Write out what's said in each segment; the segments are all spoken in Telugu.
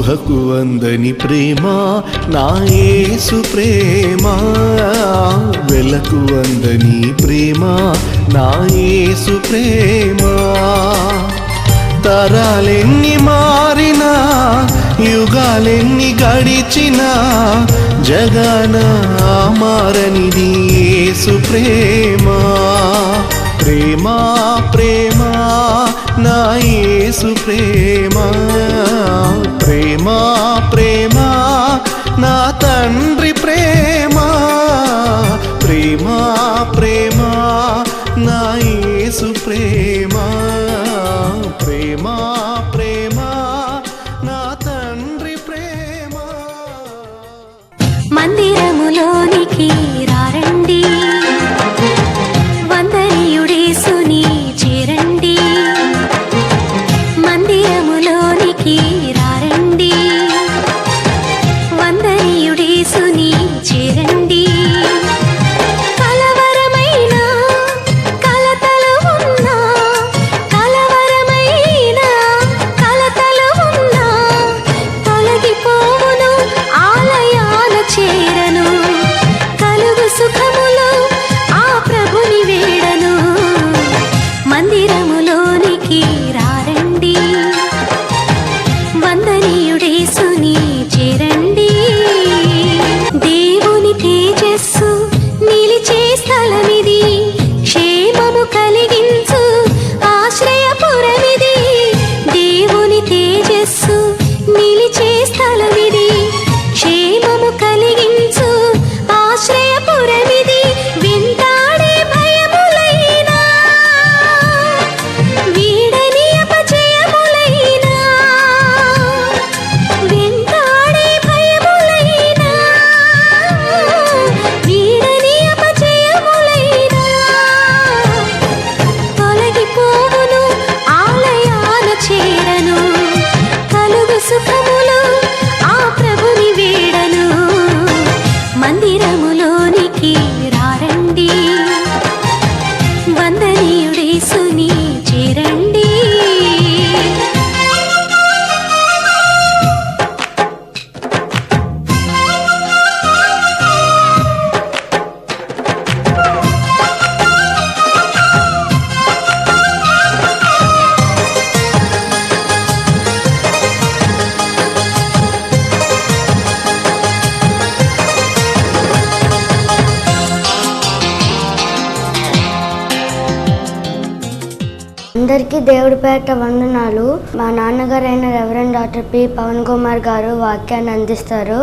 ఊహకు అందని ప్రేమ నా యేసు ప్రేమ, వెలకు అందని ప్రేమ నా యేసు ప్రేమ. తరాలెన్ని మారినా యుగాలెన్ని గడిచినా జగన మారనిది యేసు ప్రేమ. ప్రేమ ప్రేమ నా యేసు ప్రేమ, ప్రేమ ప్రేమ నా తండ్రి ప్రేమ, ప్రేమ ప్రేమ నా యేసు ప్రేమ, ప్రేమ ప్రేమ నా తండ్రి ప్రేమ. మందిరములోనికి రారండి, వందనీయుడేసుని చేరండి. మందిరములోనికి రారండి, వందనీయుడేసుని చేరండి. కలవరమైన కలతలు ఉన్నా, కలవరమైన కలతలు ఉన్నా తొలగిపోవును, ఆలయాల చేరను. కలుగు సుఖములు ఆ ప్రభుని వేడను. మందిరములోనికి రారండి, వందనీయుడేసుని చేరండి. దేవుని తేజస్సు నిలిచే స్థలమిది, క్షేమము కలిగించు ఆశ్రయపురమిది. దేవుని తేజస్సు నిలిచే స్థలమిది, క్షేమము కలిగించు ఆశ్రయపురమిది. వెంటాడే భయములైనా, వీడని అపజయములైనా, వెంటాడే భయములైనా, వీడని అపజయములైనా తొలగిపోవును, ఆలయాల చేరను. కలుగు సుఖములు ఆ ప్రభుని వేడను. మందిరములోనికి రారండి, వందనీయుడేసుని చేరండి. అందరికీ దేవుడి పేట వందనాలు. మా నాన్నగారు అయిన reverend doctor P Pavan Kumar గారు వాక్యాన్ని అందిస్తారు.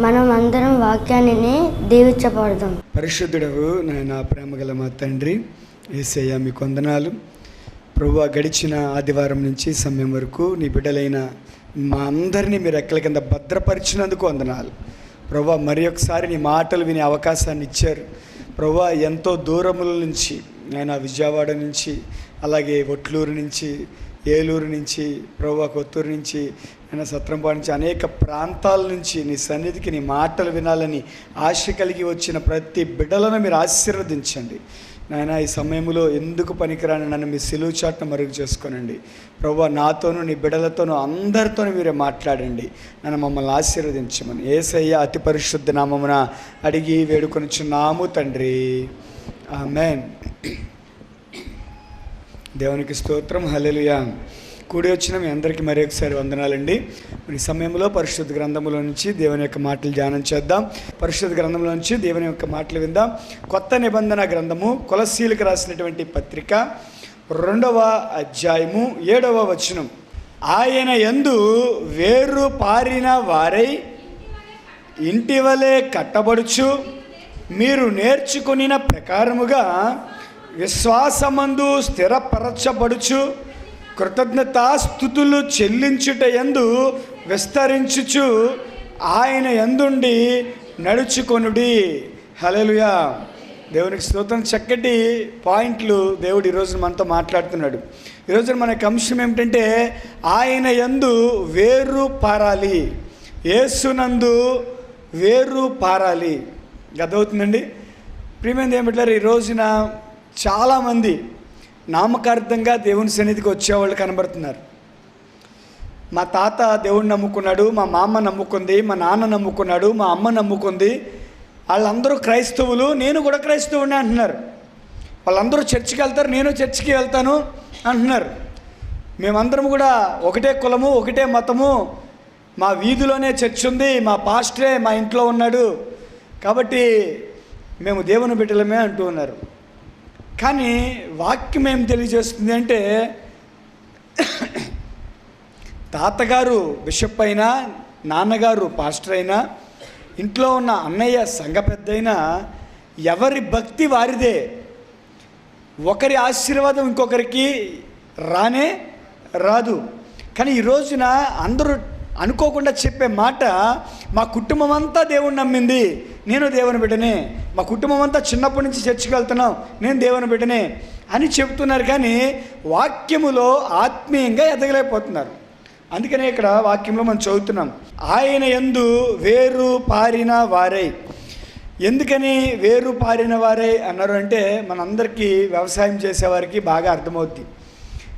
మనం అందరం వాక్యాన్ని దీవించబడదాం. పరిశుద్ధుడవు నాయన, ప్రేమగల మా తండ్రి యేసయ్య, మీకు వందనాలు ప్రభువా. గడిచిన ఆదివారం నుంచి సమయం వరకు నీ బిడ్డలైన మా అందరినీ మీరు రెక్కల కింద భద్రపరిచినందుకు వందనాలు ప్రభువా. మరి ఒకసారి నీ మాటలు వినే అవకాశాన్ని ఇచ్చారు ప్రభువా. ఎంతో దూరముల నుంచి ఆయన విజయవాడ నుంచి, అలాగే ఒట్లూరు నుంచి, ఏలూరు నుంచి, ప్రభువా కొత్తూరు నుంచి, ఆయన సత్రంపాడు నుంచి, అనేక ప్రాంతాల నుంచి నీ సన్నిధికి నీ మాటలు వినాలని ఆశ కలిగి వచ్చిన ప్రతి బిడ్డలను మీరు ఆశీర్వదించండి నాయన. ఈ సమయంలో ఎందుకు పనికిరాని నన్ను మీ సిలువ చాటున మరుగు చేసుకోనండి ప్రభువా. నాతోనూ నీ బిడ్డలతోనూ అందరితోనూ మీరే మాట్లాడండి. నన్ను మమ్మల్ని ఆశీర్వదించమని యేసయ్య అతి పరిశుద్ధ నామమున అడిగి వేడుకొనిచున్నాము తండ్రి, ఆమేన్. దేవునికి స్తోత్రం, హల్లెలూయా. కూడి వచ్చిన మీ అందరికీ మరి ఒకసారి వందనాలండి. ఈ సమయంలో పరిశుద్ధ గ్రంథంలో నుంచి దేవుని యొక్క మాటలు ధ్యానం చేద్దాం. పరిశుద్ధ గ్రంథంలో నుంచి దేవుని యొక్క మాటలు విందాం. కొత్త నిబంధన గ్రంథము కొలస్సీలకు రాసినటువంటి పత్రిక 2వ అధ్యాయము 7వ వచనం. ఆయన యందు వేరు పారిన వారై ఇంటివలే కట్టబడుచు మీరు నేర్చుకొనిన ప్రకారముగా విశ్వాసమందు స్థిరపరచబడుచు కృతజ్ఞతాస్తుతులు చెల్లించుట యందు విస్తరించుచు ఆయన యందుండి నడుచుకొనుడి. హల్లెలూయా. దేవునికి స్తోత్రం. చక్కటి పాయింట్లు దేవుడు ఈరోజు మనతో మాట్లాడుతున్నాడు. ఈరోజు మనకి అంశం ఏమిటంటే ఆయన యందు వేరు పారాలి, యేసునందు వేరు పారాలి. అర్థమవుతుందండి. ప్రియమైన ఏమిటారు, ఈ రోజున చాలామంది నామకార్థంగా దేవుని సన్నిధికి వచ్చేవాళ్ళు కనబడుతున్నారు. మా తాత దేవుడిని నమ్ముకున్నాడు, మా మామ నమ్ముకుంది, మా నాన్న నమ్ముకున్నాడు, మా అమ్మ నమ్ముకుంది, వాళ్ళందరూ క్రైస్తవులు, నేను కూడా క్రైస్తవుని అంటున్నారు. వాళ్ళందరూ చర్చికి వెళ్తారు, నేను చర్చికి వెళ్తాను అంటున్నారు. మేమందరం కూడా ఒకటే కులము, ఒకటే మతము, మా వీధిలోనే చర్చ్ ఉంది, మా పాస్టరే మా ఇంట్లో ఉన్నాడు, కాబట్టి మేము దేవుని బిడ్డలమే అంటూ ఉన్నారు. కానీ వాక్యం ఏం తెలియజేస్తుంది అంటే, తాతగారు బిషప్ అయినా, నాన్నగారు పాస్టర్ అయినా, ఇంట్లో ఉన్న అన్నయ్య సంఘ పెద్ద అయినా, ఎవరి భక్తి వారిదే. ఒకరి ఆశీర్వాదం ఇంకొకరికి రాదు. కానీ ఈ రోజున అందరూ అనుకోకుండా చెప్పే మాట, మా కుటుంబం అంతా దేవుని నమ్మింది, నేను దేవుని బిడ్డనే, మా కుటుంబం అంతా చిన్నప్పటి నుంచి చర్చికి వెళ్తున్నాం, నేను దేవుని బిడ్డనే అని చెప్తున్నారు. కానీ వాక్యములో ఆత్మీయంగా ఎదగలేకపోతున్నారు. అందుకనే ఇక్కడ వాక్యంలో మనం చదువుతున్నాం, ఆయన యందు వేరు పారిన వారై. ఎందుకని వేరు పారిన వారై అన్నారు అంటే, మనందరికీ వ్యవసాయం చేసేవారికి బాగా అర్థమవుద్ది,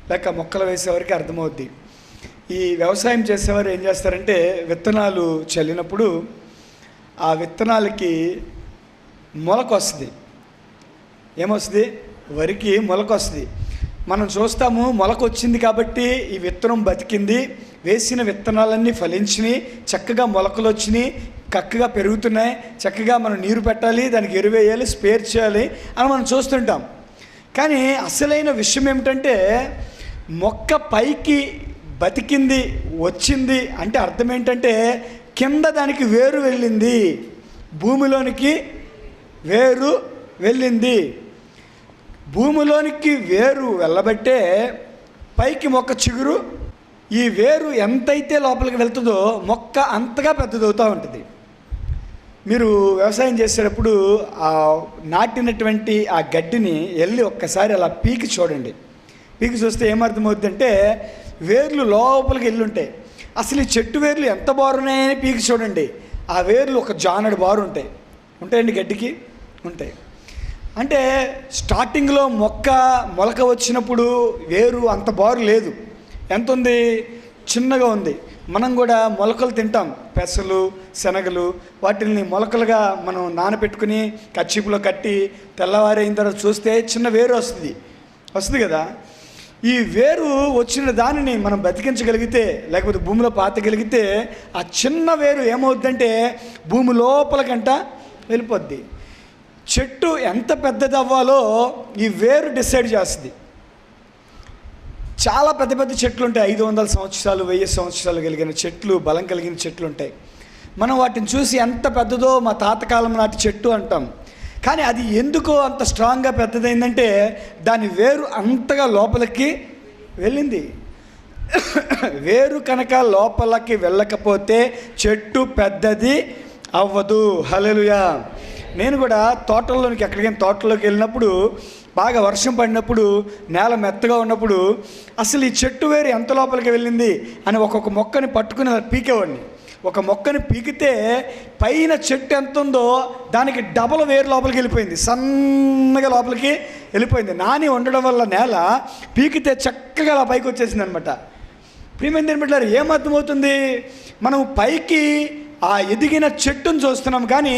లేక మొక్కలు వేసేవారికి అర్థమవుద్ది. ఈ వ్యవసాయం చేసేవారు ఏం చేస్తారంటే, విత్తనాలు చల్లినప్పుడు ఆ విత్తనాలకి మొలక వస్తుంది. ఏమొస్తుంది? వరికి మొలక వస్తుంది. మనం చూస్తాము, మొలక వచ్చింది కాబట్టి ఈ విత్తనం బతికింది, వేసిన విత్తనాలన్నీ ఫలించినాయి, చక్కగా మొలకలు వచ్చినాయి, చక్కగా పెరుగుతున్నాయి, చక్కగా మనం నీరు పెట్టాలి, దానికి ఎరువు వేయాలి, స్పేర్ చేయాలి అని మనం చూస్తుంటాం. కానీ అసలైన విషయం ఏమిటంటే, మొక్క పైకి బతికింది, వచ్చింది అంటే అర్థం ఏంటంటే, కింద దానికి వేరు వెళ్ళింది, భూమిలోనికి వేరు వెళ్ళింది. భూమిలోనికి వేరు వెళ్ళబట్టే పైకి మొక్క చిగురు, ఈ వేరు ఎంతైతే లోపలికి వెళ్తుందో మొక్క అంతగా పెద్దదవుతూ ఉంటుంది. మీరు వ్యవసాయం చేసేటప్పుడు ఆ నాటినటువంటి ఆ గడ్డిని వెళ్ళి ఒక్కసారి అలా పీకి చూడండి. పీకి చూస్తే ఏమర్థమవుతుందంటే, వేర్లు లోపలికి వెళ్ళి ఉంటాయి. అసలు ఈ చెట్టు వేర్లు ఎంత బారున్నాయని పీకి చూడండి, ఆ వేర్లు ఒక జానడు బారు ఉంటాయండి, గడ్డికి ఉంటాయి. అంటే స్టార్టింగ్లో మొలక వచ్చినప్పుడు వేరు అంత బారు లేదు, ఎంత ఉంది? చిన్నగా ఉంది. మనం కూడా మొలకలు తింటాం, పెసలు, శనగలు, వాటిని మొలకలుగా మనం నానబెట్టుకుని కచ్చిపులో కట్టి తెల్లవారైన తర్వాత చూస్తే చిన్న వేరు వస్తుంది కదా. ఈ వేరు వచ్చిన దానిని మనం బతికించగలిగితే, లేకపోతే భూమిలో పాతగలిగితే, ఆ చిన్న వేరు ఏమవుద్దంటే భూమి లోపలకంట వెళ్ళిపోద్ది. చెట్టు ఎంత పెద్దది అవ్వాలో ఈ వేరు డిసైడ్ చేస్తుంది. చాలా పెద్ద పెద్ద చెట్లు ఉంటాయి, 500 సంవత్సరాలు 1000 సంవత్సరాలు కలిగిన చెట్లు, బలం కలిగిన చెట్లు ఉంటాయి. మనం వాటిని చూసి ఎంత పెద్దదో మా తాతకాలం నాటి చెట్టు అంటాం. కానీ అది ఎందుకో అంత స్ట్రాంగ్గా పెద్దదైందంటే, దాని వేరు అంతగా లోపలికి వెళ్ళింది. వేరు కనుక లోపలికి వెళ్ళకపోతే చెట్టు పెద్దది అవ్వదు. హల్లెలూయా. నేను కూడా తోటల్లోనికి ఎక్కడికైనా తోటలోకి వెళ్ళినప్పుడు, బాగా వర్షం పడినప్పుడు, నేల మెత్తగా ఉన్నప్పుడు, అసలు ఈ చెట్టు వేరు ఎంత లోపలికి వెళ్ళింది అని ఒక్కొక్క మొక్కని పట్టుకుని అలా పీకేవాడిని. ఒక మొక్కని పీకితే పైన చెట్టు ఎంత ఉందో దానికి డబల్ వేరు లోపలికి వెళ్ళిపోయింది, సన్నగా లోపలికి వెళ్ళిపోయింది. నాని ఉండడం వల్ల నేల పీకితే చక్కగా అలా పైకి వచ్చేసింది అనమాట. ప్రియమైన దేవుని బిడ్డలారా, ఏమర్థమవుతుంది? మనం పైకి ఆ ఎదిగిన చెట్టును చూస్తున్నాం, కానీ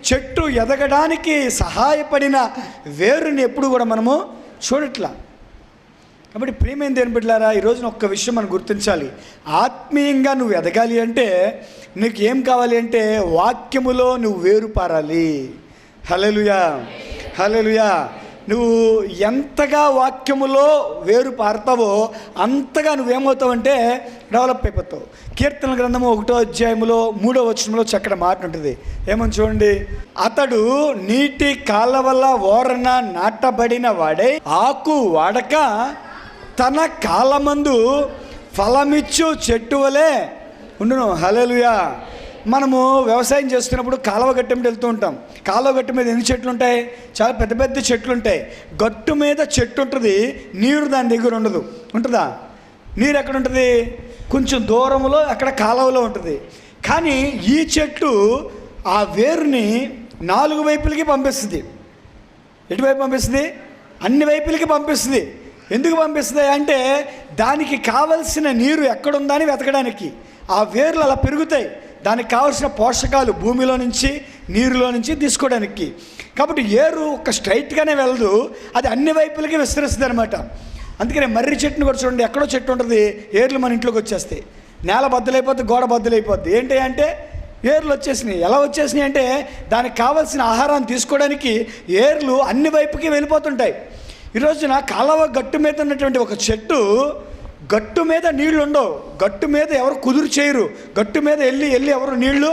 చెట్టు ఎదగడానికి సహాయపడిన వేరుని ఎప్పుడు కూడా మనము చూడట్లా. కాబట్టి ప్రియమైన దేవుని బిడ్డలారా, ఈరోజున ఒక్క విషయం మనం గుర్తించాలి. ఆత్మీయంగా నువ్వు ఎదగాలి అంటే నీకు ఏం కావాలి అంటే, వాక్యములో నువ్వు వేరు పారాలి. హల్లెలూయా, హల్లెలూయా. నువ్వు ఎంతగా వాక్యములో వేరు పారుతావో అంతగా నువ్వేమవుతావంటే డెవలప్ అయిపోతావు. కీర్తన గ్రంథము 1వ అధ్యాయములో 3వ వచనంలో చక్కటి మాట ఉంటుంది. ఏమని చూడండి, అతడు నీటి కాలవల ఓరన నాటబడిన వాడే, ఆకు వాడక తన కాలమందు ఫలమిచ్చు చెట్టు వలె ఉండును. హల్లెలూయా. మనము వ్యవసాయం చేస్తున్నప్పుడు కాలువ గట్టు మీద వెళ్తూ ఉంటాం. కాలువ గట్టు మీద ఎన్ని చెట్లు ఉంటాయి? చాలా పెద్ద పెద్ద చెట్లు ఉంటాయి. గట్టు మీద చెట్టు ఉంటుంది, నీరు దాని దగ్గర ఉండదు. ఉంటుందా? నీరు ఎక్కడ ఉంటుంది? కొంచెం దూరంలో అక్కడ కాలువలో ఉంటుంది. కానీ ఈ చెట్టు ఆ వేరుని 4 వైపులకి పంపిస్తుంది. ఎటువైపు పంపిస్తుంది? అన్ని వైపులకి పంపిస్తుంది. ఎందుకు పంపిస్తుంది అంటే దానికి కావలసిన నీరు ఎక్కడుందని వెతకడానికి. ఆ వేర్లు అలా పెరుగుతాయి, దానికి కావలసిన పోషకాలు భూమిలో నుంచి నీరులో నుంచి తీసుకోవడానికి. కాబట్టి ఏరు ఒక స్ట్రైట్గానే వెళ్ళదు, అది అన్ని వైపులకి విస్తరిస్తుంది అనమాట. అందుకనే మర్రి చెట్టును కూడా చూడండి, ఎక్కడో చెట్టు ఉంటుంది, ఏర్లు మన ఇంట్లోకి వచ్చేస్తాయి, నేల బద్దలైపోద్ది, గోడ బద్దలైపోద్ది. ఏంటి అంటే ఏర్లు వచ్చేసినాయి. ఎలా వచ్చేసినాయి అంటే దానికి కావాల్సిన ఆహారాన్ని తీసుకోవడానికి ఏర్లు అన్ని వైపుకి వెళ్ళిపోతుంటాయి. ఈరోజున కాలవ గట్టు మీద ఉన్నటువంటి ఒక చెట్టు, గట్టు మీద నీళ్లు ఉండవు, గట్టు మీద ఎవరు కుదురు చేయరు, గట్టు మీద వెళ్ళి ఎవరు నీళ్లు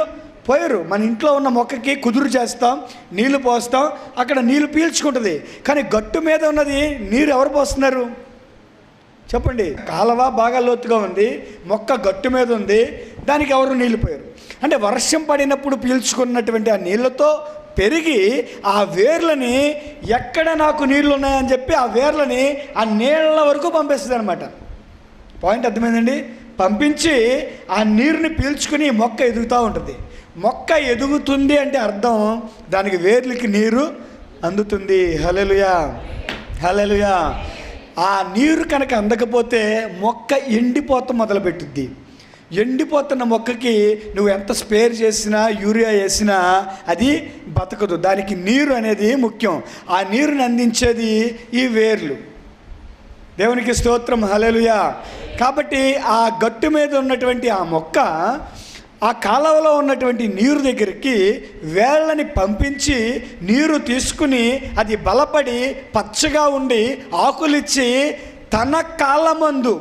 పోయరు. మన ఇంట్లో ఉన్న మొక్కకి కుదురు చేస్తాం, నీళ్లు పోస్తాం, అక్కడ నీళ్లు పీల్చుకుంటుంది. కానీ గట్టు మీద ఉన్నది నీరు ఎవరు పోస్తున్నారు చెప్పండి? కాలవ బాగా లోతుగా ఉంది, మొక్క గట్టు మీద ఉంది, దానికి ఎవరు నీళ్లు పోయారు. అంటే వర్షం పడినప్పుడు పీల్చుకున్నటువంటి ఆ నీళ్ళతో పెరిగి ఆ వేర్లని ఎక్కడ నాకు నీళ్ళు ఉన్నాయని చెప్పి ఆ వేర్లని ఆ నీళ్ళ వరకు పంపిస్తుంది అనమాట. పాయింట్ అర్థమైందండి? పంపించి ఆ నీరుని పీల్చుకుని మొక్క ఎదుగుతూ ఉంటుంది. మొక్క ఎదుగుతుంది అంటే అర్థం దానికి వేర్లకి నీరు అందుతుంది. హల్లెలూయా, హల్లెలూయా. ఆ నీరు కనుక అందకపోతే మొక్క ఎండిపోత మొదలుపెట్టుద్ది. ఎండిపోతున్న మొక్కకి నువ్వు ఎంత స్పేర్ చేసినా, యూరియా వేసినా అది బతకదు. దానికి నీరు అనేది ముఖ్యం. ఆ నీరుని అందించేది ఈ వేర్లు. దేవునికి స్తోత్రం, హల్లెలూయా. కాబట్టి ఆ గట్టు మీద ఉన్నటువంటి ఆ మొక్క ఆ కాలువలో ఉన్నటువంటి నీరు దగ్గరికి వేళ్ళని పంపించి నీరు తీసుకుని అది బలపడి పచ్చగా ఉండి ఆకులిచ్చి తన కాలమందు,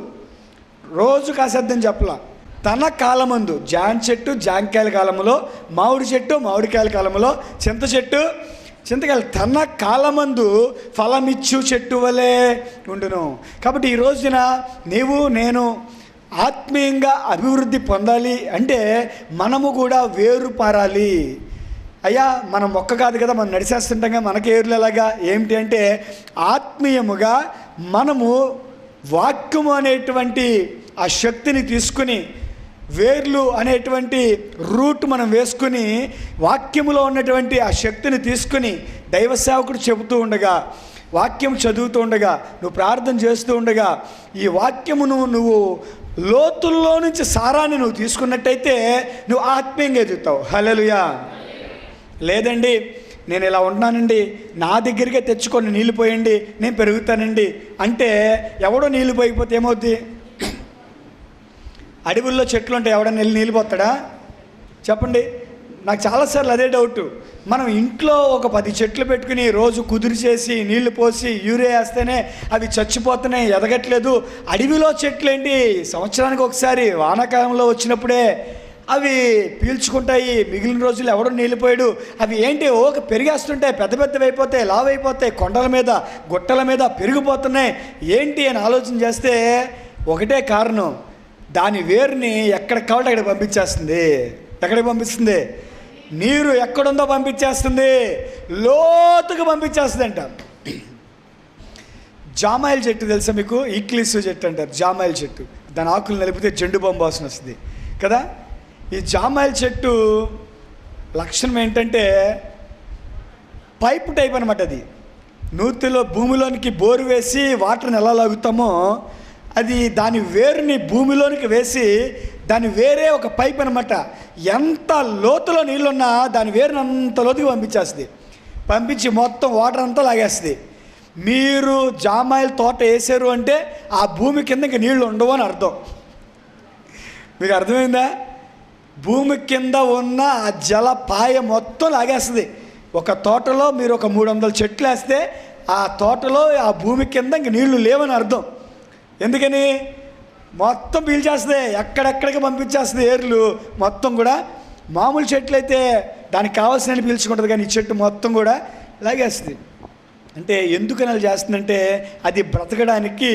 రోజు కాసేద్దని చెప్పలా, తన కాలమందు, జామ చెట్టు జాంకాయల కాలంలో, మామిడి చెట్టు మామిడికాయల కాలంలో, చింత చెట్టు చింతకాయలు తన కాలమందు ఫలమిచ్చు చెట్టు వలె ఉండును. కాబట్టి ఈ రోజున నీవు నేను ఆత్మీయంగా అభివృద్ధి పొందాలి అంటే మనము కూడా వేరు పారాలి. అయ్యా మనం మొక్క కాదు కదా, మనం నడిచేస్తుంటాం, మనకి ఏర్లు ఎలాగా ఏమిటి అంటే ఆత్మీయముగా మనము వాక్యము అనేటువంటి ఆ శక్తిని తీసుకుని, వేర్లు అనేటువంటి రూట్ మనం వేసుకుని, వాక్యములో ఉన్నటువంటి ఆ శక్తిని తీసుకుని దైవ సేవకుడు చెబుతూ ఉండగా, వాక్యం చదువుతూ ఉండగా, నువ్వు ప్రార్థన చేస్తూ ఉండగా ఈ వాక్యమును నువ్వు లోతుల్లో నుంచి సారాన్ని నువ్వు తీసుకున్నట్టయితే నువ్వు ఆత్మీయంగా ఎదుగుతావు. హల్లెలూయా. లేదండి నేను ఇలా ఉంటున్నానండి, నా దగ్గరికే తెచ్చుకొని నీళ్ళు పోయండి, నేను పెరుగుతానండి అంటే ఎవడో నీళ్ళు పోయిపోతే ఏమవుద్ది? అడవుల్లో చెట్లు ఉంటే ఎవడన్నా వెళ్ళి నీళ్ళు పోతాడా చెప్పండి? నాకు చాలాసార్లు అదే డౌట్. మనం ఇంట్లో ఒక 10 చెట్లు పెట్టుకుని రోజు కుదురు చేసి నీళ్లు పోసి యూరియా వేస్తేనే అవి చచ్చిపోతున్నాయి, ఎదగట్లేదు. అడవిలో చెట్లు ఏంటి, సంవత్సరానికి ఒకసారి వానాకాలంలో వచ్చినప్పుడే అవి పీల్చుకుంటాయి, మిగిలిన రోజులు ఎవడో నీళ్ళు పోయాడు. అవి ఏంటి పెరిగేస్తుంటాయి, పెద్ద పెద్దవి అయిపోతాయి, లావు అయిపోతాయి, కొండల మీద గుట్టల మీద పెరిగిపోతున్నాయి. ఏంటి అని ఆలోచన చేస్తే ఒకటే కారణం, దాని వేరుని ఎక్కడికి కావాలంటే అక్కడికి పంపించేస్తుంది. ఎక్కడికి పంపిస్తుంది? నీరు ఎక్కడుందో పంపించేస్తుంది, లోతుగా పంపించేస్తుంది అంట. జామాయిల్ చెట్టు తెలుసా మీకు? ఈక్లీస్ చెట్టు అంటారు జామాయిల్ చెట్టు. దాని ఆకులు నలిపితే జెండు బాంబు వాసన వస్తుంది కదా. ఈ జామాయిల్ చెట్టు లక్షణం ఏంటంటే పైపు టైప్ అనమాట. అది నూతిలో భూమిలోనికి బోరు వేసి వాటర్ని ఎలా లాగుతామో అది దాని వేరుని భూమిలోనికి వేసి దాని వేరే ఒక పైప్ అనమాట. ఎంత లోతులో నీళ్ళున్నా దాని వేరుని అంత లోతుగా పంపించేస్తుంది. పంపించి మొత్తం వాటర్ అంతా లాగేస్తుంది. మీరు జామాయిల్ తోట వేసారు అంటే ఆ భూమి కింద ఇంక నీళ్ళు ఉండవు అని అర్థం. మీకు అర్థమైందా? భూమి కింద ఉన్న ఆ జలపాయ మొత్తం లాగేస్తుంది. ఒక తోటలో మీరు ఒక 300 చెట్లు వేస్తే ఆ తోటలో ఆ భూమి కింద ఇంక నీళ్లు లేవని అర్థం. ఎందుకని? మొత్తం పీల్చేస్తుంది, ఎక్కడెక్కడికి పంపించేస్తుంది ఏర్లు మొత్తం కూడా. మామూలు చెట్లు అయితే దానికి కావాల్సిన పీల్చుకుంటుంది, కానీ ఈ చెట్టు మొత్తం కూడా లాగేస్తుంది. అంటే ఎందుకని అలా చేస్తుందంటే అది బ్రతకడానికి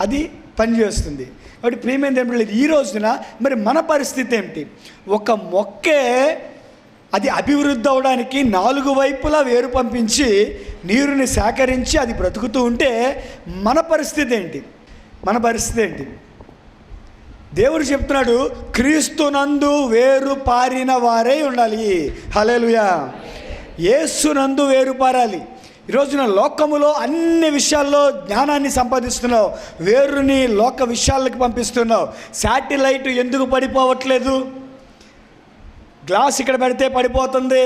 అది పనిచేస్తుంది. కాబట్టి ప్రియమైన దేవుడు, ఈ రోజున మరి మన పరిస్థితి ఏమిటి? ఒక మొక్కే అది అభివృద్ధి అవడానికి 4 వైపులా వేరు పంపించి నీరుని సేకరించి అది బ్రతుకుతూ ఉంటే మన పరిస్థితి ఏంటి? మన పరిస్థితి ఏంటి? దేవుడు చెప్తున్నాడు, క్రీస్తునందు వేరు పారిన వారే ఉండాలి. హల్లెలూయా. యేసునందు వేరు పారాలి. ఈరోజున లోకములో అన్ని విషయాల్లో జ్ఞానాన్ని సంపాదిస్తున్నావు, వేరుని లోక విషయాలకు పంపిస్తున్నావు. శాటిలైట్ ఎందుకు పడిపోవట్లేదు? గ్లాస్ ఇక్కడ పెడితే పడిపోతుంది.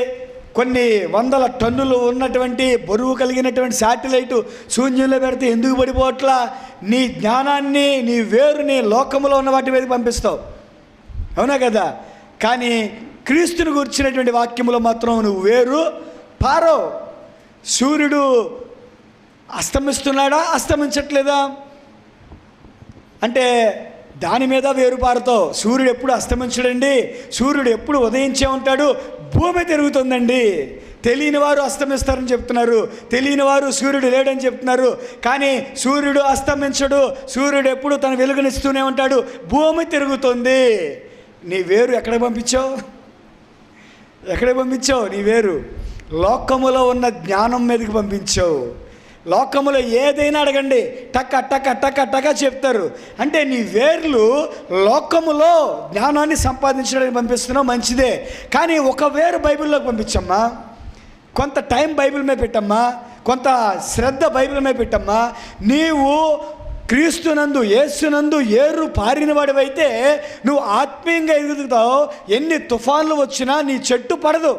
కొన్ని వందల టన్నులు ఉన్నటువంటి బరువు కలిగినటువంటి శాటిలైటు శూన్యంలో పెడితే ఎందుకు పడిపోవట్లా? నీ జ్ఞానాన్ని, నీ వేరుని లోకములో ఉన్న వాటి మీద పంపిస్తావు, అవునా కదా? కానీ క్రీస్తుని గురించినటువంటి వాక్యములో మాత్రం నువ్వు వేరు పారో. సూర్యుడు అస్తమిస్తున్నాడా, అస్తమించట్లేదా అంటే దాని మీద వేరు పారుతావు. సూర్యుడు ఎప్పుడు అస్తమించడండి, సూర్యుడు ఎప్పుడు ఉదయించే ఉంటాడు, భూమి తిరుగుతుందండి. తెలియని వారు అస్తమిస్తారని చెప్తున్నారు, తెలియని వారు సూర్యుడు లేడని చెప్తున్నారు. కానీ సూర్యుడు అస్తమించడు, సూర్యుడు ఎప్పుడు తన వెలుగునిస్తూనే ఉంటాడు, భూమి తిరుగుతుంది. నీ వేరు ఎక్కడ పంపించావు? ఎక్కడ పంపించావు? నీ వేరు లోకములో ఉన్న జ్ఞానం మీదకి పంపించావు. లోకములో ఏదైనా అడగండి, టక్క టక్క టక్క టక్క చెప్తారు. అంటే నీ వేర్లు లోకములో జ్ఞానాన్ని సంపాదించడానికి పంపిస్తున్నావు, మంచిదే. కానీ ఒక వేరు బైబిల్లోకి పంపించమ్మా, కొంత టైం బైబిల్ మీద పెట్టమ్మా, కొంత శ్రద్ధ బైబిల్ మీద పెట్టమ్మా. నీవు క్రీస్తునందు, యేసునందు ఏరు పారిన వాడివైతే నువ్వు ఆత్మీయంగా ఎదుగుతావు. ఎన్ని తుఫాన్లు వచ్చినా నీ చెట్టు పడదు.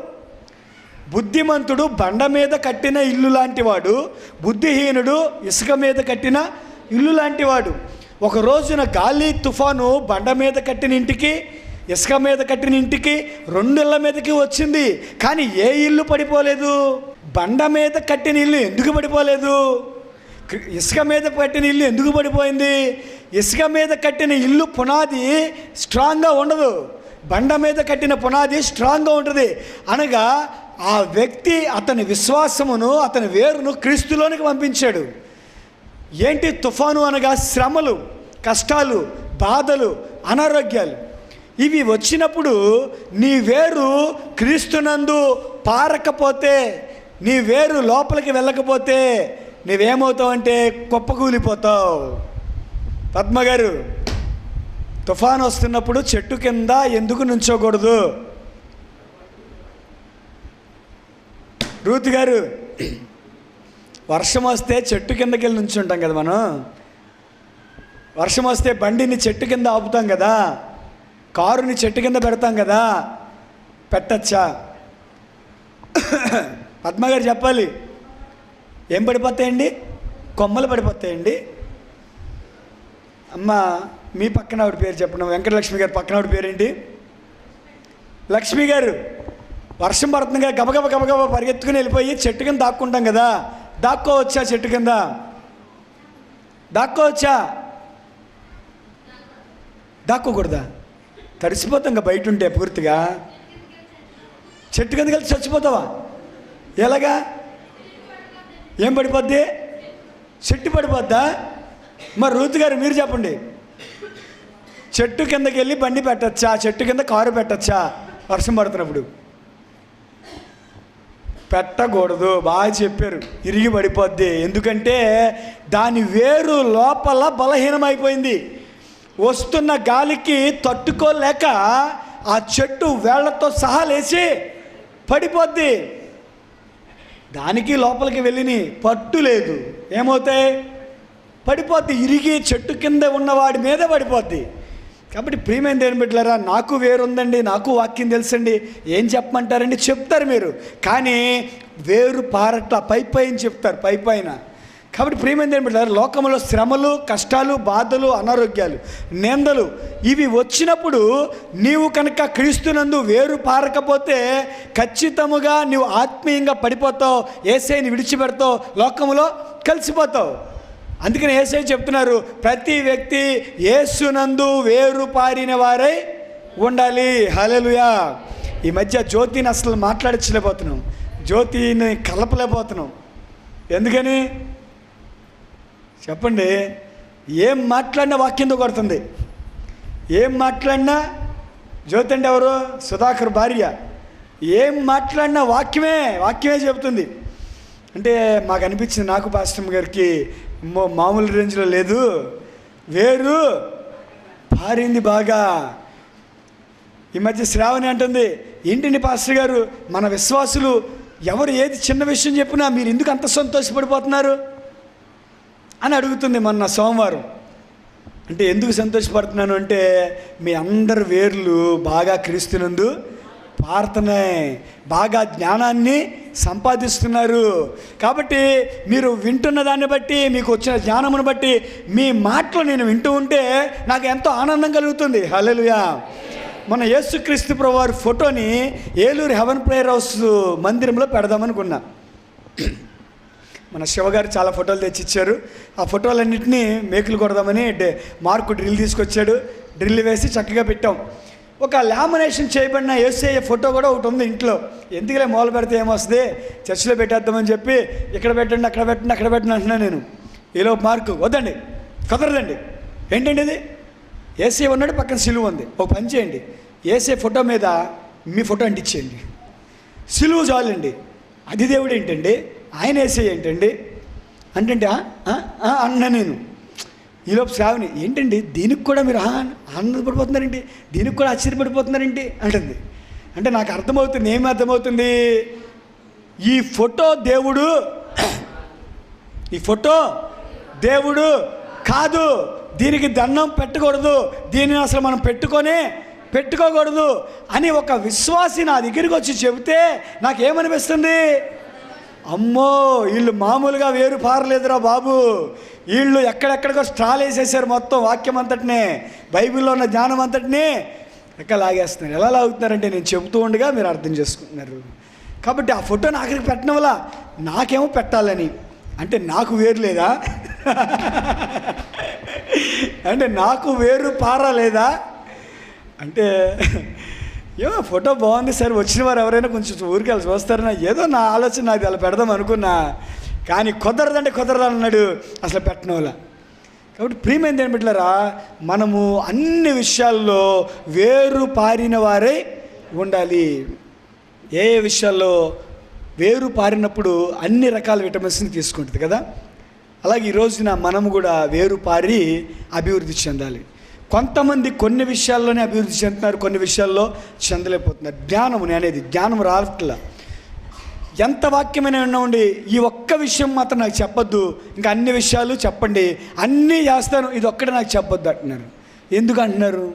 బుద్ధిమంతుడు బండ మీద కట్టిన ఇల్లు లాంటివాడు, బుద్ధిహీనుడు ఇసుక మీద కట్టిన ఇల్లు లాంటివాడు. ఒక రోజున గాలి తుఫాను బండ మీద కట్టిన ఇంటికి, ఇసుక మీద కట్టిన ఇంటికి, రెండిళ్ళ మీదకి వచ్చింది. కానీ ఏ ఇల్లు పడిపోలేదు. బండ మీద కట్టిన ఇల్లు ఎందుకు పడిపోలేదు? ఇసుక మీద కట్టిన ఇల్లు ఎందుకు పడిపోయింది? ఇసుక మీద కట్టిన ఇల్లు పునాది స్ట్రాంగ్గా ఉండదు, బండ మీద కట్టిన పునాది స్ట్రాంగ్గా ఉంటుంది. అనగా ఆ వ్యక్తి అతని విశ్వాసమును, అతని వేరును క్రీస్తులోనికి పంపించాడు. ఏంటి తుఫాను అనగా? శ్రమలు, కష్టాలు, బాధలు, అనారోగ్యాలు. ఇవి వచ్చినప్పుడు నీ వేరు క్రీస్తునందు పారకపోతే, నీ వేరు లోపలికి వెళ్ళకపోతే నువ్వేమవుతావు అంటే కుప్పకూలిపోతావు. పద్మగారు, తుఫాను వస్తున్నప్పుడు చెట్టు కింద ఎందుకు నుంచోకూడదు? రూత్ గారు, వర్షం వస్తే చెట్టు కిందకి వెళ్ళి నుంచుంటాం కదా మనం. వర్షం వస్తే బండిని చెట్టు కింద ఆపుతాం కదా, కారుని చెట్టు కింద పెడతాం కదా, పెట్టచ్చా? పద్మగారు చెప్పాలి. ఏం పడిపోతాయండి? కొమ్మలు పడిపోతాయండి. అమ్మ, మీ పక్కన ఆవిడ పేరు చెప్పండి. వెంకటలక్ష్మి గారు పక్కన ఆవిడ పేరేంటి? లక్ష్మి గారు. వర్షం పడుతుందిగా గబగబ గబగబ పరిగెత్తుకుని వెళ్ళిపోయి చెట్టు కింద దాక్కుంటాం కదా, దాక్కోవచ్చా? చెట్టు కింద దాక్కోవచ్చా? దాక్కోకూడదా? తడిసిపోతాం ఇంకా బయట ఉంటే పూర్తిగా. చెట్టు కిందకి వెళ్ళి చచ్చిపోతావా? ఎలాగా? ఏం పడిపోద్ది? చెట్టు పడిపోద్దా? మరి రూత్ గారు మీరు చెప్పండి, చెట్టు కిందకి వెళ్ళి బండి పెట్టచ్చా? చెట్టు కింద కారు పెట్టచ్చా వర్షం పడుతున్నప్పుడు? పెట్టకూడదు. బాగా చెప్పారు, ఇరిగి పడిపోద్ది. ఎందుకంటే దాని వేరు లోపల బలహీనమైపోయింది. వస్తున్న గాలికి తట్టుకోలేక ఆ చెట్టు వేళ్లతో సహా లేచి పడిపోద్ది. దానికి లోపలికి వెళ్ళిని పట్టు లేదు, ఏమవుతాయి? పడిపోద్ది. ఇరిగి చెట్టు కింద ఉన్నవాడి మీద పడిపోద్ది. కాబట్టి ప్రియమైన దేవుని బిడ్డలారా, నాకు వేరుందండి, నాకు వాక్యం తెలుసండి, ఏం చెప్పమంటారండి? చెప్తారు మీరు, కానీ వేరు పారట్ల పైపైన చెప్తారు, పైపైన. కాబట్టి ప్రియమైన దేవుని బిడ్డలారా, లోకంలో శ్రమలు, కష్టాలు, బాధలు, అనారోగ్యాలు, నిందలు ఇవి వచ్చినప్పుడు నీవు కనుక క్రీస్తునందు వేరు పారకపోతే ఖచ్చితముగా నీవు ఆత్మీయంగా పడిపోతావు, యేసయ్యని విడిచిపెడతావు, లోకములో కలిసిపోతావు. అందుకని యేసయ్య చెప్తున్నారు, ప్రతి వ్యక్తి యేసునందు వేరు పారిన వారై ఉండాలి. హల్లెలూయా. ఈ మధ్య జ్యోతిని అసలు మాట్లాడించలేకపోతున్నాం, జ్యోతిని కలపలేకపోతున్నాం. ఎందుకని చెప్పండి? ఏం మాట్లాడినా వాక్యంతో కొడుతుంది. ఏం మాట్లాడినా, జ్యోతి అంటే ఎవరు? సుధాకర్ భార్య. ఏం మాట్లాడినా వాక్యమే చెబుతుంది. అంటే మాకు అనిపించింది, నాకు పాస్టర్ గారికి మామూలు రేంజ్లో లేదు, వేరు పారింది బాగా. ఈ మధ్య శ్రావణి అంటుంది, ఏంటండి పాస్టర్ గారు, మన విశ్వాసులు ఎవరు ఏది చిన్న విషయం చెప్పినా మీరు ఎందుకు అంత సంతోషపడిపోతున్నారు అని అడుగుతుంది మొన్న సోమవారం. అంటే ఎందుకు సంతోషపడుతున్నాను అంటే మీ అందరి వేర్లు బాగా క్రీస్తునందు పారుతున్నాయి, బాగా జ్ఞానాన్ని సంపాదిస్తున్నారు. కాబట్టి మీరు వింటున్న దాన్ని బట్టి, మీకు వచ్చిన జ్ఞానమును బట్టి మీ మాటలు నేను వింటూ ఉంటే నాకు ఎంతో ఆనందం కలుగుతుంది. హల్లెలూయా. మన యేసుక్రీస్తు ప్రభువారి ఫోటోని ఏలూరు హెవెన్ ప్రేయర్ హౌస్ మందిరంలో పెడదామనుకున్నా. మన శివగారు చాలా ఫోటోలు తెచ్చిచ్చారు. ఆ ఫోటోలన్నింటినీ మేకులు కొడదామని మార్కు డ్రిల్ తీసుకొచ్చాడు. డ్రిల్ వేసి చక్కగా పెట్టాం. ఒక లామినేషన్ చేయబడిన యేసయ్య ఫోటో కూడా ఒకటి ఉంది ఇంట్లో. ఎందుకులే మొదలు పెడితే ఏమొస్తుంది, చర్చిలో పెట్టేద్దామని చెప్పి ఇక్కడ పెట్టండి, అక్కడ పెట్టండి, అక్కడ పెట్టండి అంటున్నాను నేను. ఈలో మార్కు వద్దండి, కుదరదండి. ఏంటండి ఇది? యేసయ్య ఉన్నాడు, పక్కన సిలువ ఉంది. ఒక పని చేయండి, యేసయ్య ఫోటో మీద మీ ఫోటో అంటించేయండి, సిలువ చాలండి. అది దేవుడు ఏంటండి, ఆయన యేసయ్య ఏంటండి అంటే అన్నా నేను. ఈలోపు శ్రావణి ఏంటండి దీనికి కూడా మీరు ఆనందపడిపోతున్నారేంటి, దీనికి కూడా ఆశ్చర్యపడిపోతున్నారేంటి అంటుంది. అంటే నాకు అర్థమవుతుంది. ఏమి అర్థమవుతుంది? ఈ ఫోటో దేవుడు, ఈ ఫోటో దేవుడు కాదు, దీనికి దండం పెట్టకూడదు, దీనిని అసలు మనం పెట్టుకోకూడదు అని ఒక విశ్వాసి నా దగ్గరికి వచ్చి చెబితే నాకేమనిపిస్తుంది? అమ్మో వీళ్ళు మామూలుగా వేరు పారలేదురా బాబు, వీళ్ళు ఎక్కడెక్కడికో స్ట్రాల్ వేసేసారు మొత్తం వాక్యం అంతటినే, బైబిల్లో ఉన్న జ్ఞానం అంతటినీ ఎక్కడ లాగేస్తున్నారు. ఎలా లాగుతున్నారంటే నేను చెబుతూ ఉండగా మీరు అర్థం చేసుకుంటున్నారు. కాబట్టి ఆ ఫోటోని ఆఖరికి పెట్టడం వల్ల నాకేమో పెట్టాలని, అంటే నాకు వేరు లేదా అంటే నాకు వేరు పారలేదా అంటే ఏమో ఫోటో బాగుంది సార్, వచ్చిన వారు ఎవరైనా కొంచెం ఊరికెళ్ళి చూస్తారన్నా ఏదో నా ఆలోచన నాకు అలా పెడదాం అనుకున్నా, కానీ కుదరదంటే కుదరదన్నాడు అసలు పెట్టడం వల్ల. కాబట్టి ప్రియమైనది ఏం బిడ్డలారా, మనము అన్ని విషయాల్లో వేరు పారిన వారే ఉండాలి. ఏ విషయాల్లో వేరు పారినప్పుడు అన్ని రకాల విటమిన్స్ని తీసుకుంటుంది కదా. అలాగే ఈ రోజున మనము కూడా వేరు పారి అభివృద్ధి చెందాలి. కొంతమంది కొన్ని విషయాల్లోనే అభివృద్ధి చెందుతున్నారు, కొన్ని విషయాల్లో చెందలేకపోతున్నారు. జ్ఞానము అనేది జ్ఞానం రావట్లా. ఎంత వాక్యమైనా ఉండి ఈ ఒక్క విషయం మాత్రం నాకు చెప్పొద్దు, ఇంకా అన్ని విషయాలు చెప్పండి, అన్నీ చేస్తాను, ఇది ఒక్కటే నాకు చెప్పొద్దు అంటున్నారు. ఎందుకు అంటున్నారు?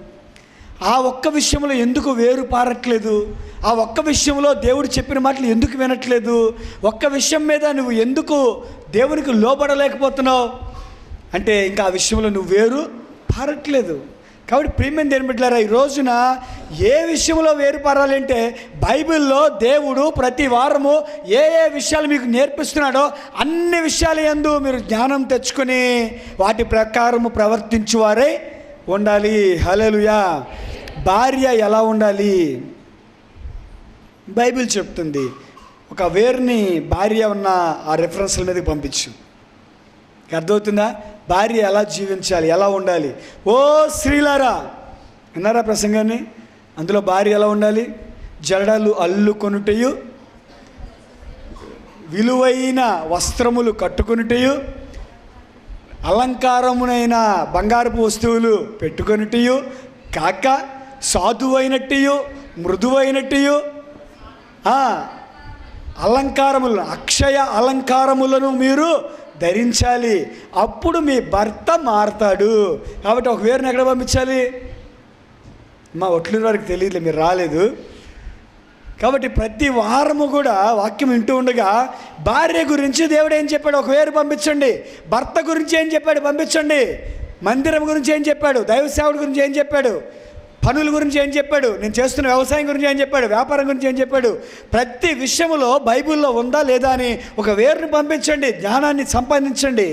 ఆ ఒక్క విషయంలో ఎందుకు వేరు పారట్లేదు? ఆ ఒక్క విషయంలో దేవుడు చెప్పిన మాటలు ఎందుకు వినట్లేదు? ఒక్క విషయం మీద నువ్వు ఎందుకు దేవునికి లోబడలేకపోతున్నావు అంటే ఇంకా ఆ విషయంలో నువ్వు వేరు పారట్లేదు. కాబట్టి ప్రియమైన దేవుని బిడ్డలారా, ఈ రోజున ఏ విషయంలో వేరు పారాలంటే బైబిల్లో దేవుడు ప్రతి వారము ఏ విషయాలు మీకు నేర్పిస్తున్నాడో అన్ని విషయాల యందు మీరు జ్ఞానం తెచ్చుకొని వాటి ప్రకారము ప్రవర్తించువారే ఉండాలి. హల్లెలూయా. భార్య ఎలా ఉండాలి? బైబిల్ చెప్తుంది. ఒక వేరుని భార్య ఉన్న ఆ రెఫరెన్స్ల మీదకి పంపించు, అర్థమవుతుందా? భార్య ఎలా జీవించాలి, ఎలా ఉండాలి. ఓ స్త్రీలారా, విన్నారా ప్రసంగాన్ని? అందులో భార్య ఎలా ఉండాలి? జడలు అల్లుకొనుటయు, విలువైన వస్త్రములు కట్టుకొనుటయు, అలంకారమునైన బంగారపు వస్తువులు పెట్టుకొనుటయు కాక సాధువైనట్టు మృదువైనట్టు అలంకారములను, అక్షయ అలంకారములను మీరు ధరించాలి. అప్పుడు మీ భర్త మారతాడు. కాబట్టి ఒక వేరుని ఎక్కడ పంపించాలి? మా ఒట్లూరు వారికి తెలియదులే, మీరు రాలేదు. కాబట్టి ప్రతి వారము కూడా వాక్యం వింటూ ఉండగా భార్య గురించి దేవుడు ఏం చెప్పాడు? ఒక వేరు పంపించండి. భర్త గురించి ఏం చెప్పాడు? పంపించండి. మందిరం గురించి ఏం చెప్పాడు? దైవ సేవకుడి గురించి ఏం చెప్పాడు? పనుల గురించి ఏం చెప్పాడు? నేను చేస్తున్న వ్యవసాయం గురించి ఏం చెప్పాడు? వ్యాపారం గురించి ఏం చెప్పాడు? ప్రతి విషయంలో బైబిల్లో ఉందా లేదా అని ఒక వేరుని పంపించండి, జ్ఞానాన్ని సంపాదించండి.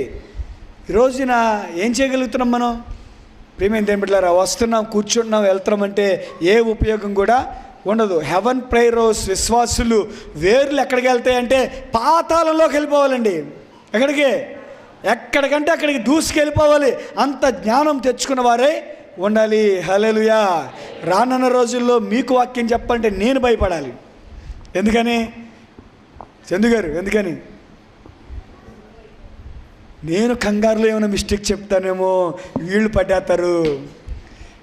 ఈరోజున ఏం చేయగలుగుతున్నాం మనం? ప్రియమైన దేవుని బిడ్డలారా, వస్తున్నాం, కూర్చుంటున్నాం, వెళ్తున్నాం అంటే ఏ ఉపయోగం కూడా ఉండదు. హెవెన్ ప్రేయర్ హౌస్ విశ్వాసులు వేర్లు ఎక్కడికి వెళ్తాయంటే పాతాళంలోకి వెళ్ళిపోవాలండి. ఎక్కడికంటే అక్కడికి దూసుకెళ్ళిపోవాలి. అంత జ్ఞానం తెచ్చుకున్న వారే ఉండాలి. హల్లెలూయా. రానున్న రోజుల్లో మీకు వాక్యం చెప్పాలంటే నేను భయపడాలి. ఎందుకని? చందు గారు, ఎందుకని? నేను కంగారులో ఏమైనా మిస్టేక్ చెప్తానేమో, వీళ్ళు పట్టేస్తారు.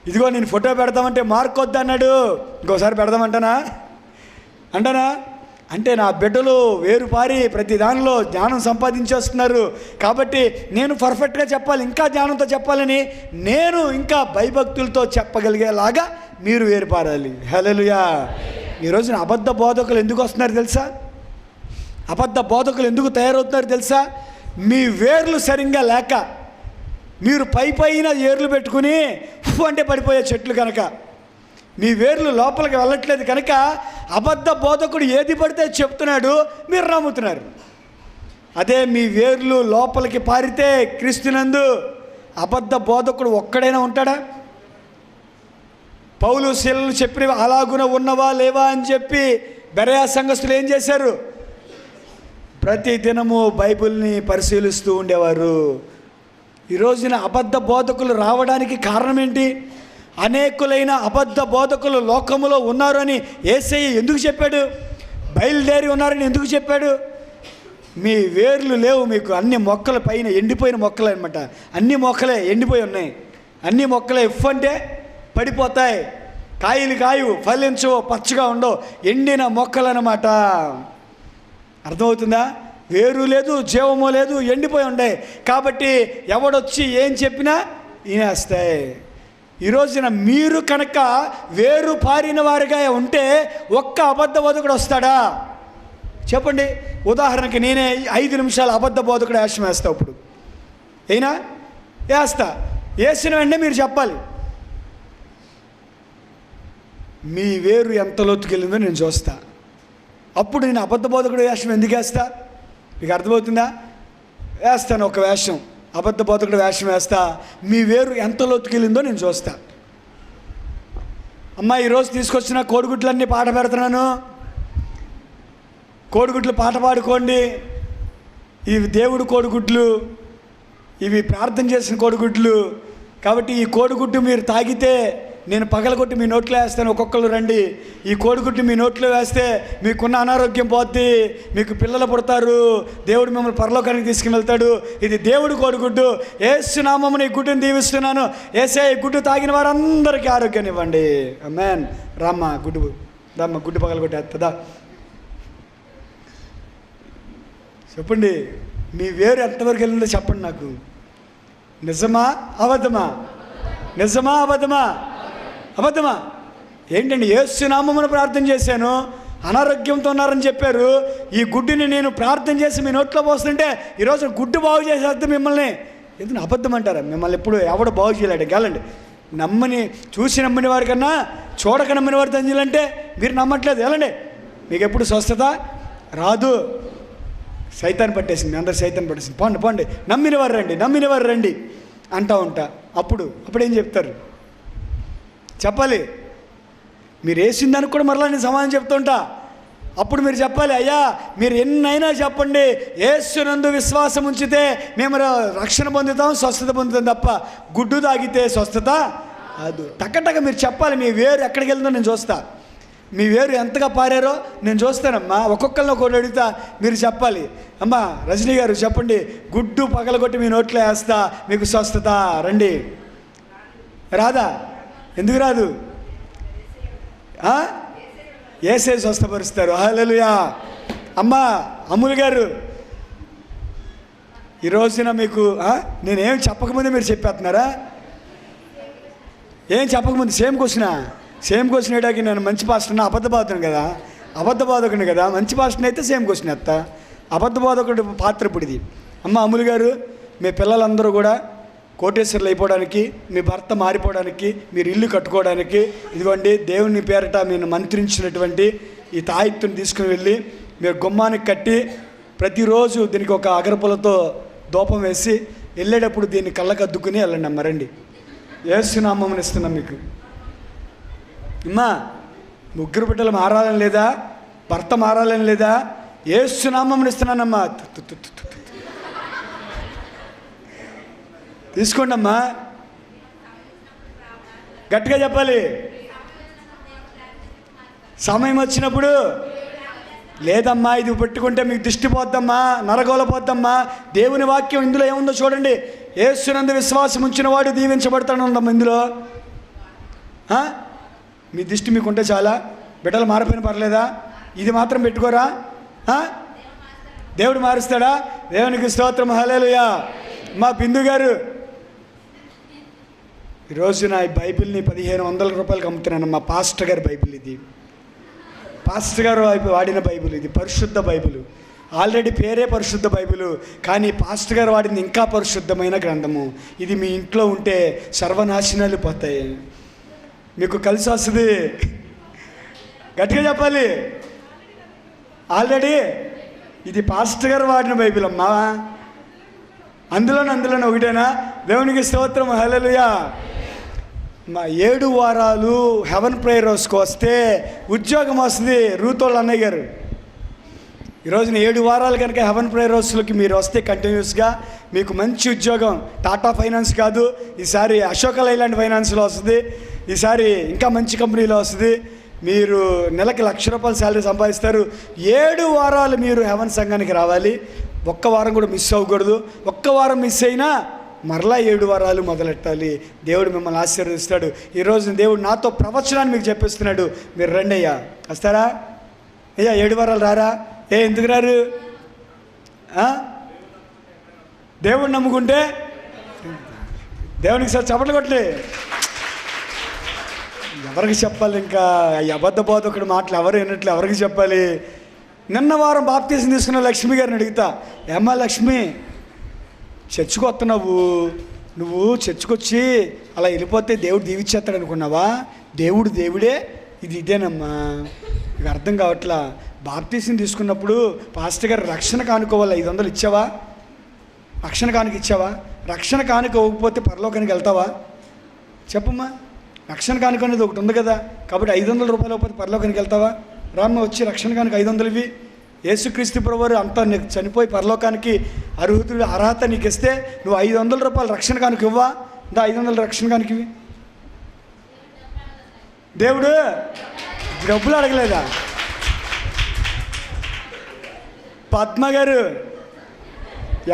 ఇదిగో నేను ఫోటో పెడతామంటే మార్క్ వద్దన్నాడు, ఇంకోసారి పెడదామంటానా? అంటే నా బిడ్డలు వేరుపారి ప్రతి దానిలో జ్ఞానం సంపాదించేస్తున్నారు కాబట్టి నేను పర్ఫెక్ట్గా చెప్పాలి, ఇంకా జ్ఞానంతో చెప్పాలని నేను ఇంకా భయభక్తులతో చెప్పగలిగేలాగా మీరు వేరుపారాలి. హల్లెలూయా. ఈరోజున అబద్ధ బోధకులు ఎందుకు వస్తున్నారు తెలుసా? అబద్ధ బోధకులు ఎందుకు తయారవుతున్నారు తెలుసా? మీ వేర్లు సరిగ్గా లేక, మీరు పైన ఏర్లు పెట్టుకుని అంటే పడిపోయే చెట్లు కనుక, మీ వేర్లు లోపలికి వెళ్ళట్లేదు కనుక అబద్ధ బోధకుడు ఏది పడితే చెప్తున్నాడు, మీరు నమ్ముతున్నారు. అదే మీ వేర్లు లోపలికి పారితే క్రీస్తునందు అబద్ధ బోధకుడు ఒక్కడైనా ఉంటాడా? పౌలు శీలలు చెప్పినవి అలాగున ఉన్నవా లేవా అని చెప్పి బెరయా సంఘస్థులు ఏం చేశారు? ప్రతి దినము బైబిల్ని పరిశీలిస్తూ ఉండేవారు. ఈ రోజున అబద్ధ బోధకులు రావడానికి కారణం ఏంటి? అనేకులైన అబద్ధ బోధకులు లోకములో ఉన్నారు అని యేసయ్య ఎందుకు చెప్పాడు? బయలుదేరి ఉన్నారని ఎందుకు చెప్పాడు? మీ వేర్లు లేవు, మీకు అన్ని మొక్కల పైన ఎండిపోయిన మొక్కలు అనమాట. అన్ని మొక్కలే ఎండిపోయి ఉన్నాయి, అన్ని మొక్కలే ఎఫ్ అంటే పడిపోతాయి, కాయలు కాయవు, ఫలించవు, పచ్చగా ఉండవు, ఎండిన మొక్కలు అన్నమాట. అర్థమవుతుందా? వేరు లేదు, జీవము లేదు, ఎండిపోయి ఉండే. కాబట్టి ఎవడొచ్చి ఏం చెప్పినా వినేస్తాయి. ఈ రోజున మీరు కనుక వేరు పారిన వారిగా ఉంటే ఒక్క అబద్ధ బోధకుడు వస్తాడా? చెప్పండి. ఉదాహరణకి నేనే 5 నిమిషాలు అబద్ధ బోధకుడు వేషం వేస్తా. ఇప్పుడు అయినా వేస్తా, వేసిన వెంటనే మీరు చెప్పాలి మీ వేరు ఎంత లోతుకెళ్ళిందో నేను చూస్తా. అప్పుడు నేను అబద్ధ బోధకుడు వేషం ఎందుకు వేస్తా? మీకు అర్థమవుతుందా? వేస్తాను ఒక వేషం, అబద్ధ బోధకుడు వేషం వేస్తా. మీ వేరు ఎంత లోతుకెళ్ళిందో నేను చూస్తా. అమ్మ ఈరోజు తీసుకొచ్చిన కోడిగుడ్లన్నీ పాట పెడుతున్నాను, కోడిగుడ్లు పాట పాడుకోండి. ఇవి దేవుడు కోడిగుడ్లు, ఇవి ప్రార్థన చేసిన కోడిగుడ్లు. కాబట్టి ఈ కోడిగుడ్డు మీరు తాగితే నేను పగలగొట్టి మీ నోట్లో వేస్తాను. ఒక్కొక్కరు రండి, ఈ కోడిగుడ్డు మీ నోట్లో వేస్తే మీకున్న అనారోగ్యం పోద్ది, మీకు పిల్లలు పుడతారు, దేవుడు మిమ్మల్ని పరలోకానికి తీసుకుని వెళ్తాడు. ఇది దేవుడు కోడిగుడ్డు. యేసు నామమున ఈ గుడ్డుని దీవిస్తున్నాను. యేసే ఈ గుడ్డు తాగిన వారందరికీ ఆరోగ్యాన్ని ఇవ్వండి. ఆమేన్. రామ్మ గుడ్డు పగలగొట్టేస్తుందా? చెప్పండి, మీ వేరు ఎంతవరకు వెళ్ళిందో చెప్పండి నాకు. నిజమా అబద్ధమా? నిజమా అబద్ధమా? అబద్ధమా? ఏంటండి, యేసు నామమున ప్రార్థన చేశాను, అనారోగ్యంతో ఉన్నారని చెప్పారు. ఈ గుడ్డుని నేను ప్రార్థన చేసి మీ నోట్లో పోస్తుంటే ఈరోజు గుడ్డు బాగు చేసేద్దాం మిమ్మల్ని. ఎందుకు అబద్ధం అంటారా? మిమ్మల్ని ఎప్పుడు ఎవడు బాగు చేయలేడు. గెలండి, చూసి నమ్మని వారి కన్నా చూడక నమ్మని వారి తంజులంటే మీరు నమ్మట్లేదు. వెళ్ళండి, మీకు ఎప్పుడు స్వస్థత రాదు. సైతాన్ని పట్టేసింది, అందరు సైతాన్ని పట్టేసింది. పోండి నమ్మిన వారు రండి అంటా ఉంటా. అప్పుడేం చెప్తారు? చెప్పాలి. మీరు వేసిన దానికి కూడా మరలా నేను సమాధానం చెప్తుంటా. అప్పుడు మీరు చెప్పాలి, అయ్యా మీరు ఎన్నైనా చెప్పండి, యేసునందు విశ్వాసం ఉంచితే మేము రక్షణ పొందుతాం, స్వస్థత పొందుతాం తప్ప గుడ్డు తాగితే స్వస్థత అది టక్కటక్క మీరు చెప్పాలి. మీ వేరు ఎక్కడికి వెళ్తుందో నేను చూస్తా, మీ వేరు ఎంతగా పారారో నేను చూస్తానమ్మా. ఒక్కొక్కరిని ఒకటి అడుగుతా, మీరు చెప్పాలి. అమ్మా రజనీ గారు చెప్పండి, గుడ్డు పగలగొట్టి మీ నోట్లో వేస్తా, మీకు స్వస్థత. రండి. రాదా? ఎందుకు రాదు? యేసే స్వస్థపరుస్తారు. హల్లెలూయా. అమ్మా అమ్ములు గారు, ఈ రోజున మీకు నేనేం చెప్పకముందే మీరు చెప్పేస్తున్నారా? ఏం చెప్పకముందు సేమ్ క్వశ్చన్ వేయడానికి నేను మంచి పాస్టర్ని అబద్ధ బాధకుని కదా, మంచి పాస్టర్ని అయితే సేమ్ క్వశ్చన్ ఎత్తా. అబద్ధ బాధకుడి పాత్ర ఇప్పుడు ఇది. అమ్మ అమ్ములు గారు, మీ పిల్లలందరూ కూడా కోటేశ్వర్లు అయిపోవడానికి, మీ భర్త మారిపోవడానికి, మీరు ఇల్లు కట్టుకోవడానికి ఇదిగోండి దేవుని పేరట మీరు మంత్రించినటువంటి ఈ తాయిత్తుని తీసుకుని వెళ్ళి మీరు గుమ్మానికి కట్టి ప్రతిరోజు దీనికి ఒక అగరపులతో దూపం వేసి వెళ్ళేటప్పుడు దీన్ని కళ్ళకు అద్దుకుని వెళ్ళండి. అమ్మ రండి, యేసునామమున ఇస్తున్నాం మీకు. అమ్మా ముగ్గురు బిడ్డలు మారాలని లేదా? భర్త మారాలని లేదా? యేసునామమున ఇస్తున్నానమ్మా. తీసుకోండి అమ్మా, గట్టిగా చెప్పాలి. సమయం వచ్చినప్పుడు లేదమ్మా, ఇది పెట్టుకుంటే మీకు దిష్టి పోద్దమ్మా, నరగోల పోద్దమ్మా. దేవుని వాక్యం ఇందులో ఏముందో చూడండి. యేసునందు విశ్వాసం ఉంచిన వాడు దీవించబడతాడు ఉందమ్మా ఇందులో. మీ దిష్టి మీకుంటే చాలా, బిడ్డలు మారిపోయిన పర్లేదా? ఇది మాత్రం పెట్టుకోరా? దేవుడు మారుస్తాడా? దేవునికి స్తోత్రం, హల్లెలూయా. మా బిందు గారు, ఈరోజు నా బైబిల్ని 1500 రూపాయలకి అమ్ముతున్నాను. మా పాస్టర్ గారి బైబిల్ ఇది, పాస్టర్ గారు వాడిన బైబిల్ ఇది, పరిశుద్ధ బైబిల్. ఆల్రెడీ పేరే పరిశుద్ధ బైబిల్, కానీ పాస్టర్ గారు వాడింది ఇంకా పరిశుద్ధమైన గ్రంథము. ఇది మీ ఇంట్లో ఉంటే సర్వనాశనాలు పోతాయి, మీకు కలిసి వస్తుంది. గట్టిగా చెప్పాలి. ఆల్రెడీ ఇది పాస్టర్ గారు వాడిన బైబిల్ అమ్మా. అందులోనే ఒకటేనా? దేవునికి స్తోత్రం, హల్లెలూయా. మా 7 వారాలు హెవెన్ ప్రేయర్ రోజుకు వస్తే ఉద్యోగం వస్తుంది. రూతోళ్ళ అన్నయ్య గారు, ఈరోజున 7 వారాలు కనుక హెవెన్ ప్రేయర్ రోజులకి మీరు వస్తే కంటిన్యూస్గా మీకు మంచి ఉద్యోగం. టాటా ఫైనాన్స్ కాదు, ఈసారి అశోక లైలాండ్ ఫైనాన్స్లో వస్తుంది. ఈసారి ఇంకా మంచి కంపెనీలో వస్తుంది. మీరు నెలకి ₹1,00,000 శాలరీ సంపాదిస్తారు. 7 వారాలు మీరు హెవెన్ సంఘానికి రావాలి. ఒక్క వారం కూడా మిస్ అవ్వకూడదు. ఒక్క వారం మిస్ అయినా మరలా 7 వారాలు మొదలెట్టాలి. దేవుడు మిమ్మల్ని ఆశీర్వదిస్తాడు. ఈరోజు దేవుడు నాతో ప్రవచనాన్ని మీకు చెప్పిస్తున్నాడు. మీరు రండి అయ్యా. వస్తారా అయ్యా? 7 వారాలు రారా? ఎందుకు రారు? దేవుడిని నమ్ముకుంటే దేవునికి సార్ చప్పట్లు కొట్టలే. ఎవరికి చెప్పాలి? ఇంకా అబద్ధ బోధకుడి మాటలు ఎవరు వినట్లు, ఎవరికి చెప్పాలి? నిన్న వారం బాప్తీసం తీసుకున్న లక్ష్మి గారిని అడుగుతా, ఏమ్మా లక్ష్మి, చర్చికి వస్తున్నావు, నువ్వు చర్చికొచ్చి అలా వెళ్ళిపోతే దేవుడు దీవిచ్చేస్తాడు అనుకున్నావా? దేవుడే ఇదేనమ్మా, ఇక అర్థం కావట్లా. బాప్తీసం తీసుకున్నప్పుడు పాస్టర్ గారు రక్షణ కానుకోవాలి 500 ఇచ్చావా? రక్షణ కానుక ఇచ్చావా? రక్షణ కానుక ఇవ్వకపోతే పరలోకానికి వెళ్తావా? చెప్పమ్మా. రక్షణ కానుక అనేది ఒకటి ఉంది కదా, కాబట్టి 500 రూపాయలు ఇవ్వకపోతే పరలోకానికి వెళ్తావా? రామ్మ వచ్చి రక్షణ కానుక 500 ఇవి. యేసుక్రీస్తు ప్రభువారు అంతా నీకు చనిపోయి పరలోకానికి అర్హత నీకు ఇస్తే నువ్వు 500 రూపాయలు రక్షణ కానుక ఇవ్వా? 500 రక్షణ కానుక ఇవి. దేవుడు డబ్బులు అడగలేదా? పద్మ గారు,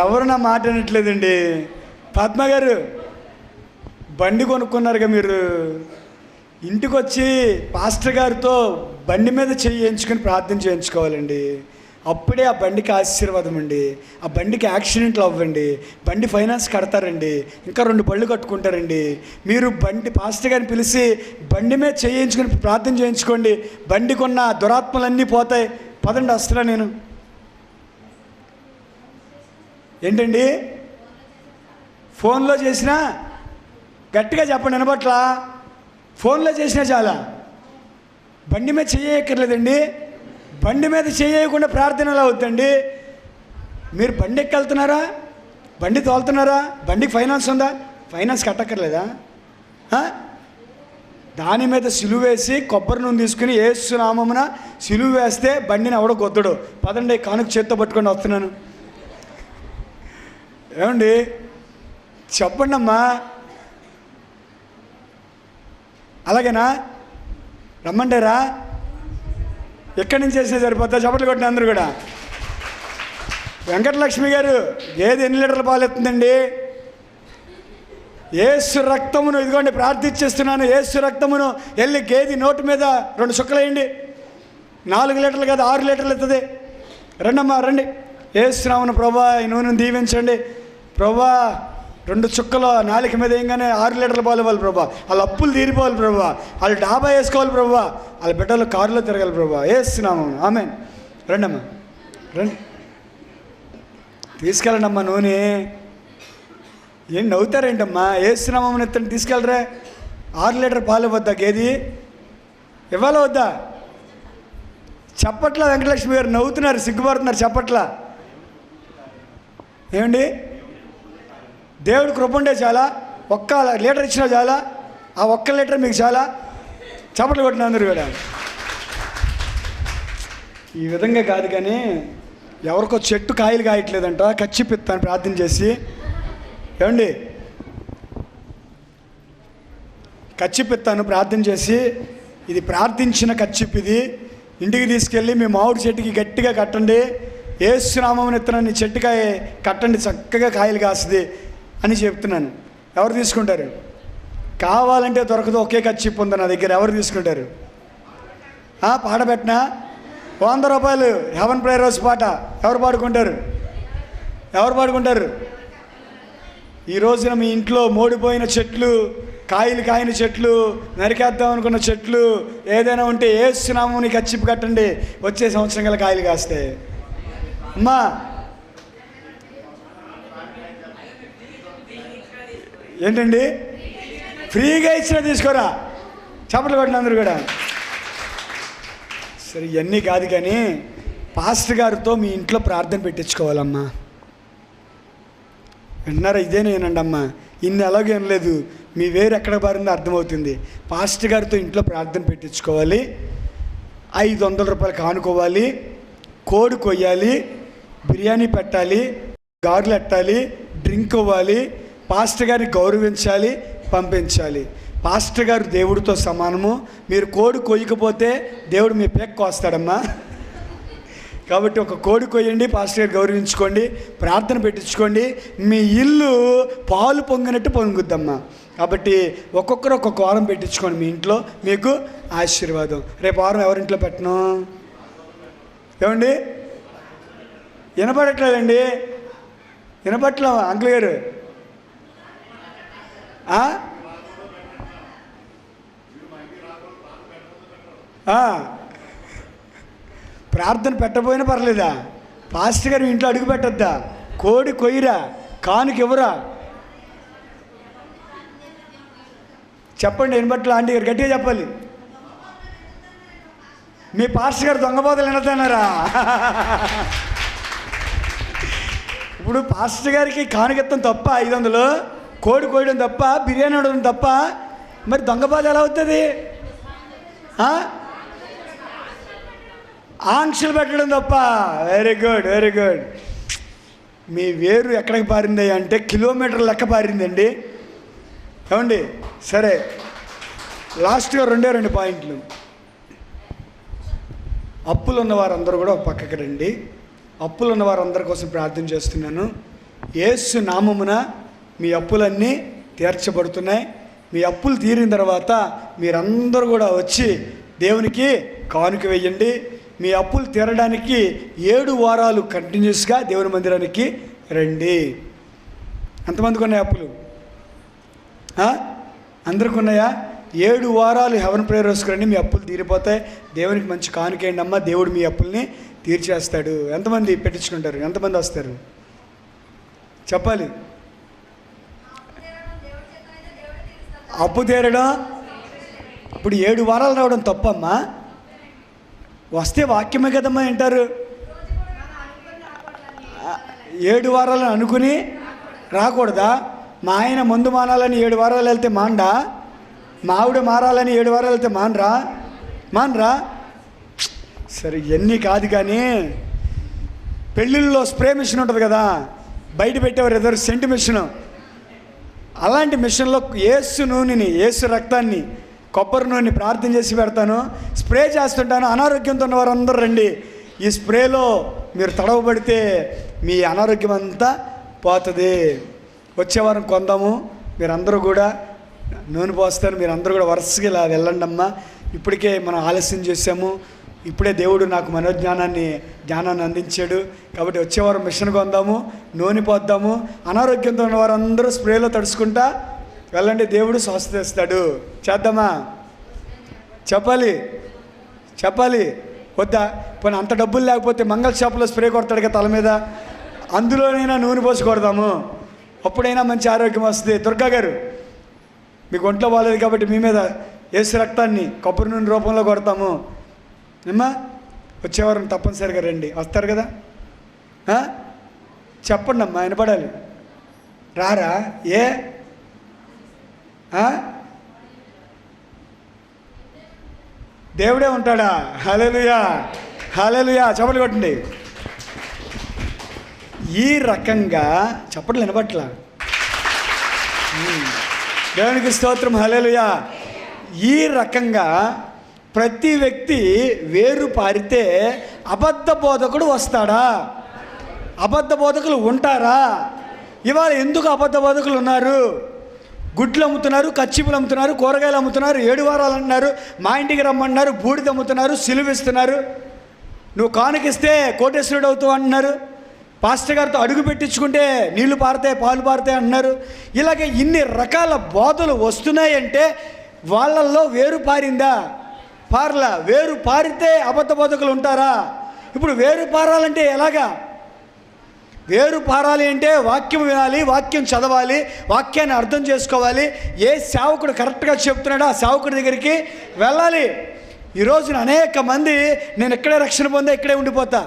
ఎవరు నా మాట అనట్లేదండి. పద్మ గారు, బండి కొనుక్కున్నారుగా మీరు, ఇంటికి వచ్చి పాస్టర్ గారితో బండి మీద చేయించుకొని ప్రార్థన చేయించుకోవాలండి. అప్పుడే ఆ బండికి ఆశీర్వాదం అండి. ఆ బండికి యాక్సిడెంట్లు అవ్వండి, బండి ఫైనాన్స్ కడతారండి, ఇంకా 2 బళ్ళు కట్టుకుంటారండి. మీరు పాస్టర్ గారిని పిలిచి బండి మీద చేయించుకొని ప్రార్థన చేయించుకోండి. బండికి ఉన్న దురాత్మలన్నీ పోతాయి. పదండి, వస్తున్నా నేను. ఏంటండి ఫోన్లో చేసినా? గట్టిగా చెప్పండి, వినబట్లా? ఫోన్లో చేసినా చాలా, బండి మీద చేయక్కర్లేదండి. బండి మీద చేయకుండా ప్రార్థన ఎలా అవుతుందండి? మీరు బండి ఎక్కెళ్తున్నారా? బండి తోలుతున్నారా? బండికి ఫైనాన్స్ ఉందా? ఫైనాన్స్ కట్టక్కర్లేదా? దాని మీద సిలువ వేసి కొబ్బరి నూనె తీసుకుని యేసు నామమున సిలువ వేస్తే బండిని ఎవడో గొద్దడు. పదండి, కానుక చేత్తో పట్టుకొని వస్తున్నాను. ఏమండి చెప్పండి అమ్మా. అలాగేనా? రమ్మంటారా? ఎక్కడి నుంచి చేసినా సరిపోతా. చప్పట్లు కొట్టిన అందరూ కూడా. వెంకటలక్ష్మి గారు, గేదె ఎన్ని లీటర్ల పాలు ఎత్తుందండి? యేసు రక్తమును, ఇదిగోండి ప్రార్థించేస్తున్నాను, యేసు రక్తమును వెళ్ళి గేదె నోటు మీద 2 చుక్కలు వేయండి. 4 లీటర్లు కాదు 6 లీటర్లు ఎత్తుంది. రండమ్మా రండి. యేసునామమున ప్రభా ఈ నూనెను దీవించండి ప్రభా. 2 చుక్కలు నాలుక మీద వేయగానే 6 లీటర్ల పాలు ఇవ్వాలి ప్రభా. వాళ్ళ అప్పులు తీరిపోవాలి ప్రభా. వాళ్ళు డాబా వేసుకోవాలి ప్రభా. వాళ్ళ బిడ్డలు కారులో తిరగాలి ప్రభా. యేసునామమున ఆమేన్. రండమ్మా రండి, తీసుకెళ్ళండి అమ్మా నూనె. ఏం నవ్వుతారేంటమ్మా? యేసునామమున ఎత్తండి, తీసుకెళ్ళరే. 6 లీటర్ పాలు ఇవ్వద్దా గేది? ఇవ్వాలా వద్దా? చెప్పట్లా వెంకటలక్ష్మి గారు, నవ్వుతున్నారు, సిగ్గుపడుతున్నారు, చెప్పట్లా. ఏమండి, దేవుడు కృప ఉండే చాలా, 1 లీటర్ ఇచ్చినా చాలా, ఆ 1 లీటర్ మీకు చాలా. చప్పట్లు కొట్టిన అందరూ కూడా. ఈ విధంగా కాదు, కానీ ఎవరికో చెట్టు కాయలు కాయట్లేదంట, కచ్చిపిత్తాను ప్రార్థన చేసి. ఏమండి, కచ్చిపిత్తాను ప్రార్థన చేసి, ఇది ప్రార్థించిన కచ్చిప్, ఇది ఇంటికి తీసుకెళ్ళి మీ మామిడి చెట్టుకి గట్టిగా కట్టండి. యేసునామమున ఎత్తున చెట్టుకాయ కట్టండి, చక్కగా కాయలు కాస్తుంది అని చెప్తున్నాను. ఎవరు తీసుకుంటారు? కావాలంటే దొరకదు, ఒకే కచ్చిప్ ఉంది నా దగ్గర. ఎవరు తీసుకుంటారు? పాడబెట్టినా రూపాయలు హెవెన్ ప్రేయర్ హౌస్ పాట ఎవరు పాడుకుంటారు? ఈ రోజున మీ ఇంట్లో మోడిపోయిన చెట్లు, కాయలు కాయని చెట్లు, నరికేద్దాం అనుకున్న చెట్లు ఏదైనా ఉంటే యేసు నామముని కచ్చిపు కట్టండి, వచ్చే సంవత్సరం గల కాయలు కాస్తాయి. అమ్మా ఏంటండి? ఫ్రీగా ఇచ్చినా తీసుకోరా, చప్పట్లు కొట్టిన అందరూ కూడా. సరే, ఇవన్నీ కాదు కానీ పాస్టర్ గారితో మీ ఇంట్లో ప్రార్థన పెట్టించుకోవాలమ్మా. విన్నారా? ఇదే నేనండి అమ్మా, ఇన్ని అలాగే అనలేదు, మీ వేరు ఎక్కడ బారిందో అర్థమవుతుంది. పాస్టర్ గారితో ఇంట్లో ప్రార్థన పెట్టించుకోవాలి, 500 రూపాయలు కానుకోవాలి, కోడి కొయ్యాలి, బిర్యానీ పెట్టాలి, గారెలు ఎట్టాలి, డ్రింక్ ఇవ్వాలి, పాస్టర్ గారిని గౌరవించాలి, పంపించాలి. పాస్టర్ గారు దేవుడితో సమానము. మీరు కోడి కొయ్యకపోతే దేవుడు మీ పేక్ కోస్తాడమ్మా. కాబట్టి ఒక కోడి కొయ్యండి, పాస్టర్ గారు గౌరవించుకోండి, ప్రార్థన పెట్టించుకోండి, మీ ఇల్లు పాలు పొంగినట్టు పొంగుద్దమ్మా. కాబట్టి ఒక్కొక్కరు ఒక్కొక్క వారం పెట్టించుకోండి మీ ఇంట్లో, మీకు ఆశీర్వాదం. రేపు వారం ఎవరింట్లో పెట్టను? ఏమండి? వినపడట్లేదండి, వినపట్ల అంకుల్ గారు. ప్రార్థన పెట్టబోయినా పర్లేదా? పాస్టర్ గారు ఇంట్లో అడుగు పెట్టద్దా? కోడి కొయ్యరా, కానుక ఇవ్వరా? చెప్పండి, వినపట్ల ఆంటీ గారు గట్టిగా చెప్పాలి. మీ పాస్టర్ గారు దొంగబోతలు వినతున్నారా? ఇప్పుడు పాస్టర్ గారికి కానుకెత్తడం తప్ప 500, కోడి కోయడం తప్ప, బిర్యానీ వండడం తప్ప, మరి దొంగబాధ ఎలా అవుతుంది? ఆంక్షలు పెట్టడం తప్ప. Very good, very good. మీ వేరు ఎక్కడికి పారింది అంటే కిలోమీటర్ లెక్క పారిందండి. ఏమండి? సరే, లాస్ట్గా 2 పాయింట్లు. అప్పులు ఉన్న వారందరూ కూడా ఒక పక్కకి రండి. అప్పులు ఉన్న వారందరి కోసం ప్రార్థన చేస్తున్నాను. యేసు నామమున మీ అప్పులన్నీ తీర్చబడుతున్నాయి. మీ అప్పులు తీరిన తర్వాత మీరందరూ కూడా వచ్చి దేవునికి కానుక వేయండి. మీ అప్పులు తీరడానికి 7 వారాలు కంటిన్యూస్గా దేవుని మందిరానికి రండి. ఎంతమందికి ఉన్నాయి అప్పులు? అందరికి ఉన్నాయా? 7 వారాలు హెవెన్ ప్రేయర్ హౌస్కి రండి, మీ అప్పులు తీరిపోతాయి. దేవునికి మంచి కానుకేయండి అమ్మ, దేవుడు మీ అప్పుల్ని తీర్చేస్తాడు. ఎంతమంది పెట్టించుకుంటారు? ఎంతమంది వస్తారు చెప్పాలి? అప్పు తీరడం ఇప్పుడు 7 వారాలు రావడం తప్పమ్మా? వస్తే వాక్యమే కదమ్మా వింటారు. 7 వారాలను అనుకుని రాకూడదా? మా ఆయన ముందు మానాలని 7 వారాలు వెళ్తే మాండా? మా ఆవిడ మారాలని 7 వారాలు వెళ్తే మానరా? సరే, ఇవన్నీ కాదు కానీ పెళ్ళిళ్ళలో స్ప్రే మిషన్ ఉంటుంది కదా, బయట పెట్టేవారు ఎదురు సెంటు మిషను. అలాంటి మిషన్లో యేసు నూనెని, యేసు రక్తాన్ని, కొబ్బరి నూనె ప్రార్థన చేసి పెడతాను, స్ప్రే చేస్తుంటాను. అనారోగ్యంతో ఉన్న వారందరూ రండి. ఈ స్ప్రేలో మీరు తడవబడితే మీ అనారోగ్యం అంతా పోతుంది. వచ్చేవారం కొందాము. మీరందరూ కూడా నూనె పోస్తారు. మీరందరూ కూడా వరుసగా ఇలా వెళ్ళండి అమ్మా. ఇప్పటికే మనం ఆలస్యం చేసాము. ఇప్పుడే దేవుడు నాకు జ్ఞానాన్ని అందించాడు. కాబట్టి వచ్చేవారం మిషన్ కొందాము, నూనె పోద్దాము. అనారోగ్యంతో ఉన్న వారందరూ స్ప్రేలో తడుచుకుంటా వెళ్ళండి, దేవుడు స్వస్థత ఇస్తాడు. చేద్దామా? చెప్పాలి వద్దా? పోనీ అంత డబ్బులు లేకపోతే మంగళ షాపులో స్ప్రే కొడతాడు కదా తల మీద, అందులోనైనా నూనె పోసి కొడదాము, అప్పుడైనా మంచి ఆరోగ్యం వస్తుంది. దుర్గా గారు, మీకు ఒంట్లో బాగాలేదు కాబట్టి మీ మీద యేసు రక్తాన్ని కొబ్బరి నూనె రూపంలో కొడతాము అమ్మా. వచ్చేవారం తప్పనిసరిగా రండి. వస్తారు కదా? చెప్పండి అమ్మా, వినపడాలి. రారా? ఏ దేవుడే ఉంటాడా? హల్లెలూయా, హల్లెలూయా. చప్పట్లు కొట్టండి. ఈ రకంగా చప్పట్లు వినపట్ల. దేవునికి స్తోత్రం, హల్లెలూయా. ఈ రకంగా ప్రతి వ్యక్తి వేరు పారితే అబద్ధ బోధకుడు వస్తాడా? అబద్ధ బోధకులు ఉంటారా? ఇవాళ ఎందుకు అబద్ధ బోధకులు ఉన్నారు? గుడ్లు అమ్ముతున్నారు, కచ్చిపులు అమ్ముతున్నారు, కూరగాయలు అమ్ముతున్నారు, 7 వారాలు అంటున్నారు, మా ఇంటికి రమ్మన్నారు, బూడిద అమ్ముతున్నారు, సిలువిస్తున్నారు. నువ్వు కానుకిస్తే కోటేశ్వరుడు అవుతావు అంటున్నారు. పాస్టర్ గారితో అడుగు పెట్టించుకుంటే నీళ్లు పారుతాయి, పాలు పారుతాయి అంటున్నారు. ఇలాగే ఇన్ని రకాల బోధలు వస్తున్నాయంటే వాళ్ళల్లో వేరు పారిందా? పారలా. వేరు పారితే అబద్ధ బోధకులు ఉంటారా? ఇప్పుడు వేరు పారాలంటే ఎలాగా? వేరు పారాలి అంటే వాక్యం వినాలి, వాక్యం చదవాలి, వాక్యాన్ని అర్థం చేసుకోవాలి. ఏ సేవకుడు కరెక్ట్గా చెప్తున్నాడో ఆ సేవకుడి దగ్గరికి వెళ్ళాలి. ఈరోజున అనేక మంది నేను ఇక్కడే రక్షణ పొందా, ఇక్కడే ఉండిపోతా,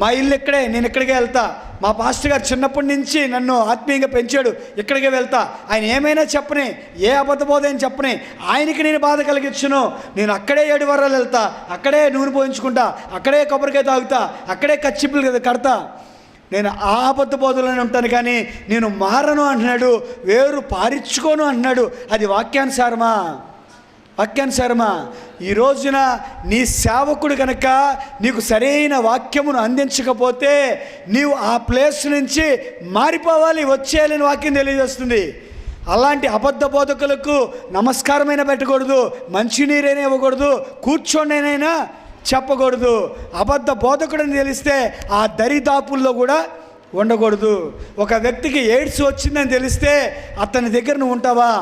మా ఇల్లు ఇక్కడే, నేను ఇక్కడికే వెళ్తా, మా పాస్టర్ గారు చిన్నప్పటి నుంచి నన్ను ఆత్మీయంగా పెంచాడు, ఇక్కడికే వెళ్తా, ఆయన ఏమైనా చెప్పని, ఏ అబద్ధబోధ అని చెప్పని, ఆయనకి నేను బాధ కలిగించును, నేను అక్కడే 7 వారాలు వెళ్తా, అక్కడే నూనె పోయించుకుంటా, అక్కడే కొబ్బరికాయ తాగుతా, అక్కడే కచ్చిప్పులు కడతా, నేను ఆ అబద్ధ బోధలోనే ఉంటాను, కానీ నేను మారను అంటున్నాడు, వేరు పారించుకోను అంటున్నాడు. అది వాక్యానుసారమా? వాక్యానుసారమా? ఈ రోజున నీ సేవకుడు కనుక నీకు సరైన వాక్యమును అందించకపోతే నీవు ఆ ప్లేస్ నుంచి మారిపోవాలి, వచ్చేయాలని వాక్యం తెలియజేస్తుంది. అలాంటి అబద్ధ బోధకులకు నమస్కారమైనా పెట్టకూడదు, మంచినీరైనా ఇవ్వకూడదు, కూర్చోండినైనా చెప్పకూడదు. అబద్ధ బోధకుడని తెలిస్తే ఆ దరిదాపుల్లో కూడా ఉండకూడదు. ఒక వ్యక్తికి ఎయిడ్స్ వచ్చిందని తెలిస్తే అతని దగ్గర నువ్వు ఉంటావా?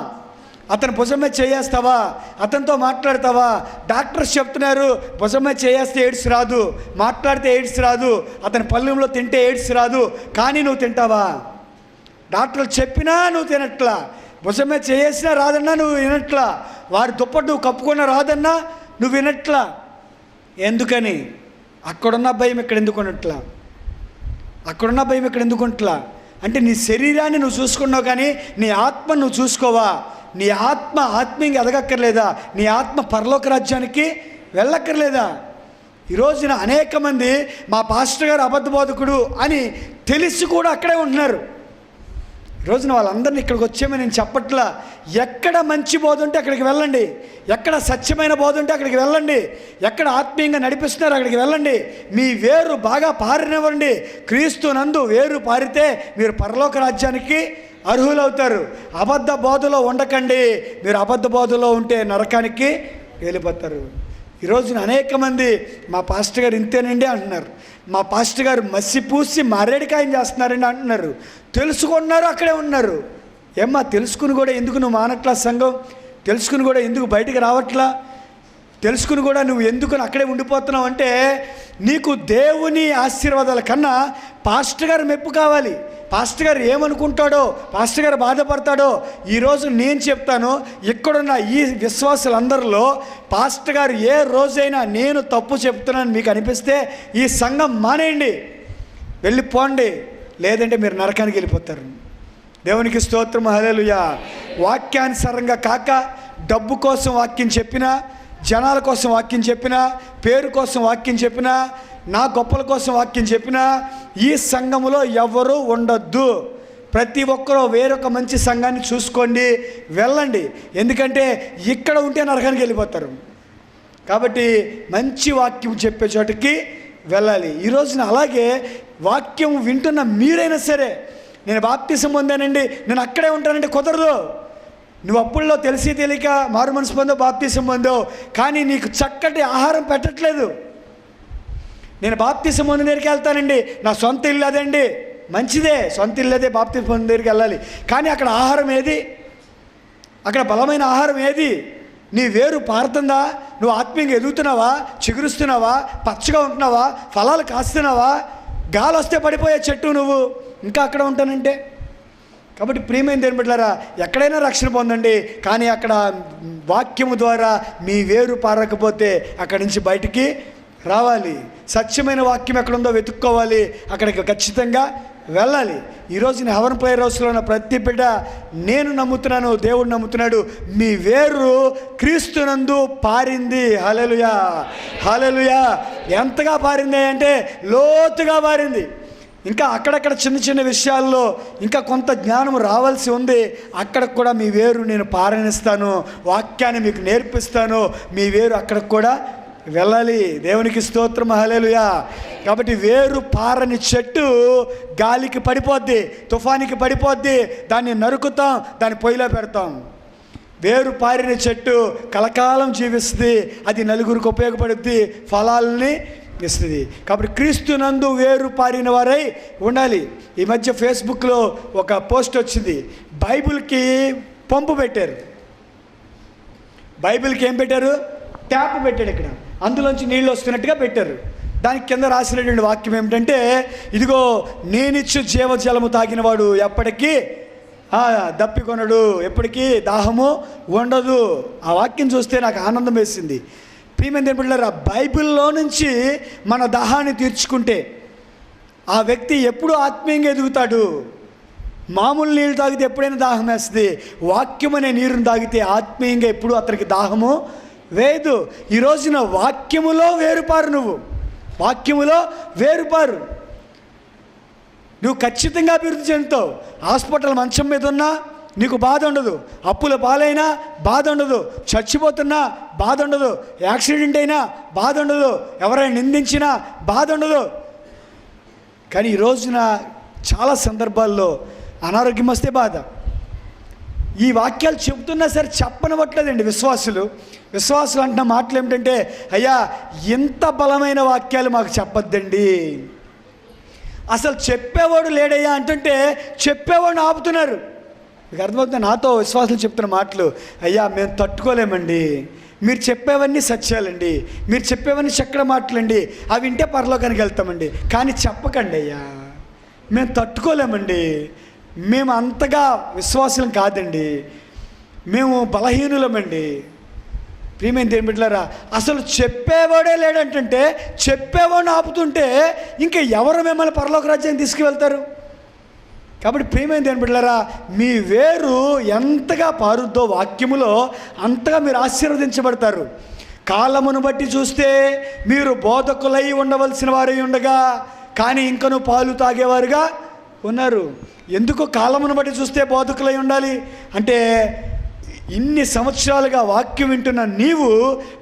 అతను భుజమే చేయేస్తావా? అతనితో మాట్లాడతావా? డాక్టర్స్ చెప్తున్నారు భుజమే చేయేస్తే ఎయిడ్స్ రాదు, మాట్లాడితే ఎయిడ్స్ రాదు, అతని పళ్ళెంలో తింటే ఎయిడ్స్ రాదు, కానీ నువ్వు తింటావా? డాక్టర్లు చెప్పినా నువ్వు తినట్లా, భుజమే చేయేసినా రాదన్నా నువ్వు వినట్లా, వారి దుప్పటి నువ్వు కప్పుకున్నా రాదన్నా నువ్వు వినట్లా. ఎందుకని? అక్కడున్న భయం ఇక్కడ ఎందుకున్నట్లా? అక్కడున్న భయం ఇక్కడ ఎందుకుంటలా? అంటే నీ శరీరాన్ని నువ్వు చూసుకున్నావు, కానీ నీ ఆత్మ నువ్వు చూసుకోవా? నీ ఆత్మ ఆత్మీయంగా ఎదగక్కర్లేదా? నీ ఆత్మ పరలోక రాజ్యానికి వెళ్ళక్కర్లేదా? ఈరోజున అనేక మంది మా పాస్టర్ గారు అబద్ధ బోధకుడు అని తెలిసి కూడా అక్కడే ఉంటున్నారు. ఈరోజున వాళ్ళందరినీ ఇక్కడికి వచ్చేమని నేను చెప్పట్లా. ఎక్కడ మంచి బోధ ఉంటే అక్కడికి వెళ్ళండి, ఎక్కడ సత్యమైన బోధ ఉంటే అక్కడికి వెళ్ళండి, ఎక్కడ ఆత్మీయంగా నడిపిస్తున్నారు అక్కడికి వెళ్ళండి. మీ వేరు బాగా పారినివ్వండి. క్రీస్తు నందు వేరు పారితే మీరు పరలోక రాజ్యానికి అర్హులవుతారు. అబద్ధ బోధలో ఉండకండి. మీరు అబద్ధ బోధలో ఉంటే నరకానికి వెళ్ళిపోతారు. ఈరోజున అనేక మంది మా పాస్టర్ గారు ఇంతేనండి అంటున్నారు, మా పాస్టర్ గారు మసిపూసి మారేడికాయం చేస్తున్నారండి అంటున్నారు. తెలుసుకున్నారు, అక్కడే ఉన్నారు. ఏమ్మా తెలుసుకుని కూడా ఎందుకు నువ్వు మానట్లా సంఘం? తెలుసుకుని కూడా ఎందుకు బయటికి రావట్లా? తెలుసుకుని కూడా నువ్వు ఎందుకు అక్కడే ఉండిపోతున్నావు అంటే నీకు దేవుని ఆశీర్వాదాల కన్నా పాస్టర్ గారు మెప్పు కావాలి. పాస్టర్ గారు ఏమనుకుంటాడో, పాస్టర్ గారు బాధపడతాడో. ఈరోజు నేను చెప్తాను, ఇక్కడున్న ఈ విశ్వాసులందరిలో పాస్టర్ గారు ఏ రోజైనా నేను తప్పు చెప్తున్నాను మీకు అనిపిస్తే ఈ సంఘం మానేయండి, వెళ్ళిపోండి, లేదంటే మీరు నరకానికి వెళ్ళిపోతారు. దేవునికి స్తోత్రం, హల్లెలూయా. వాక్యానుసారంగా కాక డబ్బు కోసం వాక్యం చెప్పినా, జనాల కోసం వాక్యం చెప్పినా, పేరు కోసం వాక్యం చెప్పినా, నా గొప్పల కోసం వాక్యం చెప్పినా ఈ సంఘములో ఎవరు ఉండొద్దు. ప్రతి ఒక్కరూ వేరొక మంచి సంఘాన్ని చూసుకోండి, వెళ్ళండి. ఎందుకంటే ఇక్కడ ఉంటే నరకానికి వెళ్ళిపోతారు. కాబట్టి మంచి వాక్యం చెప్పే చోటికి వెళ్ళాలి. ఈరోజున అలాగే వాక్యం వింటున్న మీరైనా సరే, నేను బాప్తిసం పొందానండి, నేను అక్కడే ఉంటానంటే కుదరదు. నువ్వు అప్పుల్లో తెలిసి తెలియక మారు మనసు పొందో, బాప్తిసం పొందో, కానీ నీకు చక్కటి ఆహారం పెట్టట్లేదు. నేను బాప్తిసం పొందిన దగ్గరికి వెళ్తానండి, నా సొంత ఇల్లు అదండి, మంచిదే, సొంత ఇల్లు అదే, బాప్తిసం పొందిన దగ్గరికి వెళ్ళాలి. కానీ అక్కడ ఆహారం ఏది? అక్కడ బలమైన ఆహారం ఏది? నీ వేరు పారుతుందా? నువ్వు ఆత్మీయంగా ఎదుగుతున్నావా? చిగురుస్తున్నావా? పచ్చగా ఉంటున్నావా? ఫలాలు కాస్తున్నావా? గాలి వస్తే పడిపోయే చెట్టు నువ్వు ఇంకా అక్కడ ఉంటానంటే. కాబట్టి ప్రియమైన దేవుని బిడ్డలారా, ఎక్కడైనా రక్షణ పొందండి, కానీ అక్కడ వాక్యము ద్వారా మీ వేరు పారకపోతే అక్కడి నుంచి బయటికి రావాలి. సత్యమైన వాక్యం ఎక్కడుందో వెతుక్కోవాలి, అక్కడికి ఖచ్చితంగా వెళ్ళాలి. ఈరోజు నేను హవన్ ప్రేయర్ హౌస్లో ఉన్న ప్రతి బిడ్డ నేను నమ్ముతున్నాను, దేవుడు నమ్ముతున్నాడు, మీ వేరు క్రీస్తునందు పారింది. హల్లెలూయా, హల్లెలూయా. ఎంతగా పారింది అంటే లోతుగా పారింది. ఇంకా అక్కడక్కడ చిన్న చిన్న విషయాల్లో ఇంకా కొంత జ్ఞానం రావాల్సి ఉంది. అక్కడికి కూడా మీ వేరు నేను పారనిస్తాను, వాక్యాన్ని మీకు నేర్పిస్తాను. మీ వేరు అక్కడికి కూడా వెళ్ళాలి. దేవునికి స్తోత్రం, హల్లెలూయా. కాబట్టి వేరు పారని చెట్టు గాలికి పడిపోద్ది, తుఫానికి పడిపోద్ది, దాన్ని నరుకుతాం, దాన్ని పొయ్యిలో పెడతాం. వేరు పారిన చెట్టు కలకాలం జీవిస్తుంది, అది నలుగురికి ఉపయోగపడుద్ది, ఫలాలని ఇస్తుంది. కాబట్టి క్రీస్తునందు వేరు పారిన వారై ఉండాలి. ఈ మధ్య ఫేస్బుక్లో ఒక పోస్ట్ వచ్చింది, బైబిల్కి పంపు పెట్టారు. బైబిల్కి ఏం పెట్టారు? ట్యాప్ పెట్టాడు. ఇక్కడ అందులోంచి నీళ్ళు వస్తున్నట్టుగా పెట్టారు. దానికి కింద రాసినటువంటి వాక్యం ఏమిటంటే, ఇదిగో నేనిచ్చు జీవజలము తాగినవాడు ఎప్పటికీ దప్పికొనడు, ఎప్పటికీ దాహము ఉండదు. ఆ వాక్యం చూస్తే నాకు ఆనందం వేసింది. ప్రియమైన దేవుని బిడ్డలారా, బైబిల్లో నుంచి మన దాహాన్ని తీర్చుకుంటే ఆ వ్యక్తి ఎప్పుడు ఆత్మీయంగా ఎదుగుతాడు. మామూలు నీళ్ళు తాగితే ఎప్పుడైనా దాహం వేస్తుంది. వాక్యం అనే నీరుని తాగితే ఆత్మీయంగా ఎప్పుడు అతనికి దాహము వేయదు. ఈ రోజున వాక్యములో వేరుపారు, నువ్వు వాక్యములో వేరుపారు. నువ్వు ఖచ్చితంగా అభివృద్ధి చెందుతావు. హాస్పిటల్ మంచం మీద ఉన్నా నీకు బాధ ఉండదు, అప్పుల పాలైనా బాధ ఉండదు, చచ్చిపోతున్నా బాధ ఉండదు, యాక్సిడెంట్ అయినా బాధ ఉండదు, ఎవరైనా నిందించినా బాధ ఉండదు. కానీ ఈ రోజున చాలా సందర్భాల్లో అనారోగ్యం వస్తే బాధ. ఈ వాక్యాలు చెబుతున్నా సరే చెప్పనవట్లేదండి విశ్వాసులు అంటున్న మాటలు ఏమిటంటే, అయ్యా ఇంత బలమైన వాక్యాలు మాకు చెప్పొద్దండి, అసలు చెప్పేవాడు లేడయ్యా అంటుంటే చెప్పేవాడిని ఆపుతున్నారు. మీకు అర్థమవుతుంది నాతో విశ్వాసులు చెప్తున్న మాటలు? అయ్యా మేము తట్టుకోలేమండి, మీరు చెప్పేవన్నీ సత్యాలండి, మీరు చెప్పేవన్నీ చక్కటి మాటలండి, అవి వింటే పరలోకానికి వెళ్తామండి, కానీ చెప్పకండి అయ్యా, మేము తట్టుకోలేమండి, మేము అంతగా విశ్వాసం కాదండి, మేము బలహీనులమండి. ప్రియమైన దేవుని బిడ్డలారా, అసలు చెప్పేవాడే లేడంటే చెప్పేవాడిని ఆపుతుంటే ఇంకా ఎవరు మిమ్మల్ని పరలోక రాజ్యానికి తీసుకువెళ్తారు? కాబట్టి ప్రియమైన దేవుని బిడ్డలారా, మీ వేరు ఎంతగా పారుద్దో వాక్యములో అంతగా మీరు ఆశీర్వదించబడతారు. కాలమును బట్టి చూస్తే మీరు బోధకులై ఉండవలసిన వారై ఉండగా కానీ ఇంకను పాలు తాగేవారుగా ఉన్నారు. ఎందుకు కాలమును బట్టి చూస్తే బోధకులై ఉండాలి అంటే, ఇన్ని సంవత్సరాలుగా వాక్యం వింటున్న నీవు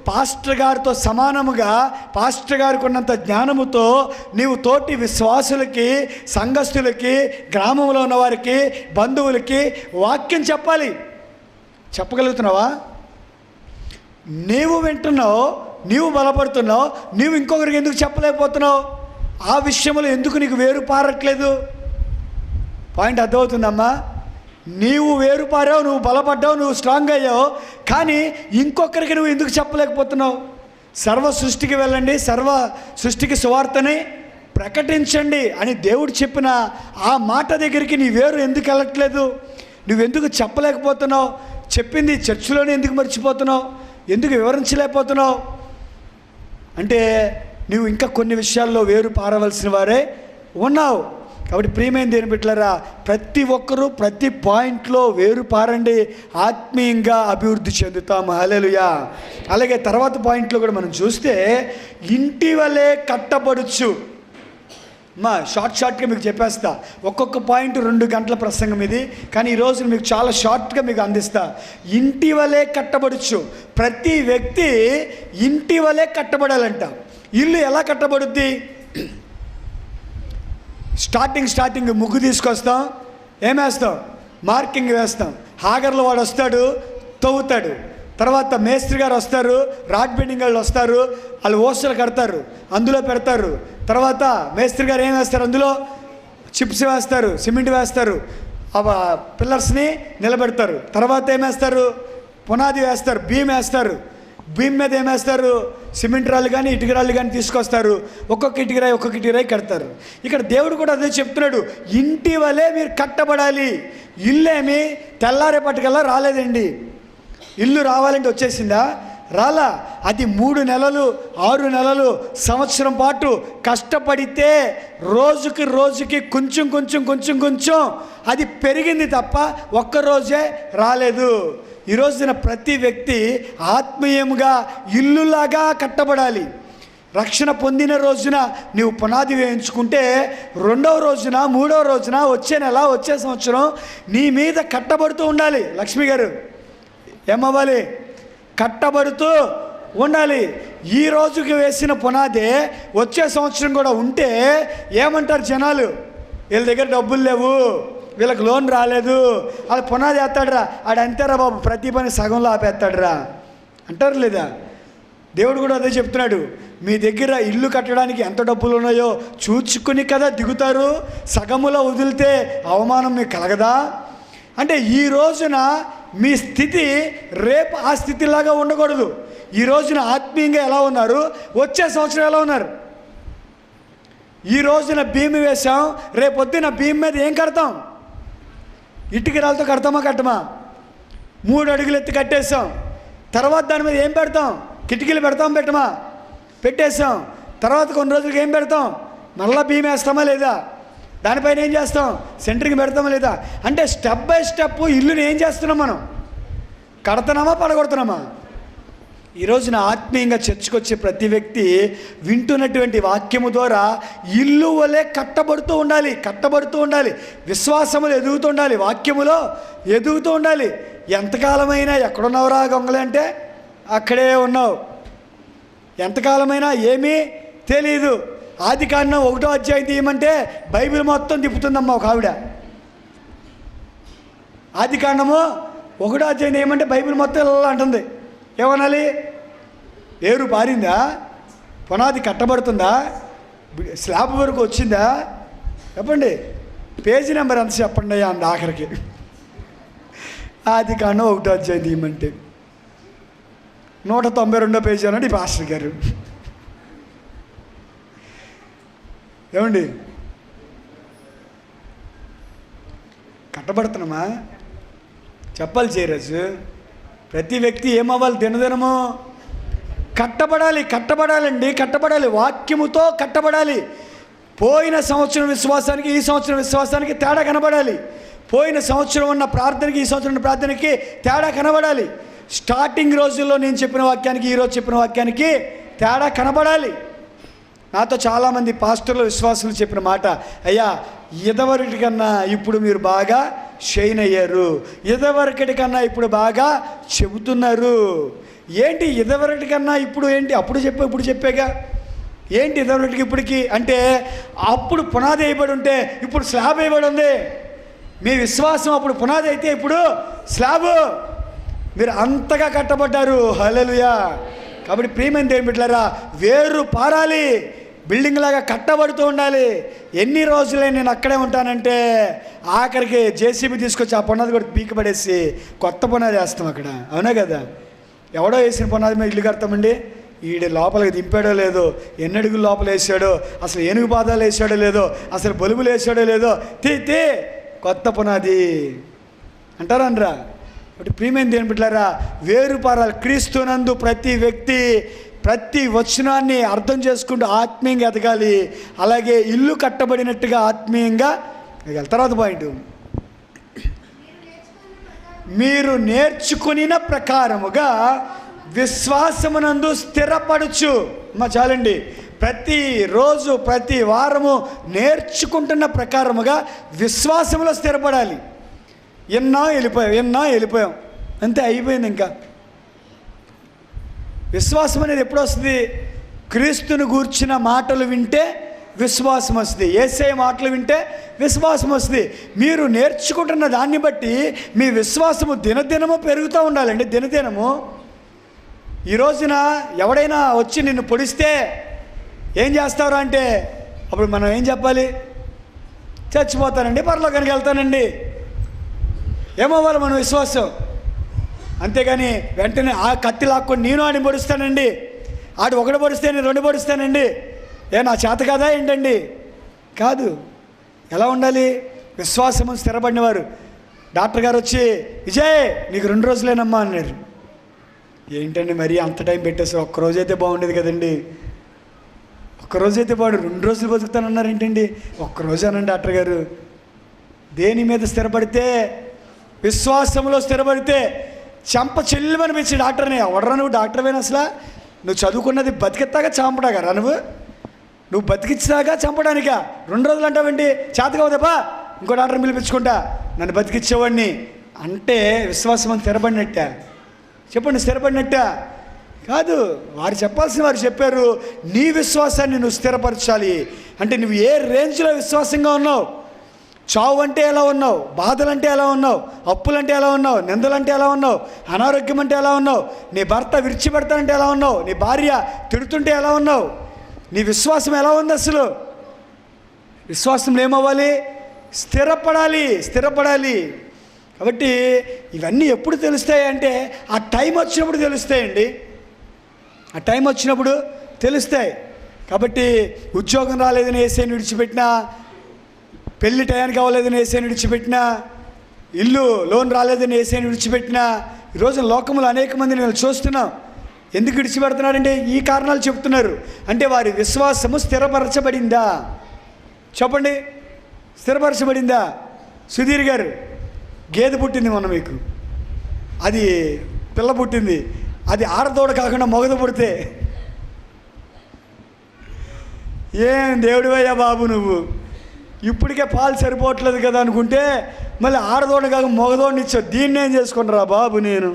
పాస్టర్ గారితో సమానముగా, పాస్టర్ గారికి ఉన్నంత జ్ఞానముతో నీవు తోటి విశ్వాసులకి, సంఘస్థులకి, గ్రామంలో ఉన్న వారికి, బంధువులకి వాక్యం చెప్పాలి. చెప్పగలుగుతున్నావా? నీవు వింటున్నావు, నీవు బలపడుతున్నావు, నీవు ఇంకొకరికి ఎందుకు చెప్పలేకపోతున్నావు? ఆ విషయంలో ఎందుకు నీకు వేరు పారట్లేదు? పాయింట్ అర్థమవుతుందమ్మా? నీవు వేరు పారావు, నువ్వు బలపడ్డావు, నువ్వు స్ట్రాంగ్ అయ్యావు, కానీ ఇంకొకరికి నువ్వు ఎందుకు చెప్పలేకపోతున్నావు? సర్వ సృష్టికి వెళ్ళండి, సర్వ సృష్టికి సువార్తని ప్రకటించండి అని దేవుడు చెప్పిన ఆ మాట దగ్గరికి నీ వేరు ఎందుకు వెళ్ళట్లేదు? నువ్వెందుకు చెప్పలేకపోతున్నావు? చెప్పింది చర్చిలోనే ఎందుకు మర్చిపోతున్నావు? ఎందుకు వివరించలేకపోతున్నావు? అంటే నువ్వు ఇంకా కొన్ని విషయాల్లో వేరు పారవలసిన వారే ఉన్నావు. కాబట్టి ప్రియమైన దేవుని బిడ్డలారా, ప్రతి ఒక్కరూ ప్రతి పాయింట్లో వేరు పారండి, ఆత్మీయంగా అభివృద్ధి చెందుతాము. హల్లెలూయా. అలాగే తర్వాత పాయింట్లో కూడా మనం చూస్తే, ఇంటి వలె కట్టబడుచు. షార్ట్గా మీకు చెప్పేస్తా, ఒక్కొక్క పాయింట్ 2 గంటల ప్రసంగం ఇది, కానీ ఈరోజు మీకు చాలా షార్ట్గా మీకు అందిస్తా. ఇంటి వలె కట్టబడుచు. ప్రతి వ్యక్తి ఇంటి వలె కట్టబడాలంట. ఇల్లు ఎలా కట్టబడుద్ది? స్టార్టింగ్ ముగ్గు తీసుకొస్తాం, ఏమేస్తాం? మార్కింగ్ వేస్తాం. హాగర్లో వాడు వస్తాడు, తవ్వుతాడు. తర్వాత మేస్త్రి గారు వస్తారు, రాడ్ బెండింగ్ వాళ్ళు వస్తారు, వాళ్ళు ఓసలు కడతారు, అందులో పెడతారు. తర్వాత మేస్త్రి గారు ఏం వేస్తారు? అందులో చిప్స్ వేస్తారు, సిమెంట్ వేస్తారు, పిల్లర్స్ని నిలబెడతారు. తర్వాత ఏమేస్తారు? పునాది వేస్తారు, బీమ్ వేస్తారు. భూమి మీద ఏమేస్తారు? సిమెంట్ రాళ్ళు కానీ ఇటుక రాళ్ళు కానీ తీసుకొస్తారు. ఒక్కొక్క ఇటుకరాయి కడతారు. ఇక్కడ దేవుడు కూడా అదే చెప్తున్నాడు, ఇంటి వలె మీరు కట్టబడాలి. ఇల్లు ఏమి తెల్లారేపటికల్లా రాలేదండి. ఇల్లు రావాలంటే వచ్చేసిందా? రాలా. అది 3 నెలలు, 6 నెలలు, సంవత్సరం పాటు కష్టపడితే రోజుకి కొంచెం అది పెరిగింది తప్ప ఒక్కరోజే రాలేదు. ఈరోజున ప్రతి వ్యక్తి ఆత్మీయంగా ఇల్లులాగా కట్టబడాలి. రక్షణ పొందిన రోజున నీవు పునాది వేయించుకుంటే 2వ రోజున, 3వ రోజున, వచ్చే నెల, వచ్చే సంవత్సరం నీ మీద కట్టబడుతూ ఉండాలి. లక్ష్మి గారు ఏమవ్వాలి? కట్టబడుతూ ఉండాలి. ఈ రోజుకి వేసిన పునాదే వచ్చే సంవత్సరం కూడా ఉంటే ఏమంటారు జనాలు? వీళ్ళ దగ్గర డబ్బులు లేవు, వీళ్ళకి లోన్ రాలేదు, అది పునాది వేస్తాడురా, ఆడు అంతేరా బాబు, ప్రతి పని సగంలో ఆపేస్తాడురా అంటారు లేదా? దేవుడు కూడా అదే చెప్తున్నాడు, మీ దగ్గర ఇల్లు కట్టడానికి ఎంత డబ్బులు ఉన్నాయో చూచుకుని కదా దిగుతారు. సగములో వదిలితే అవమానం మీకు కలగదా? అంటే ఈ రోజున మీ స్థితి రేపు ఆ స్థితిలాగా ఉండకూడదు. ఈ రోజున ఆత్మీయంగా ఎలా ఉన్నారు, వచ్చే సంవత్సరం ఎలా ఉన్నారు? ఈ రోజున భీము వేసాం, రేపొద్దున భీము మీద ఏం కడతాం? ఇటుక రాళ్ళతో కడతామా కట్టమా? 3 అడుగులు ఎత్తి కట్టేసాం. తర్వాత దాని మీద ఏం పెడతాం? కిటికీలు పెడతాం పెట్టమా? పెట్టేసాం. తర్వాత కొన్ని రోజులకి ఏం పెడతాం? మళ్ళీ భీము వేస్తామా లేదా? దానిపైన ఏం చేస్తాం? సెంటర్కి పెడతామా లేదా? అంటే స్టెప్ బై స్టెప్ ఇల్లుని ఏం చేస్తున్నాం మనం? కడుతున్నామా పడగొడుతున్నామా? ఈ రోజున ఆత్మీయంగా చర్చకొచ్చే ప్రతి వ్యక్తి వింటున్నటువంటి వాక్యము ద్వారా ఇల్లు వలె కట్టబడుతూ ఉండాలి. విశ్వాసములు ఎదుగుతూ ఉండాలి, వాక్యములో ఎదుగుతూ ఉండాలి. ఎంతకాలమైనా ఎక్కడున్నావురా గొంగలే అంటే అక్కడే ఉన్నావు. ఎంతకాలమైనా ఏమీ తెలీదు. ఆదికాండం 1వ అధ్యాయం తీయమంటే బైబిల్ మొత్తం తిప్పుతుందమ్మా ఒక ఆవిడ. ఆదికాండము 1వ అధ్యాయం తీయమంటే బైబిల్ మొత్తం ఇలా అంటుంది. ఏమనాలి? ఏరు పారిందా? పునాది కట్టబడుతుందా? స్లాబ్ వరకు వచ్చిందా? చెప్పండి. పేజీ నెంబర్ ఎంత చెప్పండి అంది ఆఖరికి. ఆదికాండం 1వ అధ్యాయం తీయమంటే 192వ పేజీ అన్నాడు ఈ పాస్టర్ గారు. ఏమండి, కట్టబడుతున్నామా? చెప్పాలి చేయరాజు. ప్రతి వ్యక్తి ఏమవ్వాలి? దినదినము కట్టబడాలి. వాక్యముతో కట్టబడాలి. పోయిన సంవత్సరం విశ్వాసానికి ఈ సంవత్సరం విశ్వాసానికి తేడా కనబడాలి. పోయిన సంవత్సరం ఉన్న ప్రార్థనకి ఈ సంవత్సరం ఉన్న ప్రార్థనకి తేడా కనబడాలి. స్టార్టింగ్ రోజుల్లో నేను చెప్పిన వాక్యానికి ఈరోజు చెప్పిన వాక్యానికి తేడా కనబడాలి. నాతో చాలామంది పాస్టర్లు విశ్వాసులు చెప్పిన మాట, అయ్యా ఇదివరకటి కన్నా ఇప్పుడు మీరు బాగా షైన్ అయ్యారు, ఇదివరకటి కన్నా ఇప్పుడు బాగా చెబుతున్నారు. ఏంటి ఇదివరకటి కన్నా ఇప్పుడు ఏంటి? అప్పుడు చెప్పా ఇప్పుడు చెప్పాగా. ఏంటి ఇదివరకటికి ఇప్పటికి అంటే అప్పుడు పునాది వేయబడి ఉంటే ఇప్పుడు స్లాబ్ వేయబడి ఉంది. మీ విశ్వాసం అప్పుడు పునాది అయితే ఇప్పుడు స్లాబు. మీరు అంతగా కట్టబడ్డారు. హల్లెలూయా. కాబట్టి ప్రియమైన దేవుని బిడ్డలారా, వేరు పారాలి, బిల్డింగ్ లాగా కట్టబడుతూ ఉండాలి. ఎన్ని రోజులే నేను అక్కడే ఉంటానంటే ఆఖరికి జేసీబీ తీసుకొచ్చి ఆ పునాది కూడా పీకబడేసి కొత్త పునాది వేస్తాం అక్కడ. అవునా కదా? ఎవడో వేసిన పునాది మీద ఇల్లు కడతామండి. ఈడ లోపలికి దింపాడో లేదో, ఎన్ని అడుగులు లోపల వేసాడో, అసలు ఏనుగు పాదాలు వేసాడో లేదో, అసలు బలుబులు వేసాడో లేదో, తీ కొత్త పునాది అంటారనరా. కాబట్టి ప్రియమైన దేవుని బిడ్డలారా, వేరు పారాలి. క్రీస్తునందు ప్రతి వ్యక్తి ప్రతి వచనాన్ని అర్థం చేసుకుంటూ ఆత్మీయంగా ఎదగాలి. అలాగే ఇల్లు కట్టబడినట్టుగా ఆత్మీయంగా ఎదగాలి. తర్వాత పాయింట్, మీరు నేర్చుకున్న ప్రకారముగా విశ్వాసమునందు స్థిరపడుచు. చాలండి. ప్రతిరోజు ప్రతి వారము నేర్చుకుంటున్న ప్రకారముగా విశ్వాసములో స్థిరపడాలి. ఎన్నో వెళ్ళిపోయాం అంతే, అయిపోయింది. ఇంకా విశ్వాసం అనేది ఎప్పుడు వస్తుంది? క్రీస్తుని గూర్చిన మాటలు వింటే విశ్వాసం వస్తుంది. యేసయ్య మాటలు వింటే విశ్వాసం వస్తుంది. మీరు నేర్చుకుంటున్న దాన్ని బట్టి మీ విశ్వాసము దినదినము పెరుగుతూ ఉండాలండి. దినదినము. ఈ రోజున ఎవడైనా వచ్చి నిన్ను పొడిస్తే ఏం చేస్తావు అంటే అప్పుడు మనం ఏం చెప్పాలి? చచ్చిపోతానండి, పరలోకానికి వెళ్తానండి. ఏమవ్వాలి మన విశ్వాసం? అంతేగాని వెంటనే ఆ కత్తి లాక్కొని నేను ఆడిని పొడుస్తానండి, ఆడు ఒకటి పొడిస్తే నేను 2 పొడుస్తానండి, నా చేత కాదా ఏంటండి? కాదు. ఎలా ఉండాలి? విశ్వాసము స్థిరపడినవారు. డాక్టర్ గారు వచ్చి, విజయ్ నీకు 2 రోజులేనమ్మా అన్నారు. ఏంటండి మరి అంత టైం పెట్టేసారు? ఒక్కరోజైతే బాగుండేది కదండి. ఒక్కరోజైతే బాగుండు, 2 రోజులు బతుకుతానన్నారు ఏంటండి? ఒక్కరోజు అనండి డాక్టర్ గారు. దేని మీద స్థిరపడితే? విశ్వాసంలో స్థిరపడితే. చెంప చెల్లమనిపించి డాక్టర్ని, ఎవడరా నువ్వు డాక్టర్వేనా? అసలు నువ్వు చదువుకున్నది బతికిస్తాగా చంపడాగా? నువ్వు బతికిచ్చాగా చంపడానికా? 2 రోజులు అంటావండి, చేతగా అవుతాపా ఇంకో డాక్టర్ని పిలిపించుకుంటా, నన్ను బతికిచ్చేవాడిని అంటే విశ్వాసం అని స్థిరపడినట్ట? చెప్పండి, స్థిరపడినట్ట కాదు. వారు చెప్పాల్సిన వారు చెప్పారు. నీ విశ్వాసాన్ని నువ్వు స్థిరపరచాలి. అంటే నువ్వు ఏ రేంజ్లో విశ్వాసంగా ఉన్నావు? చావు అంటే ఎలా ఉన్నావు, బాధలంటే ఎలా ఉన్నావు, అప్పులంటే ఎలా ఉన్నావు, నిందలంటే ఎలా ఉన్నావు, అనారోగ్యం అంటే ఎలా ఉన్నావు, నీ భర్త విడిచిపెడతానంటే ఎలా ఉన్నావు, నీ భార్య తిడుతుంటే ఎలా ఉన్నావు, నీ విశ్వాసం ఎలా ఉంది? అసలు విశ్వాసంలో ఏమవ్వాలి? స్థిరపడాలి. కాబట్టి ఇవన్నీ ఎప్పుడు తెలుస్తాయి అంటే ఆ టైం వచ్చినప్పుడు తెలుస్తాయండి. ఆ టైం వచ్చినప్పుడు తెలుస్తాయి. కాబట్టి ఉద్యోగం రాలేదని యేసేని విడిచిపెట్టినా, పెళ్లి టయానికి అవ్వలేదని యేసేని విడిచిపెట్టినా, ఇల్లు లోన్ రాలేదని యేసేని విడిచిపెట్టినా, ఈరోజు లోకంలో అనేక మందిని నేను చూస్తున్నాం. ఎందుకు విడిచిపెడుతున్నారంటే ఈ కారణాలు చెప్తున్నారు. అంటే వారి విశ్వాసము స్థిరపరచబడిందా? చెప్పండి, స్థిరపరచబడిందా? సుధీర్ గారు, గేదె పుట్టింది మొన్న మీకు, అది పిల్ల పుట్టింది, అది ఆడదోడ కాకుండా మొగద పుడితే ఏం దేవుడివయ్యా బాబు నువ్వు, ఇప్పటికే పాలు సరిపోవట్లేదు కదా అనుకుంటే మళ్ళీ ఆడదోడ కాక మొగదోడిని ఇచ్చావు, దీన్ని ఏం చేసుకుంటారా బాబు నేను?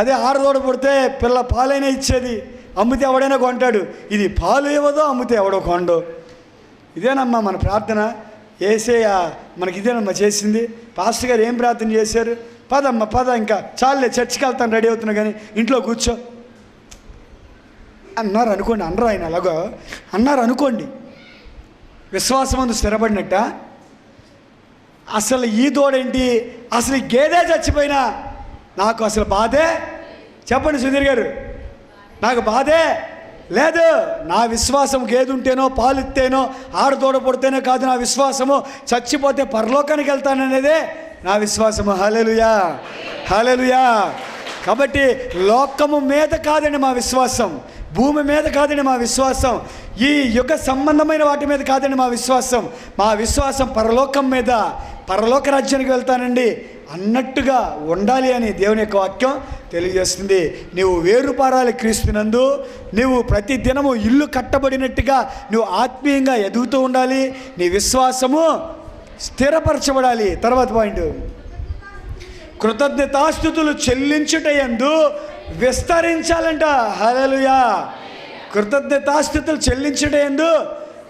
అదే ఆడదోడ పుడితే పిల్ల పాలైనా ఇచ్చేది, అమ్మితే ఎవడైనా కొంటాడు. ఇది పాలు ఇవ్వదో, అమ్మితే ఎవడో కొండో. ఇదేనమ్మా మన ప్రార్థన. యేసయ్య మనకి ఇదేనమ్మా చేసింది. పాస్టర్ గారు ఏం ప్రార్థన చేశారు? పదమ్మా పద, ఇంకా చాలులే చర్చికి వెళ్తాను, రెడీ అవుతున్నా కానీ ఇంట్లో కూర్చో అన్నారు అనుకోండి. అనరు ఆయన, అలాగో అన్నారు అనుకోండి. విశ్వాసమందు స్థిరపడినట్ట. అసలు ఈ దోడేంటి, అసలు ఈ గేదె చచ్చిపోయినా నాకు అసలు బాధే. చెప్పండి సుధీర్ గారు, నాకు బాధే లేదు. నా విశ్వాసం గేదె ఉంటేనో పాలు ఇస్తేనో ఆడదోడ పుడితేనే కాదు నా విశ్వాసము, చచ్చిపోతే పరలోకానికి వెళ్తాననేదే నా విశ్వాసము. హల్లెలూయా, హల్లెలూయా. కాబట్టి లోకము మీద కాదండి మా విశ్వాసం, భూమి మీద కాదండి మా విశ్వాసం, ఈ యుగ సంబంధమైన వాటి మీద కాదండి మా విశ్వాసం. మా విశ్వాసం పరలోకం మీద, పరలోక రాజ్యానికి వెళ్తానండి అన్నట్టుగా ఉండాలి అని దేవుని యొక్క వాక్యం తెలియజేస్తుంది. నీవు వేరుపారాలి క్రీస్తునందు, నీవు ప్రతి దినము ఇల్లు కట్టబడినట్టుగా నువ్వు ఆత్మీయంగా ఎదుగుతూ ఉండాలి. నీ విశ్వాసము స్థిరపరచబడాలి. తర్వాత పాయింట్, కృతజ్ఞతాస్తుతులు చెల్లించుటయందు విస్తరించాలంట. హల్లెలూయా. కృతజ్ఞతాస్తుతులు చెల్లించుటయందు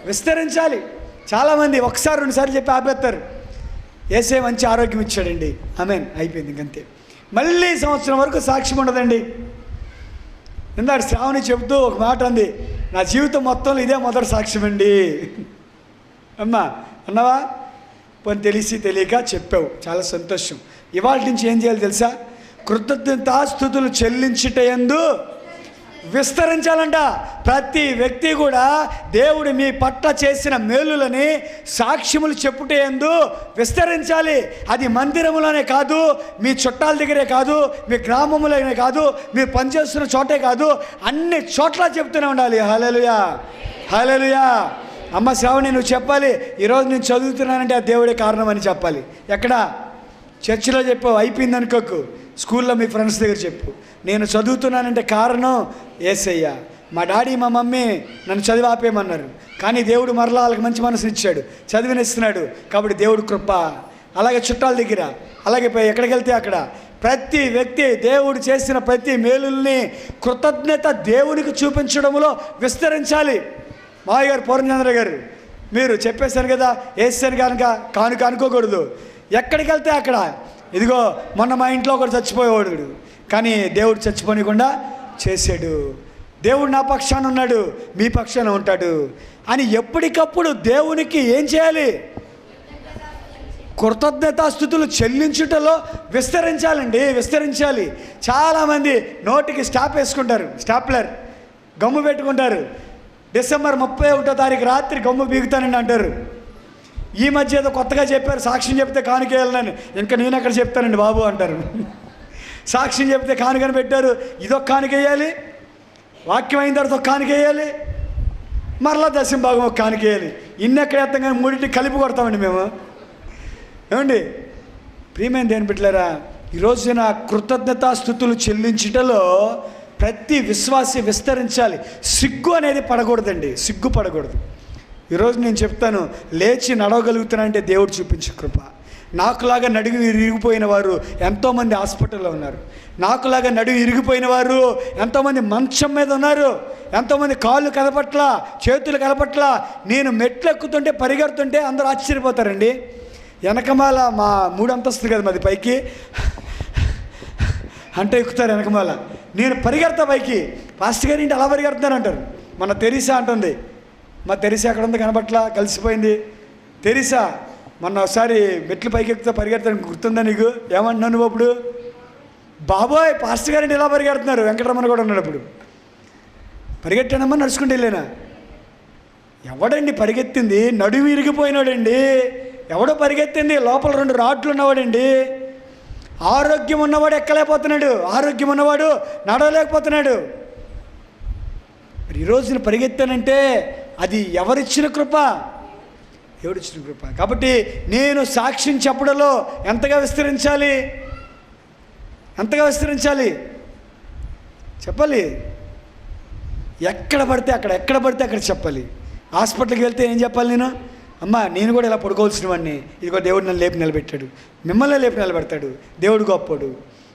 విస్తరించాలి. చాలామంది ఒకసారి రెండుసార్లు చెప్పి ఆపేస్తారు. యేసే మంచి ఆరోగ్యం ఇచ్చాడండి, ఆమేన్, అయిపోయింది ఇంకంతే. మళ్ళీ సంవత్సరం వరకు సాక్ష్యం ఉండదండి. ఇందాక శ్రావణి చెబుతూ ఒక మాట అంది, నా జీవితం మొత్తంలో ఇదే మొదటి సాక్ష్యం అండి. అమ్మా అన్నావా? పోనీ తెలిసి తెలియక చెప్పావు, చాలా సంతోషం. ఇవాళ నుంచి ఏం చేయాలి తెలుసా? కృతజ్ఞతాస్తుతులు చెల్లించుటయందు విస్తరించాలంట. ప్రతి వ్యక్తి కూడా దేవుడు మీ పట్ల చేసిన మేలులని సాక్ష్యములు చెప్పుటయందు విస్తరించాలి. అది మందిరములోనే కాదు, మీ చుట్టాల దగ్గరే కాదు, మీ గ్రామములోనే కాదు, మీరు పనిచేస్తున్న చోటే కాదు, అన్ని చోట్ల చెప్తూనే ఉండాలి. హల్లెలూయా, హల్లెలూయా. అమ్మ శ్రావణి, నువ్వు చెప్పాలి, ఈరోజు నేను చదువుతున్నానంటే ఆ దేవుడే కారణం అని చెప్పాలి. ఎక్కడ? చర్చిలో చెప్పావు, అయిపోయింది అనుకోకు. స్కూల్లో మీ ఫ్రెండ్స్ దగ్గర చెప్పు, నేను చదువుతున్నానంటే కారణం యేసయ్య. మా డాడీ మా మమ్మీ నన్ను చదివి ఆపేయమన్నారు, కానీ దేవుడు మరలా వాళ్ళకి మంచి మనసు ఇచ్చాడు, చదివినిస్తున్నాడు. కాబట్టి దేవుడు కృప. అలాగే చుట్టాల దగ్గర, అలాగే ఎక్కడికి వెళ్తే అక్కడ ప్రతి వ్యక్తి దేవుడు చేసిన ప్రతి మేలుల్ని కృతజ్ఞత దేవునికి చూపించడంలో విస్తరించాలి. మావయ్య గారు, పూర్ణచంద్ర గారు, మీరు చెప్పేశారు కదా, యేసయ్యని కనుక కానుక అనుకోకూడదు. ఎక్కడికి వెళ్తే అక్కడ, ఇదిగో మొన్న మా ఇంట్లో ఒకడు చచ్చిపోయేవాడు, కానీ దేవుడు చచ్చిపోనికుండా చేశాడు. దేవుడు నా పక్షాన ఉన్నాడు, మీ పక్షాన ఉంటాడు అని ఎప్పటికప్పుడు దేవునికి ఏం చేయాలి? కృతజ్ఞతాస్తుతులు చెల్లించుటలో విస్తరించాలండి, విస్తరించాలి. చాలామంది నోటికి స్టాప్ వేసుకుంటారు, స్టాప్లర్ గమ్ము పెట్టుకుంటారు. డిసెంబర్ 31వ తారీఖు రాత్రి గమ్ము బీగుతానండి అంటారు. ఈ మధ్య ఏదో కొత్తగా చెప్పారు, సాక్ష్యం చెప్తే కానుకేయాలని. ఇంకా నేను ఎక్కడ చెప్తానండి బాబు అంటారు. సాక్ష్యం చెప్తే కానుకని పెట్టారు, ఇదొక కానుకేయాలి, వాక్యం అయిన తర్వాత ఒక కానుకేయాలి, మరలా దశంభాగం ఒక కానుకేయాలి. ఇన్ని ఎక్కడ వేస్తాం కానీ మూడింటికి కలిపి కొడతామండి మేము. ఏమండి ప్రియమైన దేని బిడ్డలారా, ఈరోజున కృతజ్ఞతాస్తుతులు చెల్లించుటలో ప్రతి విశ్వాసి విస్తరించాలి. సిగ్గు అనేది పడకూడదండి, సిగ్గు పడకూడదు. ఈరోజు నేను చెప్తాను, లేచి నడవగలుగుతానంటే దేవుడు చూపించే కృప. నాకులాగా నడుము ఇరిగిపోయిన వారు ఎంతోమంది హాస్పిటల్లో ఉన్నారు. నాకులాగా నడుము ఇరిగిపోయిన వారు ఎంతోమంది మంచం మీద ఉన్నారు. ఎంతోమంది కాళ్ళు కదపట్ల, చేతులు కదపట్ల. నేను మెట్లు ఎక్కుతుంటే, పరిగెడుతుంటే అందరూ ఆశ్చర్యపోతారండి. వెనకమాల మా 3 అంతస్తులు కదా మాది, పైకి అంటే ఎక్కుతారు వెనకమాల. నేను పరిగెడతా పైకి, పాస్టర్ గారు ఇంటి అలా పరిగెడుతున్నారు అంటారు. మన తెరీసా అంటుంది, మా తెరీసా అక్కడ ఉంది, కనబట్ల, కలిసిపోయింది. తెరీసా మొన్న ఒకసారి మెట్లు పైకి ఎక్కుతా పరిగెడతాను, గుర్తుందా నీకు? ఏమంటున్నావు నువ్వు అప్పుడు? బాబోయ్ పాస్టర్ గారింటి ఇలా పరిగెడుతున్నారు. వెంకటరమణ కూడా ఉన్నాడు అప్పుడు. పరిగెట్టానమ్మా, నడుచుకుంటూ వెళ్ళానా? ఎవడండి పరిగెత్తింది? నడుము ఇరిగిపోయినాడండి. ఎవడో పరిగెత్తింది? లోపల 2 రాడ్లు ఉన్నవాడండి. ఆరోగ్యం ఉన్నవాడు ఎక్కలేకపోతున్నాడు, ఆరోగ్యం ఉన్నవాడు నడవలేకపోతున్నాడు. మరి ఈరోజు నేను పరిగెత్తానంటే అది ఎవరిచ్చిన కృప? దేవుడిచ్చిన కృప. కాబట్టి నేను సాక్ష్యం చెప్పడంలో ఎంతగా విస్తరించాలి, ఎంతగా విస్తరించాలి చెప్పాలి. ఎక్కడ పడితే అక్కడ చెప్పాలి. హాస్పిటల్కి వెళ్తే ఏం చెప్పాలి? అమ్మా నేను కూడా ఇలా పడుకోవాల్సిన వాడిని, ఇదిగో దేవుడు నన్ను లేపి నిలబెట్టాడు, మిమ్మల్ని లేపి నిలబెడతాడు, దేవుడు గొప్పడు.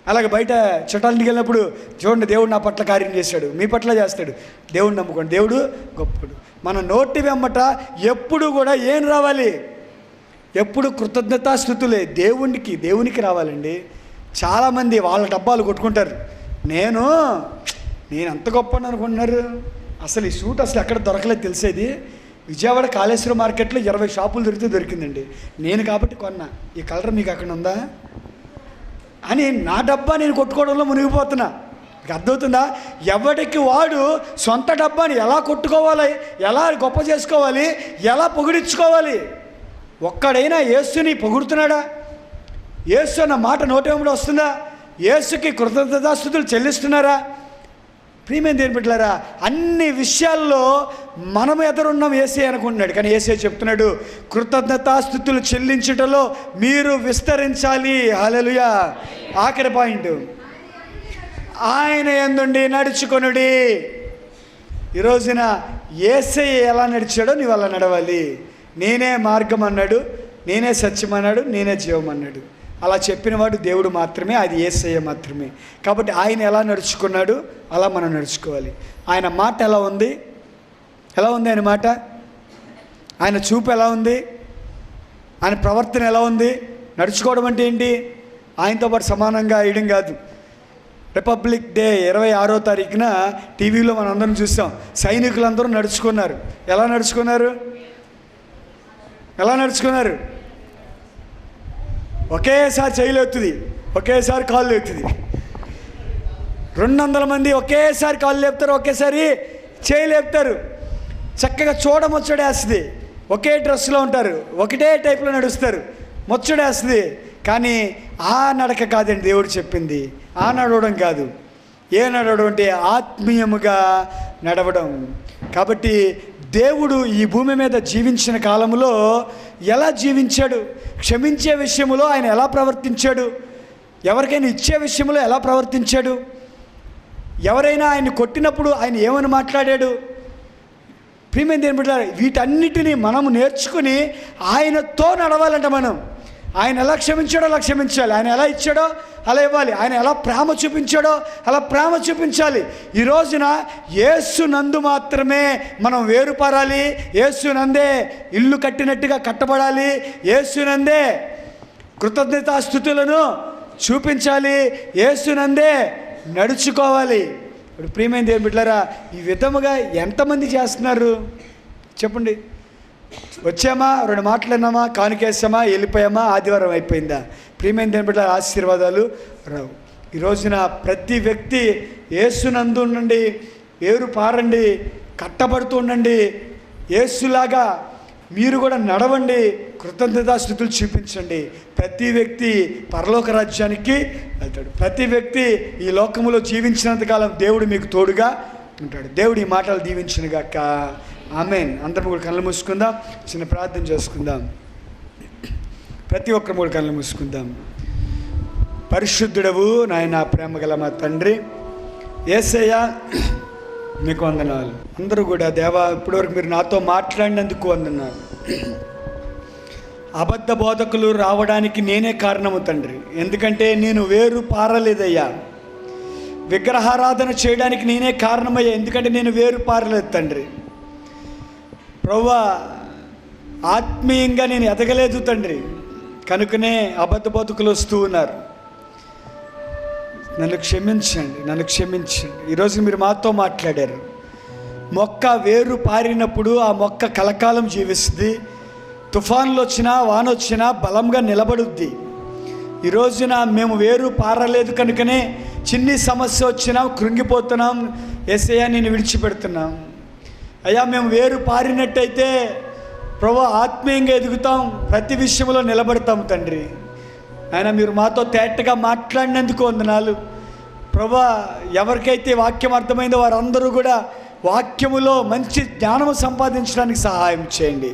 అలాగే బయట చుట్టాలింటికి వెళ్ళినప్పుడు చూడండి, దేవుడు నా పట్ల కార్యం చేశాడు, మీ పట్ల చేస్తాడు. దేవుడు నమ్ముకోండి, దేవుడు గొప్పడు. మన నోటి వెమ్మట ఎప్పుడు కూడా ఏం రావాలి? ఎప్పుడు కృతజ్ఞతాస్తుతులే దేవునికి రావాలండి. చాలామంది వాళ్ళ డబ్బాలు కొట్టుకుంటారు. నేను అంత గొప్ప అనుకుంటున్నారు. అసలు ఈ సూట్ అసలు ఎక్కడ దొరకలేదు తెలిసేది. విజయవాడ కాళేశ్వరం మార్కెట్లో 20 షాపులు దొరికిందండి. నేను కాబట్టి కొన్నా. ఈ కలర్ మీకు అక్కడ ఉందా అని నా డబ్బా నేను కొట్టుకోవడంలో మునిగిపోతున్నా. మీకు అర్థమవుతుందా? ఎవడికి వాడు సొంత డబ్బాని ఎలా కొట్టుకోవాలి, ఎలా గొప్ప చేసుకోవాలి, ఎలా పొగిడించుకోవాలి. ఒక్కడైనా యేసుని పొగుడుతున్నాడా? యేసు అన్న మాట నోటేమిటి వస్తుందా? యేసుకి కృతజ్ఞతాస్తుతులు చెల్లిస్తున్నారా? ప్రియమైన దేవుని బిడ్డలారా, అన్ని విషయాల్లో మనం ఎదురున్నాం యేసే అనుకుంటున్నాడు. కానీ యేసే చెప్తున్నాడు, కృతజ్ఞతాస్తుతులు చెల్లించుటలో మీరు విస్తరించాలి. హల్లెలూయా. ఆఖరి పాయింట్, ఆయన యందుండి నడుచుకొనుడి. ఈ రోజున యేసే ఎలా నడిచాడో నీవు అలా నడవాలి. నేనే మార్గం అన్నాడు, నేనే సత్యం అన్నాడు, నేనే జీవం అన్నాడు. అలా చెప్పినవాడు దేవుడు మాత్రమే, అది యేసయ్య మాత్రమే. కాబట్టి ఆయన ఎలా నడుచుకున్నాడు అలా మనం నడుచుకోవాలి. ఆయన మాట ఎలా ఉంది ఆయన మాట, ఆయన చూపు ఎలా ఉంది, ఆయన ప్రవర్తన ఎలా ఉంది? నడుచుకోవడం అంటే ఏంటి? ఆయనతో పాటు సమానంగా వేయడం కాదు. రిపబ్లిక్ డే 26వ తారీఖున టీవీలో మనం అందరం చూసాం. సైనికులందరూ నడుచుకున్నారు. ఎలా నడుచుకున్నారు? ఒకేసారి చేయి లేపుతుంది, ఒకేసారి కాళ్ళు లేపుతుంది. 200 మంది ఒకేసారి కాళ్ళు లేపుతారు, ఒకేసారి చేయి లేపుతారు. చక్కగా చూడముచ్చడేస్తుంది. ఒకే డ్రెస్లో ఉంటారు, ఒకటే టైప్లో నడుస్తారు, ముచ్చడేస్తుంది. కానీ ఆ నడక కాదండి దేవుడు చెప్పింది. ఆ నడవడం కాదు. ఏ నడవడం అంటే ఆత్మీయముగా నడవడం. కాబట్టి దేవుడు ఈ భూమి మీద జీవించిన కాలంలో ఎలా జీవించాడు, క్షమించే విషయంలో ఆయన ఎలా ప్రవర్తించాడు, ఎవరికైనా ఇచ్చే విషయంలో ఎలా ప్రవర్తించాడు, ఎవరైనా ఆయన కొట్టినప్పుడు ఆయన ఏమని మాట్లాడాడు. ప్రియమైన దేవుని బిడ్డలారా, వీటన్నిటినీ మనము నేర్చుకుని ఆయనతో నడవాలంట. మనం ఆయన ఎలా క్షమించాడో అలా క్షమించాలి, ఆయన ఎలా ఇచ్చాడో అలా ఇవ్వాలి, ఆయన ఎలా ప్రేమ చూపించాడో అలా ప్రేమ చూపించాలి. ఈ రోజున యేసు నందు మాత్రమే మనం వేరుపారాలి, యేసు నందే ఇల్లు కట్టినట్టుగా కట్టబడాలి, యేసు నందే కృతజ్ఞతాస్తుతులను చూపించాలి, యేసు నందే నడుచుకోవాలి. ఇప్పుడు ప్రియమైన దేవుని బిడ్డలారా, ఈ విధముగా ఎంతమంది చేస్తున్నారు చెప్పండి? వచ్చామా, 2 మాటలు అన్నామా, కానుకేసామా, వెళ్ళిపోయామా, ఆదివారం అయిపోయిందా? ప్రియమైన దేవుని బిడ్డలారా, ఆశీర్వాదాలు రావు. ఈ రోజున ప్రతి వ్యక్తి యేసునందు ఉండండి, వేరు పారండి, కట్టబడుతూ ఉండండి. యేసులాగా మీరు కూడా నడవండి, కృతజ్ఞతాస్తుతులు చూపించండి. ప్రతి వ్యక్తి పరలోక రాజ్యానికి వెళ్తాడు. ప్రతి వ్యక్తి ఈ లోకములో జీవించినంతకాలం దేవుడు మీకు తోడుగా ఉంటాడు. దేవుడు ఈ మాటలు దీవించునుగాక. ఆమేన్. అందరం కూడా కళ్ళు మూసుకుందాం, చిన్న ప్రార్థన చేసుకుందాం. ప్రతి ఒక్కరు కూడా కళ్ళు మూసుకుందాం. పరిశుద్ధుడవు నాయన, ప్రేమ గల మా తండ్రి యేసయ్య, మీకు వందనాలు. అందరూ కూడా దేవా, ఇప్పటివరకు మీరు నాతో మాట్లాడినందుకు వందనాలు. అబద్ధ బోధకులు రావడానికి నేనే కారణము తండ్రి. ఎందుకంటే నేను వేరు పారలేదయ్యా. విగ్రహారాధన చేయడానికి నేనే కారణమయ్యా, ఎందుకంటే నేను వేరు పారలేదు తండ్రి. ప్రభువా, ఆత్మీయంగా నేను ఎదగలేదు తండ్రి, కనుకనే అబద్ధ బోధకులు వస్తూ ఉన్నారు. నన్ను క్షమించండి, నన్ను క్షమించండి. ఈరోజు మీరు మాతో మాట్లాడారు. మొక్క వేరు పారినప్పుడు ఆ మొక్క కలకాలం జీవిస్తుంది. తుఫాన్లు వచ్చినా వానొచ్చినా బలంగా నిలబడుద్ది. ఈ రోజున మేము వేరు పారలేదు కనుకనే చిన్ని సమస్య వచ్చినా కృంగిపోతున్నాం. యేసయ్యా నేను విడిచిపెడుతున్నాం. అయ్యా, మేము వేరు పారినట్టయితే ప్రభువా ఆత్మీయంగా ఎదుగుతాం, ప్రతి విషయంలో నిలబడతాం తండ్రి. ఆయన మీరు మాతో తేటగా మాట్లాడినందుకు వందనాలు ప్రభువా. ఎవరికైతే వాక్యం అర్థమైందో వారందరూ కూడా వాక్యములో మంచి జ్ఞానము సంపాదించడానికి సహాయం చేయండి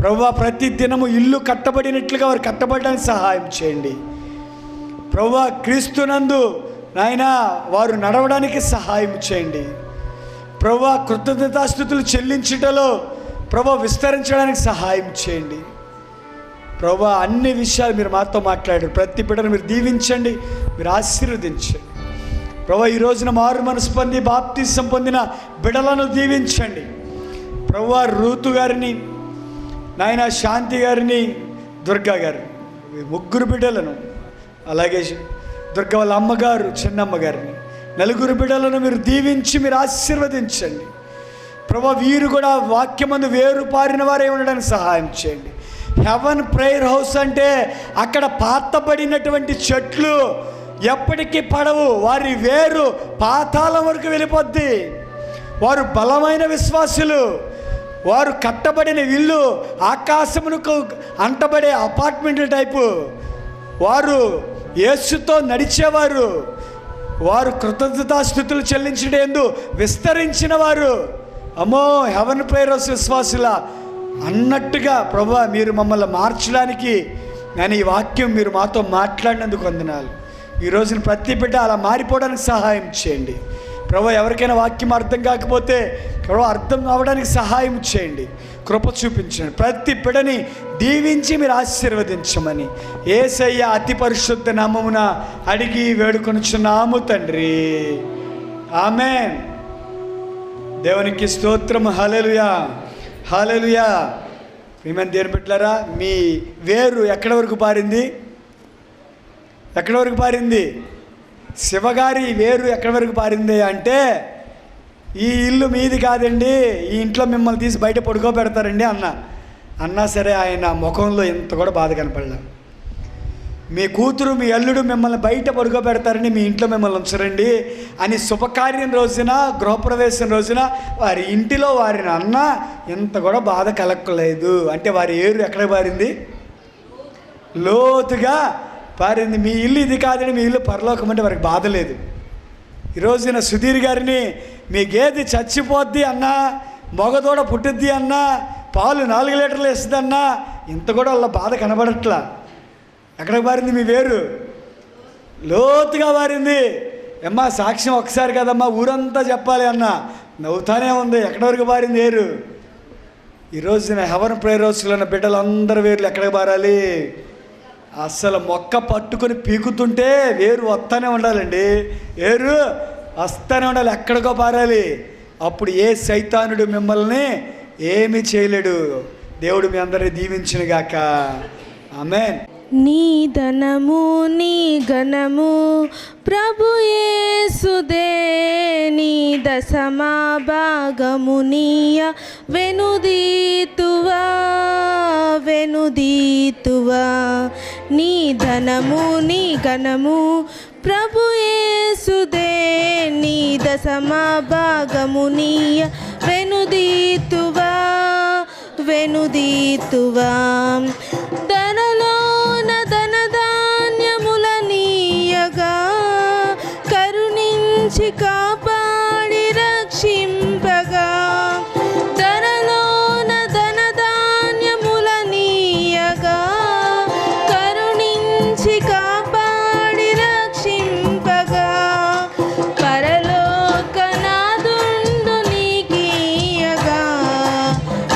ప్రభువా. ప్రతి దినము ఇల్లు కట్టబడినట్లుగా వారు కట్టబడడానికి సహాయం చేయండి ప్రభువా. క్రీస్తునందు నాయన వారు నడవడానికి సహాయం చేయండి ప్రభువా. కృతజ్ఞతాస్తుతులు చెల్లించుటలో ప్రభువా విస్తరించడానికి సహాయం చేయండి ప్రభువా. అన్ని విషయాలు మీరు మాతో మాట్లాడారు. ప్రతి బిడ్డను మీరు దీవించండి, మీరు ఆశీర్వదించండి ప్రభువా. ఈ రోజున మారు మనసు పొంది బాప్తిసం పొందిన బిడ్డలను దీవించండి ప్రభువా. రూతు గారిని నాయన, శాంతి గారిని, దుర్గా గారిని, ముగ్గురు బిడ్డలను, అలాగే దుర్గ వాళ్ళ అమ్మగారు, చిన్నమ్మ గారిని, నలుగురు బిడ్డలను మీరు దీవించి మీరు ఆశీర్వదించండి ప్రభువా. వీరు కూడా వాక్యమందు వేరు పారిన వారే ఉండడానికి సహాయం చేయండి. హెవెన్ ప్రేయర్ హౌస్ అంటే అక్కడ పాతబడినటువంటి చెట్లు ఎప్పటికీ పడవు. వారి వేరు పాతాళం వరకు వెళ్ళిపోద్ది. వారు బలమైన విశ్వాసులు. వారు కట్టబడిన ఇల్లు ఆకాశమునకు అంటబడే అపార్ట్మెంట్ల టైపు. వారు యేసుతో నడిచేవారు. వారు కృతజ్ఞతాస్తుతులు చెల్లించడందు విస్తరించిన వారు. అమ్మో, హెవెన్ ప్రేయర్ హౌస్ విశ్వాసుల అన్నట్టుగా ప్రభువా మీరు మమ్మల్ని మార్చడానికి నేను ఈ వాక్యం మీరు మాతో మాట్లాడినందుకు వందనాలు. ఈ రోజున ప్రతి బిడ్డ అలా మారిపోవడానికి సహాయం చేయండి ప్రభువా. ఎవరికైనా వాక్యం అర్థం కాకపోతే ప్రభువా అర్థం అవ్వడానికి సహాయం చేయండి, కృప చూపించండి. ప్రతి బిడ్డని దీవించి మీరు ఆశీర్వదించమని యేసయ్య అతి పరిశుద్ధ నామమున అడిగి వేడుకొనుచున్నాము తండ్రి, ఆమేన్. దేవునికి స్తోత్రం. హల్లెలూయా, హల్లెలూయా. ప్రియమైన దేవుని బిడ్డలారా, మీ వేరు ఎక్కడి వరకు పారింది? ఎక్కడి వరకు పారింది? శివగారి వేరు ఎక్కడి వరకు పారింది అంటే, ఈ ఇల్లు మీది కాదండి, ఈ ఇంట్లో మిమ్మల్ని తీసి బయట పడుకోబెడతారండి అన్నా సరే ఆయన ముఖంలో ఎంత కూడా బాధ కనపడలే. మీ కూతురు, మీ అల్లుడు మిమ్మల్ని బయట పడుకోబెడతారని మీ ఇంట్లో మిమ్మల్ని ఉంచరండి అని శుభకార్యం రోజున, గృహప్రవేశం రోజున వారి ఇంటిలో వారిని అన్న ఎంత కూడా బాధ కలగలేదు. అంటే వారి ఏరు ఎక్కడ పారింది? లోతుగా పారింది. మీ ఇల్లు ఇది కాదని మీ ఇల్లు పరలోకం అంటే వారికి బాధ లేదు. ఈరోజున సుధీర్ గారిని మీ గేదె చచ్చిపోద్ది అన్నా, మగదూడ పుట్టుద్ది అన్నా, పాలు 4 లీటర్లు వేస్తుంది అన్నా ఇంత కూడా వాళ్ళ బాధ కనబడట్లా. ఎక్కడికి పారింది మీ వేరు? లోతుగా పారింది. అమ్మా సాక్ష్యం ఒకసారి కదమ్మా, ఊరంతా చెప్పాలి అన్న నవ్వుతానే ఉంది. ఎక్కడి వరకు పారింది వేరు? ఈరోజున హెవెన్ ప్రేయర్ హౌస్లో ఉన్న బిడ్డలందరూ వేర్లు ఎక్కడికి పారాలి? అస్సలు మొక్క పట్టుకొని పీకుతుంటే వేరు వస్తానే ఉండాలండి. వేరు వస్తానే ఉండాలి, ఎక్కడికో పారాలి. అప్పుడు ఏ సైతానుడు మిమ్మల్ని ఏమీ చేయలేడు. దేవుడు మీ అందరినీ దీవించునుగాక. ఆమేన్. నీ ధనము నీ ఘనము ప్రభు యేసుదే, నీ దశమా భాగము నీయ వెనుదీతువా వెనుదీతువా. నీ ధనము నీ ఘనము ప్రభు యేసుదే, నీ దశమా భాగము నీయ వెనుదీతువా వెనుదీతువా. ధనలోన ధనధాన్యముల నీయగా కరుణించి కాపాడి రక్షింపగా. ధనలోన ధనధాన్యముల నీయగా కరుణించి కాపాడి రక్షింపగా. పరలోకనాదుండు నీకీయగా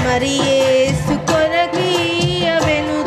మరి యేసు కొరకీయ వెను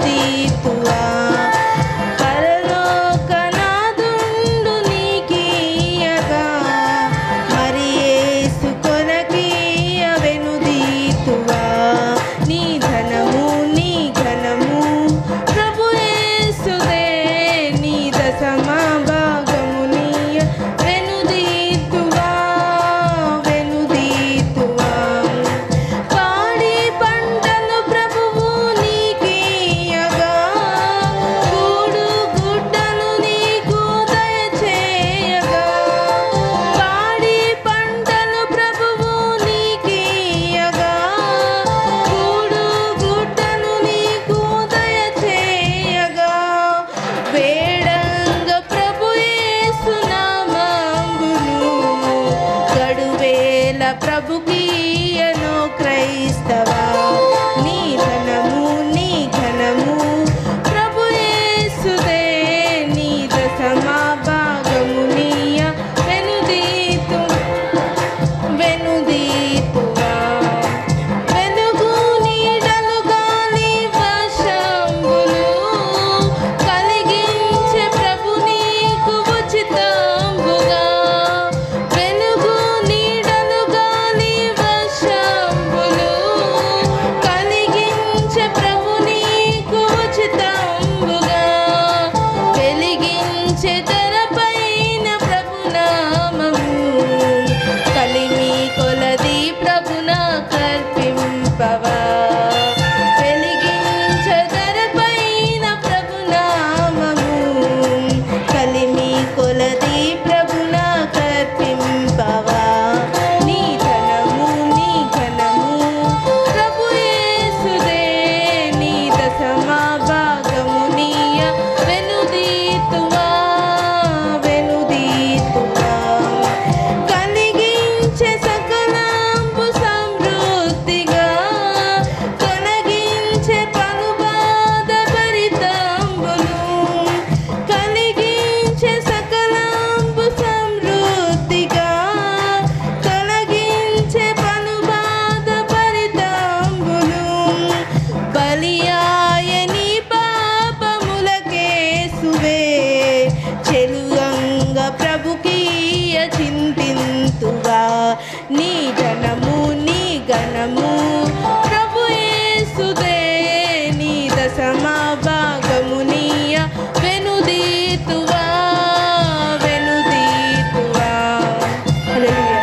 నీ జనము నీ గణము ప్రభు యేసుదే నీ దశమ భాగమునియ వెనుదీతువా వెనుదీతువా. హల్లెలూయా.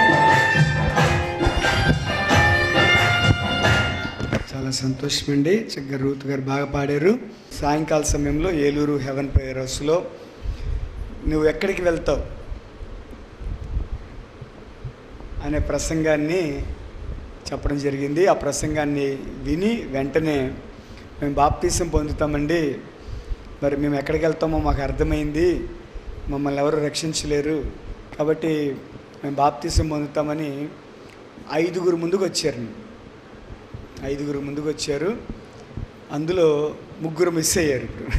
చాలా సంతోషం అండి. చక్కగా రూత్ గారు బాగా పాడారు. సాయంకాల సమయంలో ఏలూరు హెవెన్ ప్రేయర్ హౌస్లో నువ్వు ఎక్కడికి వెళ్తావు అనే ప్రసంగాన్ని చెప్పడం జరిగింది. ఆ ప్రసంగాన్ని విని వెంటనే మేము బాప్తీసం పొందుతామండి, మరి మేము ఎక్కడికి వెళ్తామో మాకు అర్థమైంది, మమ్మల్ని ఎవరు రక్షించలేరు, కాబట్టి మేము బాప్తీసం పొందుతామని 5 ముందుకు వచ్చారు. 5 ముందుకు వచ్చారు. అందులో 3 మిస్ అయ్యారు. ఇప్పుడు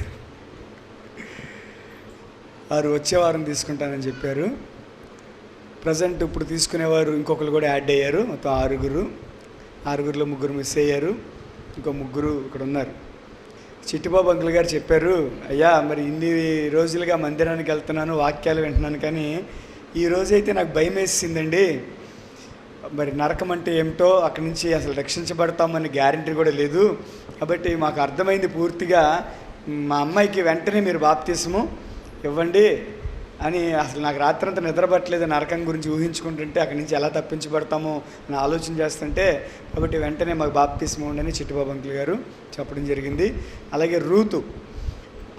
వారు వచ్చే వారం తీసుకుంటానని చెప్పారు. ప్రజెంట్ ఇప్పుడు తీసుకునేవారు ఇంకొకరు కూడా యాడ్ అయ్యారు. మొత్తం 6గురిలో 3 మిస్ అయ్యారు. ఇంకో 3 ఇక్కడ ఉన్నారు. చిట్టిబాబు అంకుల్ గారు చెప్పారు, అయ్యా మరి ఇన్ని రోజులుగా మందిరానికి వెళ్తున్నాను, వాక్యాలు వింటున్నాను, కానీ ఈ రోజైతే నాకు భయం వేసిందండి. మరి నరకం అంటే ఏమిటో, అక్కడి నుంచి అసలు రక్షించబడతామని గ్యారంటీ కూడా లేదు, కాబట్టి మాకు అర్థమైంది పూర్తిగా, మా అమ్మాయికి వెంటనే మీరు బాప్తీసము ఇవ్వండి అని. అసలు నాకు రాత్రంతా నిద్రపట్టలేదు, నరకం గురించి ఊహించుకుంటుంటే అక్కడి నుంచి ఎలా తప్పించబడతామో అని ఆలోచన చేస్తుంటే, కాబట్టి వెంటనే మాకు బాప్తీసం ఉండని చిట్టిబాబు అంకుల్ గారు చెప్పడం జరిగింది. అలాగే రూతు,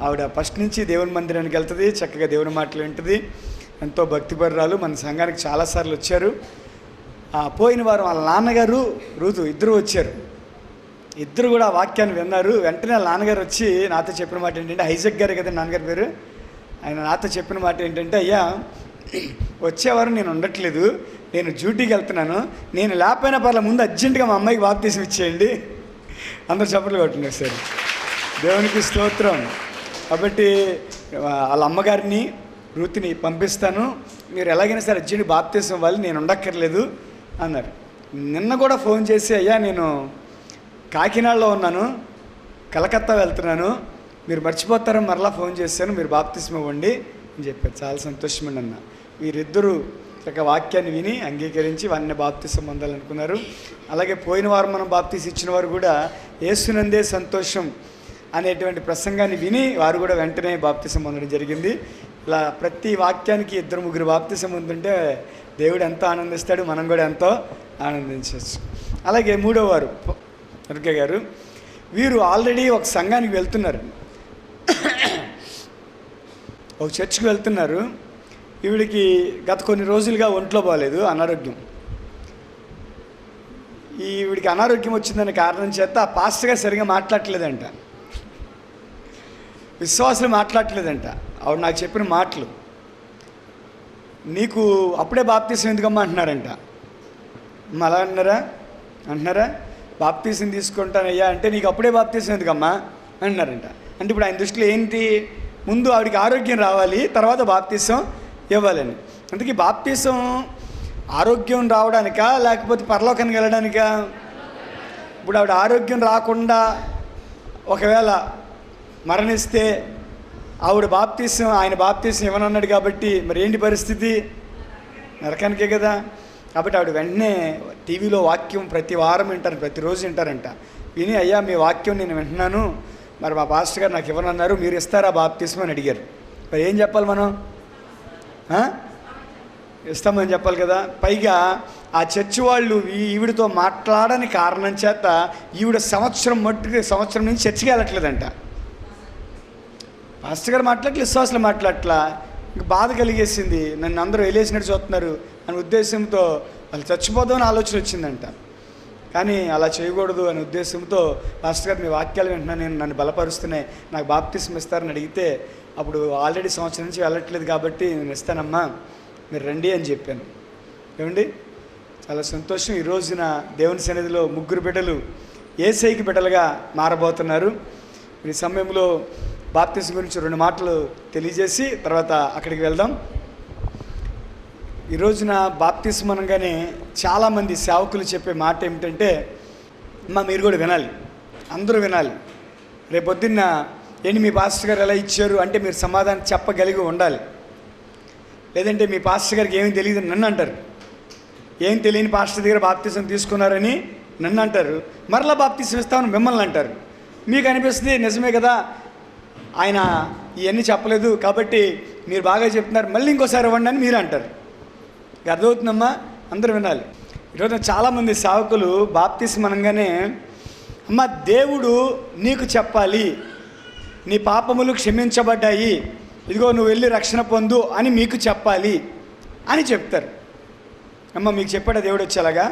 ఆవిడ ఫస్ట్ నుంచి దేవుని మందిరానికి వెళ్తుంది, చక్కగా దేవుని మాటలు వింటుంది, ఎంతో భక్తిపరురాలు, మన సంఘానికి చాలాసార్లు వచ్చారు. పోయిన వారం వాళ్ళ నాన్నగారు రూతు ఇద్దరు వచ్చారు. ఇద్దరు కూడా వాక్యాన్ని విన్నారు. వెంటనే వాళ్ళ నాన్నగారు వచ్చి నాతో చెప్పిన మాట ఏంటంటే, ఐజక్ గారు కదా నాన్నగారి పేరు, ఆయన నాతో చెప్పిన మాట ఏంటంటే, అయ్యా వచ్చేవారు నేను ఉండట్లేదు, నేను డ్యూటీకి వెళ్తున్నాను, నేను లేకపోయినా పర్లే, ముందు అర్జెంటుగా మా అమ్మాయికి బాప్తీసం ఇచ్చేయండి. అందరూ చప్పట్లు కొట్టున్నారు సార్, దేవునికి స్తోత్రం. కాబట్టి వాళ్ళ అమ్మగారిని రూతిని పంపిస్తాను, మీరు ఎలాగైనా సరే అర్జెంట్ బాప్తీసం ఇవ్వాలి, నేను ఉండక్కర్లేదు అన్నారు. నిన్న కూడా ఫోన్ చేసి, అయ్యా నేను కాకినాడలో ఉన్నాను, కలకత్తా వెళ్తున్నాను, మీరు మర్చిపోతారని మరలా ఫోన్ చేశాను, మీరు బాప్తీసం ఇవ్వండి అని చెప్పారు. చాలా సంతోషమండి అన్న. వీరిద్దరూ చక్కగా వాక్యాన్ని విని అంగీకరించి వారిని బాప్తీసం పొందాలనుకున్నారు. అలాగే పోయిన వారం మనం బాప్తీసం ఇచ్చిన వారు కూడా యేసునందే సంతోషం అనేటువంటి ప్రసంగాన్ని విని వారు కూడా వెంటనే బాప్తీసం పొందడం జరిగింది. ఇలా ప్రతి వాక్యానికి 2-3 బాప్తీసం పొందుతుంటే దేవుడు ఎంతో ఆనందిస్తాడు, మనం కూడా ఎంతో ఆనందించవచ్చు. అలాగే 3వ వారు దుర్గ గారు, వీరు ఆల్రెడీ ఒక సంఘానికి వెళ్తున్నారు, ఒక చర్చ్కి వెళ్తున్నారు. ఈవిడికి గత కొన్ని రోజులుగా ఒంట్లో బాగాలేదు, అనారోగ్యం. ఈవిడికి అనారోగ్యం వచ్చిందనే కారణం చేత ఆ పాస్టర్ గారు సరిగా మాట్లాడట్లేదంట, విశ్వాసులు మాట్లాడట్లేదంట. ఆవిడ నాకు చెప్పిన మాటలు, నీకు అప్పుడే బాప్తీసం ఎందుకమ్మా అంటున్నారంట. అలా అంటున్నారా బాప్తీసం తీసుకుంటానయ్యా అంటే, నీకు అప్పుడే బాప్తీసం ఎందుకమ్మా అంటున్నారంట. అంటే ఇప్పుడు ఆయన దృష్టిలో ఏంటి, ముందు ఆవిడకి ఆరోగ్యం రావాలి, తర్వాత బాప్తీసం ఇవ్వాలని. అందుకే బాప్తీసం ఆరోగ్యం రావడానికా లేకపోతే పరలోకానికి వెళ్ళడానికా? ఇప్పుడు ఆవిడ ఆరోగ్యం రాకుండా ఒకవేళ మరణిస్తే ఆవిడ బాప్తీసం, ఆయన బాప్తీసం ఇవ్వనన్నాడు కాబట్టి మరి ఏంటి పరిస్థితి? నరకానికే కదా. కాబట్టి ఆవిడ వెంటనే టీవీలో వాక్యం ప్రతి వారం వింటారు, ప్రతిరోజు వింటారంట. విని, అయ్యా మీ వాక్యం నేను వింటున్నాను, మరి మా పాస్టర్ గారు నాకు ఇవ్వనన్నారు, మీరు ఇస్తారా బాప్తీసం అని అడిగారు. మరి ఏం చెప్పాలి మనం? ఇస్తామని చెప్పాలి కదా. పైగా ఆ చర్చి వాళ్ళు ఈవిడితో మాట్లాడని కారణం చేత ఈవిడ సంవత్సరం నుంచి చర్చికి వెళ్ళట్లేదంట. పాస్టర్ గారు మాట్లాడట్లేదు, విశ్వాసులు మాట్లాడట్లా. ఇంక బాధ కలిగేసింది, నన్ను అందరూ వెళ్ళేసినట్టు చూస్తున్నారు అనే ఉద్దేశంతో వాళ్ళు చచ్చిపోదామని ఆలోచన వచ్చిందంట. కానీ అలా చేయకూడదు అనే ఉద్దేశంతో, పాస్టర్ గారు మీ వాక్యాలు వింటున్నా, నేను నన్ను బలపరుస్తున్నాయి, నాకు బాప్తీసం ఇస్తారని అడిగితే, అప్పుడు ఆల్రెడీ సంవత్సరం నుంచి వెళ్ళట్లేదు కాబట్టి నేను ఇస్తానమ్మా, మీరు రండి అని చెప్పాను. ఏమండి, చాలా సంతోషం. ఈ రోజున దేవుని సన్నిధిలో 3 బిడ్డలు యేసయ్యకి బిడ్డలుగా మారబోతున్నారు. ఈ సమయంలో బాప్తీసం గురించి 2 మాటలు తెలియజేసి తర్వాత అక్కడికి వెళ్దాం. ఈ రోజున బాప్తీసం అనగానే చాలామంది సేవకులు చెప్పే మాట ఏమిటంటే, అమ్మా మీరు కూడా వినాలి, అందరూ వినాలి, రేపొద్దున్న ఏంటి మీ పాస్టర్ గారు ఎలా ఇచ్చారు అంటే మీరు సమాధానం చెప్పగలిగి ఉండాలి, లేదంటే మీ పాస్టర్ గారికి ఏమీ తెలియదు నన్ను అంటారు. ఏం తెలియని పాస్టర్ దగ్గర బాప్తిసం తీసుకున్నారని నన్ను అంటారు, మరలా బాప్తిసం ఇస్తామని మిమ్మల్ని అంటారు. మీకు అనిపిస్తుంది నిజమే కదా, ఆయన ఇవన్నీ చెప్పలేదు కాబట్టి మీరు బాగా చెప్తున్నారు, మళ్ళీ ఇంకోసారి ఇవ్వండి అని మీరు అంటారు. అర్థమవుతుందమ్మా? అందరూ వినాలి. ఈరోజు చాలామంది సేవకులు బాప్తిసం అనగానే, అమ్మ దేవుడు నీకు చెప్పాలి, నీ పాపములు క్షమించబడ్డాయి, ఇదిగో నువ్వు వెళ్ళి రక్షణ పొందు అని మీకు చెప్పాలి అని చెప్తారు. అమ్మ మీకు చెప్పాడా దేవుడు వచ్చి అలాగా?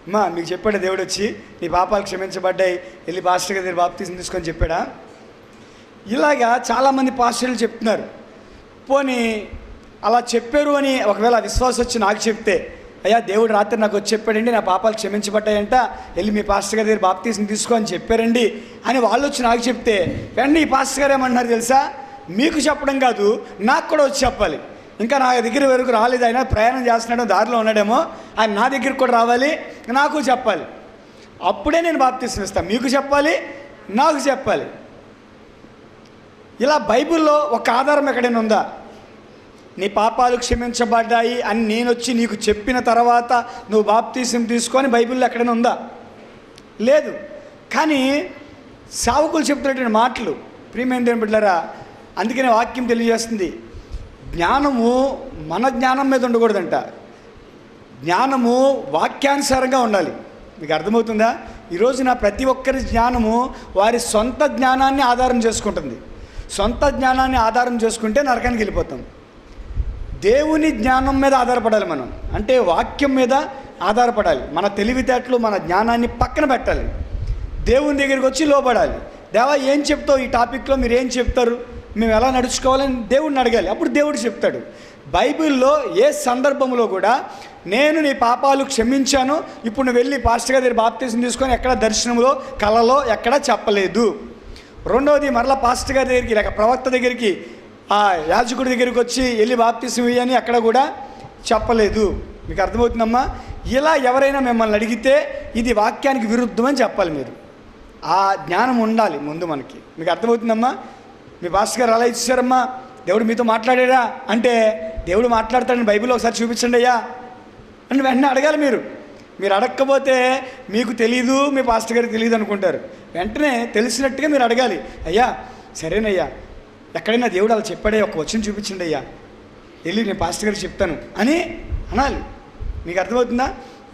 అమ్మా మీకు చెప్పాడా దేవుడు వచ్చి నీ పాపాలు క్షమించబడ్డాయి, వెళ్ళి పాస్టర్ గారి దగ్గర బాప్తిసం తీసుకొని చెప్పాడా? ఇలాగా చాలామంది పాస్టర్లు చెప్తున్నారు. పోనీ అలా చెప్పారు అని ఒకవేళ విశ్వాసం వచ్చి నాకు చెప్తే, అయ్యా దేవుడు రాత్రి నాకు వచ్చి చెప్పాడండి, నా పాపాలు క్షమించబడ్డాయంట, వెళ్ళి మీ పాస్టర్ గారి దగ్గర బాప్తిసం తీసుకో అని చెప్పారండి అని వాళ్ళు వచ్చి నాకు చెప్తే, వెంటనే ఈ పాస్టర్ గారు ఏమన్నారు తెలుసా? మీకు చెప్పడం కాదు, నాకు కూడా వచ్చి చెప్పాలి. ఇంకా నా దగ్గర వరకు రాలేదు, ఆయన ప్రయాణం చేస్తున్నాడో దారిలో ఉన్నాడేమో, ఆయన నా దగ్గరికి కూడా రావాలి, నాకు చెప్పాలి, అప్పుడే నేను బాప్తిసం ఇస్తాను. మీకు చెప్పాలి, నాకు చెప్పాలి. ఇలా బైబిల్లో ఒక ఆధారం ఎక్కడైనా ఉందా? నీ పాపాలు క్షమించబడ్డాయి అని నేను వచ్చి నీకు చెప్పిన తర్వాత నువ్వు బాప్తిసం తీసుకొని బైబిల్లో ఎక్కడైనా ఉందా? లేదు. కానీ సేవకులు చెప్తున్నటువంటి మాటలు ప్రియమైన దేవుని బిడ్డలారా, అందుకనే వాక్యం తెలియజేస్తుంది, జ్ఞానము మన జ్ఞానం మీద ఉండకూడదంట, జ్ఞానము వాక్యానుసారంగా ఉండాలి. మీకు అర్థమవుతుందా? ఈరోజు నా ప్రతి ఒక్కరి జ్ఞానము వారి సొంత జ్ఞానాన్ని ఆధారం చేసుకుంటుంది. సొంత జ్ఞానాన్ని ఆధారం చేసుకుంటే నరకానికి వెళ్ళిపోతాం. దేవుని జ్ఞానం మీద ఆధారపడాలి మనం, అంటే వాక్యం మీద ఆధారపడాలి. మన తెలివితేటలు మన జ్ఞానాన్ని పక్కన పెట్టాలి, దేవుని దగ్గరికి వచ్చి లోబడాలి. దేవా ఏం చెప్తావు ఈ టాపిక్లో, మీరు ఏం చెప్తారు, మేము ఎలా నడుచుకోవాలని దేవుడిని అడగాలి. అప్పుడు దేవుడు చెప్తాడు. బైబిల్లో ఏ సందర్భంలో కూడా నేను నీ పాపాలు క్షమించాను, ఇప్పుడు నువ్వు వెళ్ళి పాస్టర్ గారి దగ్గర బాప్తిసం తీసుకొని ఎక్కడ దర్శనంలో కళలో ఎక్కడ చెప్పలేదు. రెండవది, మరలా పాస్టర్ గారి దగ్గరికి లేక ప్రవక్త దగ్గరికి ఆ యాజకుడి దగ్గరికి వచ్చి వెళ్ళి బాప్తిసం ఇయ్యని అక్కడ కూడా చెప్పలేదు. మీకు అర్థమవుతుందమ్మా? ఇలా ఎవరైనా మిమ్మల్ని అడిగితే ఇది వాక్యానికి విరుద్ధమని చెప్పాలి. మీరు ఆ జ్ఞానం ఉండాలి ముందు మనకి. మీకు అర్థమవుతుందమ్మా? మీ పాస్టర్ గారు అలా ఇచ్చారమ్మా, దేవుడు మీతో మాట్లాడారా అంటే, దేవుడు మాట్లాడతాడని బైబిల్లో ఒకసారి చూపించండి అయ్యా అని వెంటనే అడగాలి. మీరు అడగకపోతే మీకు తెలీదు, మీ పాస్టర్ గారికి తెలియదు అనుకుంటారు. వెంటనే తెలిసినట్టుగా మీరు అడగాలి. అయ్యా సరేనయ్యా, ఎక్కడైనా దేవుడు అలా చెప్పాడే, ఒక వచనం చూపించండి అయ్యా, వెళ్ళి నేను పాస్టర్ గారికి చెప్తాను అని అనాలి. మీకు అర్థమవుతుందా?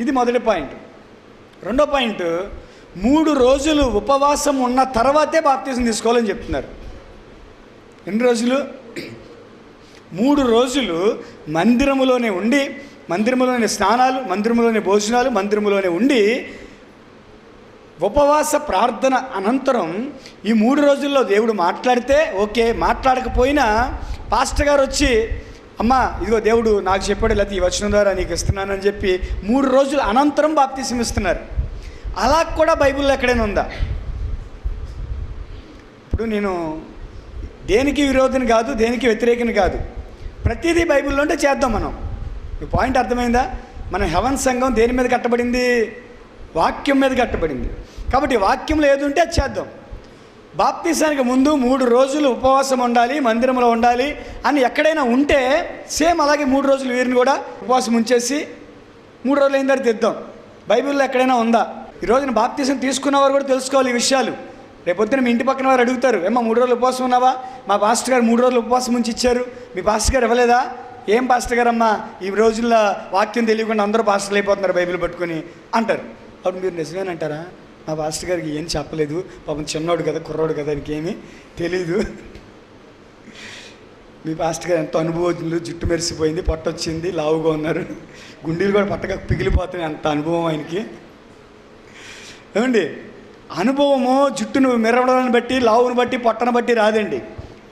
ఇది మొదటి పాయింట్. రెండో పాయింట్, 3 రోజులు ఉపవాసం ఉన్న తర్వాతే బాప్తిసం తీసుకోవాలని చెప్తున్నారు. ఎన్ని రోజులు? 3 రోజులు మందిరములోనే ఉండి, మందిరములోని స్నానాలు, మందిరములోని భోజనాలు, మందిరములోనే ఉండి ఉపవాస ప్రార్థన అనంతరం ఈ 3 రోజుల్లో దేవుడు మాట్లాడితే ఓకే, మాట్లాడకపోయినా పాస్టర్ గారు వచ్చి అమ్మా ఇదిగో దేవుడు నాకు చెప్పాడు, లేకపోతే ఈ వచనం ద్వారా నీకు ఇస్తున్నానని చెప్పి 3 రోజుల అనంతరం బాప్తిసం ఇస్తున్నారు. అలా కూడా బైబిల్లో ఎక్కడైనా ఉందా? ఇప్పుడు నేను దేనికి విరోధిని కాదు, దేనికి వ్యతిరేకని కాదు, ప్రతిదీ బైబిల్లో ఉంటే చేద్దాం మనం. ఈ పాయింట్ అర్థమైందా? మన హెవెన్ సంఘం దేని మీద కట్టబడింది? వాక్యం మీద కట్టబడింది. కాబట్టి వాక్యంలో ఏది ఉంటే అది చేద్దాం. బాప్తిసానికి ముందు 3 రోజులు ఉపవాసం ఉండాలి, మందిరంలో ఉండాలి అని ఎక్కడైనా ఉంటే సేమ్ అలాగే 3 రోజులు వీరిని కూడా ఉపవాసం ఉంచేసి 3 రోజులు అయిన తర్వాత తెద్దాం. బైబిల్లో ఎక్కడైనా ఉందా? ఈ రోజున బాప్తిసం తీసుకున్నవారు కూడా తెలుసుకోవాలి ఈ విషయాలు. రేపొద్దున మీ ఇంటి పక్కన వారు అడుగుతారు, ఏమ్మా 3 రోజులు ఉపవాసం ఉన్నావా? మా పాస్టర్ గారు 3 రోజులు ఉపవాసం ఉంచి ఇచ్చారు, మీ పాస్టర్ గారు ఇవ్వలేదా? ఏం పాస్టర్ గారమ్మా ఈ రోజుల్లో వాక్యం తెలియకుండా అందరూ పాస్టర్లు అయిపోతున్నారు బైబిల్ పట్టుకొని అంటారు. అప్పుడు మీరు నిజమేనంటారా? మా పాస్టర్ గారికి ఏం చెప్పలేదు, పాపం చిన్నోడు కదా, కుర్రోడు కదా, ఇంకేమీ తెలీదు. మీ పాస్టర్ గారు ఎంతో అనుభవజ్ఞులు, జుట్టు మెరిసిపోయింది, పొట్టొచ్చింది, లావుగా ఉన్నారు, గుండీలు కూడా పట్టక పిగిలిపోతున్నాయి, అంత అనుభవం ఆయనకి. ఏమండి, అనుభవము జుట్టును మెరవడాన్ని బట్టి, లావును బట్టి, పొట్టను బట్టి రాదండి,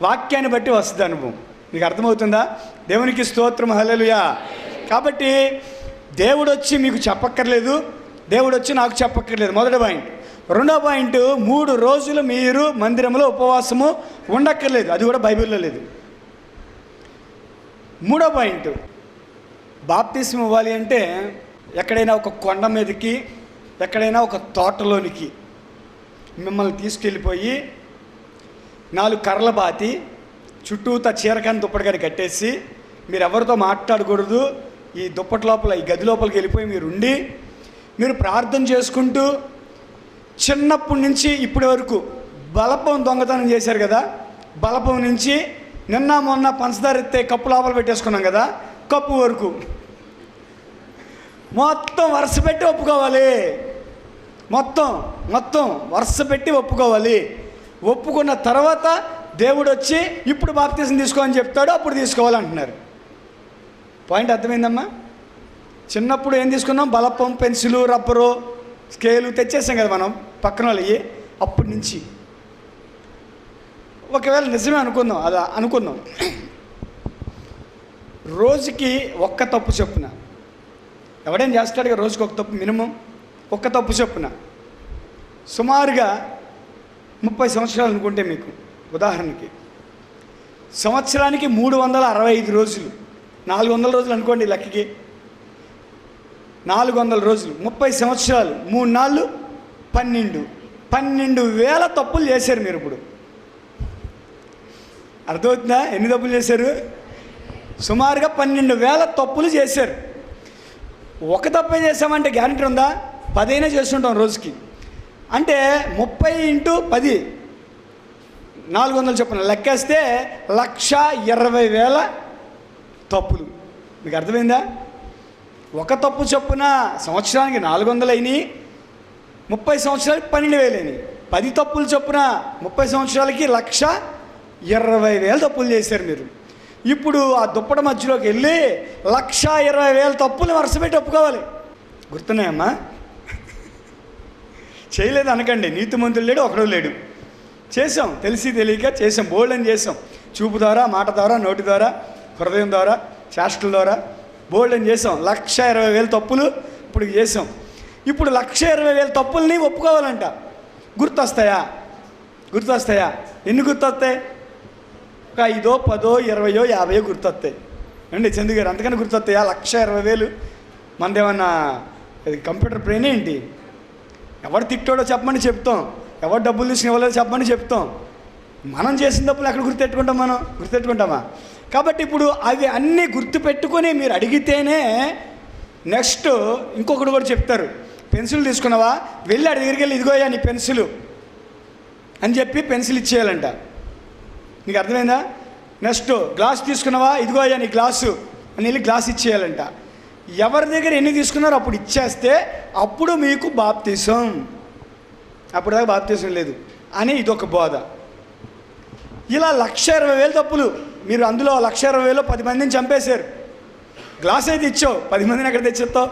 వాక్యాన్ని బట్టి వస్తుంది అనుభవం. మీకు అర్థమవుతుందా? దేవునికి స్తోత్రం, హల్లెలూయా. కాబట్టి దేవుడు వచ్చి మీకు చెప్పక్కర్లేదు, దేవుడు వచ్చి నాకు చెప్పక్కర్లేదు, మొదటి పాయింట్. రెండో పాయింట్, 3 రోజులు మీరు మందిరంలో ఉపవాసము ఉండక్కర్లేదు, అది కూడా బైబిల్లో లేదు. మూడో పాయింట్, బాప్తిసం ఇవ్వాలి అంటే ఎక్కడైనా ఒక కొండ మీదకి, ఎక్కడైనా ఒక తోటలోనికి మిమ్మల్ని తీసుకెళ్ళిపోయి 4 కర్రల బాతి చుట్టూతా చీరకాని దుప్పటిగాని కట్టేసి మీరు ఎవరితో మాట్లాడకూడదు, ఈ దుప్పటి లోపల, ఈ గది లోపలికి వెళ్ళిపోయి మీరు ఉండి మీరు ప్రార్థన చేసుకుంటూ చిన్నప్పటి నుంచి ఇప్పటి వరకు బలపం దొంగతనం చేశారు కదా, బలపం నుంచి నిన్న మొన్న పంచదార ఎత్తే కప్పు లోపల పెట్టేసుకున్నాం కదా, కప్పు వరకు మొత్తం వరుస పెట్టి ఒప్పుకోవాలి. మొత్తం వరుస పెట్టి ఒప్పుకోవాలి. ఒప్పుకున్న తర్వాత దేవుడు వచ్చి ఇప్పుడు బాప్తిసం తీసుకో అని చెప్తాడు, అప్పుడు తీసుకోవాలంటున్నారు. పాయింట్ అర్థమైందమ్మా? చిన్నప్పుడు ఏం తీసుకున్నాం? బలపం, పెన్సిలు, రబ్బరు, స్కేలు తెచ్చేసాం కదా మనం పక్కన వాళ్ళవి. అప్పటి నుంచి ఒకవేళ నిజమే అనుకుందాం, అలా అనుకుందాం, రోజుకి ఒక్క తప్పు చొప్పున ఎవడైనా చేస్తాడుగా, రోజుకి ఒక తప్పు, మినిమం ఒక్క తప్పు చొప్పున సుమారుగా 30 సంవత్సరాలు అనుకుంటే మీకు ఉదాహరణకి సంవత్సరానికి 365 రోజులు, 400 రోజులు అనుకోండి లెక్కకి, 400 రోజులు, 30 సంవత్సరాలు, 3 నాళ్ళు 12,000 తప్పులు చేశారు మీరు. ఇప్పుడు అర్థమవుతుందా? ఎన్ని తప్పులు చేశారు? సుమారుగా 12,000 తప్పులు చేశారు. ఒక తప్పే చేసామంటే గ్యారెంటీ ఉందా? 10 అయినా చేస్తుంటాం రోజుకి. అంటే 30 × 10 400 చొప్పున లెక్కేస్తే 1,20,000 తప్పులు. మీకు అర్థమైందా? ఒక తప్పు చొప్పున సంవత్సరానికి 400 అయినాయి, 30 సంవత్సరాలకి 12,000 అయినాయి. 10 తప్పులు చొప్పున 30 సంవత్సరాలకి 1,20,000 తప్పులు చేశారు మీరు. ఇప్పుడు ఆ దుప్పటి మధ్యలోకి వెళ్ళి 1,20,000 తప్పులు వరుసపెట్టి ఒప్పుకోవాలి. గుర్తున్నాయమ్మా? చేయలేదు అనకండి, నీతిమంతులు లేడు, ఒకడు లేడు. చేసాం, తెలిసి తెలియక చేసాం, బోల్డని చేసాం. చూపు ద్వారా, మాట ద్వారా, నోటి ద్వారా, హృదయం ద్వారా, చేష్టల ద్వారా బోల్డని చేసాం. 1,20,000 తప్పులు ఇప్పుడు చేసాం. ఇప్పుడు 1,20,000 తప్పుల్ని ఒప్పుకోవాలంట. గుర్తొస్తాయా? ఎన్ని గుర్తొస్తాయి? ఒక 5, 10, 20, 50 గుర్తొస్తాయి అండి. చందు గారు అంతకన్నా గుర్తొస్తాయా? 1,20,000 మనదేమన్నా కంప్యూటర్ బ్రెయిన్ ఏంటి? ఎవరు తిట్టాడో చెప్పమని చెప్తాం, ఎవరు డబ్బులు తీసుకుని ఇవ్వలేదో చెప్పమని చెప్తాం. మనం చేసిన తప్పులు ఎక్కడ గుర్తెట్టుకుంటాం? మనం గుర్తెట్టుకుంటామా? కాబట్టి ఇప్పుడు అవి అన్నీ గుర్తుపెట్టుకొని మీరు అడిగితేనే నెక్స్ట్ ఇంకొకటి కూడా చెప్తారు. పెన్సిల్ తీసుకున్నావా, వెళ్ళి అడి దగ్గరికి వెళ్ళి ఇదిగోయా నీ పెన్సిలు అని చెప్పి పెన్సిల్ ఇచ్చేయాలంట. నీకు అర్థమైందా? నెక్స్ట్ గ్లాస్ తీసుకున్నావా, ఇదిగోయా నీ గ్లాసు అని వెళ్ళి గ్లాస్ ఇచ్చేయాలంట. ఎవరి దగ్గర ఎన్ని తీసుకున్నారో అప్పుడు ఇచ్చేస్తే అప్పుడు మీకు బాప్తిసం. అప్పుడు దాకా బాప్తిసం లేదు అని ఇదొక బోధ. ఇలా 1,20,000 తప్పులు మీరు, అందులో 1,20,000లో 10 మందిని చంపేశారు. గ్లాస్ అయితే ఇచ్చావు, 10 మందిని ఎక్కడ తెచ్చేస్తావు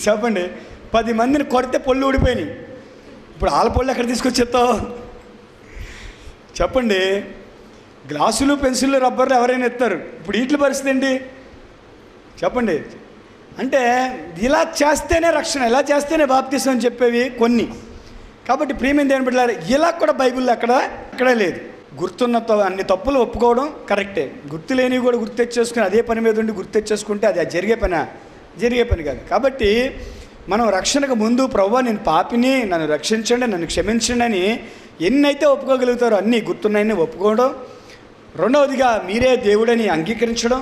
చెప్పండి? 10 మందిని కొడితే పళ్ళు ఊడిపోయినాయి, ఇప్పుడు వాళ్ళ పళ్ళు ఎక్కడ తీసుకొచ్చేస్తావు చెప్పండి? గ్లాసులు, పెన్సిళ్ళు, రబ్బర్లు ఎవరైనా ఎత్తారు, ఇప్పుడు వీటి పరిస్థితి ఏంటి చెప్పండి? అంటే ఇలా చేస్తేనే రక్షణ, ఇలా చేస్తేనే బాప్తిసం అని చెప్పేవి కొన్ని. కాబట్టి ప్రియమైన దేవుని బిడ్డలారా, ఇలా కూడా బైబిల్లో అక్కడే లేదు. గుర్తున్న అన్ని తప్పులు ఒప్పుకోవడం కరెక్టే, గుర్తు లేనివి కూడా గుర్తు తెచ్చేసుకుని అదే పని మీద ఉండి గుర్తు తెచ్చేసుకుంటే అది జరిగే పని కాదు. కాబట్టి మనం రక్షణకు ముందు ప్రభువా నేను పాపిని, నన్ను రక్షించండి, నన్ను క్షమించండి అని ఎన్నైతే ఒప్పుకోగలుగుతారో అన్నీ గుర్తున్నాయని ఒప్పుకోవడం. రెండవదిగా మీరే దేవుడని అంగీకరించడం,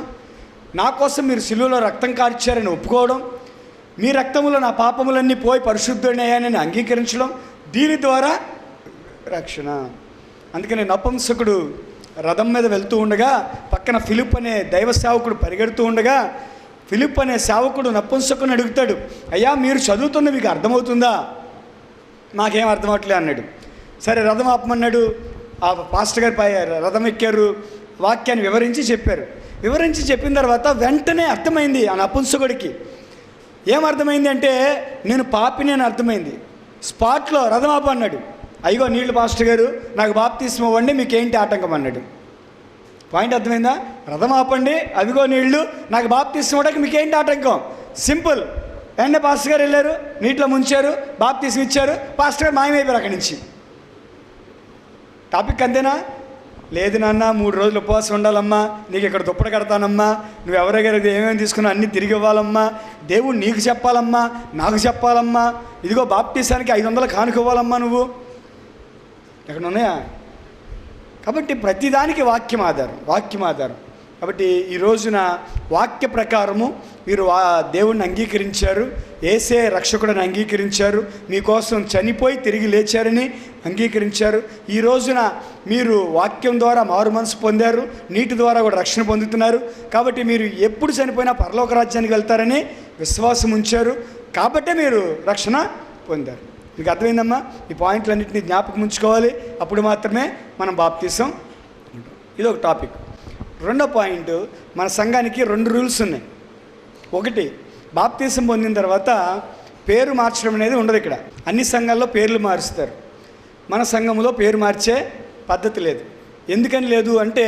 నా కోసం మీరు సిలువలో రక్తం కార్చారని ఒప్పుకోవడం, మీ రక్తములో నా పాపములన్నీ పోయి పరిశుద్ధుడయ్యానని అంగీకరించడం, దీని ద్వారా రక్షణ. అందుకని నపుంసకుడు రథం మీద వెళ్తూ ఉండగా పక్కన ఫిలిప్ అనే దైవ సేవకుడు పరిగెడుతూ ఉండగా ఫిలిప్ అనే సేవకుడు నపుంసకుని అడుగుతాడు, అయ్యా మీరు చదువుతున్న మీకు అర్థమవుతుందా? నాకేం అర్థమవట్లే అన్నాడు. సరే రథం ఆపమన్నాడు. ఆ పాస్టర్ గారు రథం ఎక్కారు, వాక్యాన్ని వివరించి చెప్పారు. వివరించి చెప్పిన తర్వాత వెంటనే అర్థమైంది ఆ నపుంసకుడికి. ఏమర్థమైంది అంటే నేను పాపిని అని అర్థమైంది. స్పాట్లో రథం ఆపు అన్నాడు. అయ్యో నీళ్ళు పాస్టర్ గారు నాకు బాప్తిస్మం ఇవ్వండి, మీకేంటి ఆటంకం అన్నాడు. పాయింట్ అర్థమైందా? రథం ఆపండి, అదిగో నీళ్ళు, నాకు బాప్తిస్మం ఇవ్వడానికి మీకేంటి ఆటంకం? సింపుల్. వెంటనే పాస్టర్ గారు వెళ్ళారు, నీటిలో ముంచారు, బాప్తిస్మం ఇచ్చారు, పాస్టర్ గారు మాయమైపోయారు అక్కడి నుంచి. టాపిక్ అంతేనా? లేదు నాన్న 3 రోజులు ఉపవాసం ఉండాలమ్మా, నీకు ఇక్కడ దుప్పటి కడతానమ్మా, నువ్వు ఎవరెవరి ఏమేమి తీసుకున్నా అన్నీ తిరిగి ఇవ్వాలమ్మా, దేవుడు నీకు చెప్పాలమ్మా, నాకు చెప్పాలమ్మా, ఇదిగో బాప్టిసానికి 500 కానుక ఇవ్వాలమ్మా, నువ్వు ఎక్కడ ఉన్నాయా? కాబట్టి ప్రతిదానికి వాక్యం ఆధారం. కాబట్టి ఈ రోజున వాక్య ప్రకారము మీరు దేవుణ్ణి అంగీకరించారు, యేసే రక్షకుడిని అంగీకరించారు, మీకోసం చనిపోయి తిరిగి లేచారని అంగీకరించారు. ఈ రోజున మీరు వాక్యం ద్వారా మారు మనసు పొందారు, నీటి ద్వారా కూడా రక్షణ పొందుతున్నారు. కాబట్టి మీరు ఎప్పుడు చనిపోయినా పరలోక రాజ్యానికి వెళ్తారని విశ్వాసం ఉంచారు. కాబట్టే మీరు రక్షణ పొందారు. మీకు అర్థమైందమ్మా? ఈ పాయింట్లన్నింటినీ జ్ఞాపకం ఉంచుకోవాలి. అప్పుడు మాత్రమే మనం బాప్తీసం ఉంటాం. ఇది ఒక టాపిక్. రెండో పాయింట్, మన సంఘానికి 2 రూల్స్ ఉన్నాయి. ఒకటి, బాప్తీసం పొందిన తర్వాత పేరు మార్చడం అనేది ఉండదు. ఇక్కడ అన్ని సంఘాల్లో పేర్లు మారుస్తారు. మన సంఘంలో పేరు మార్చే పద్ధతి లేదు. ఎందుకని లేదు అంటే,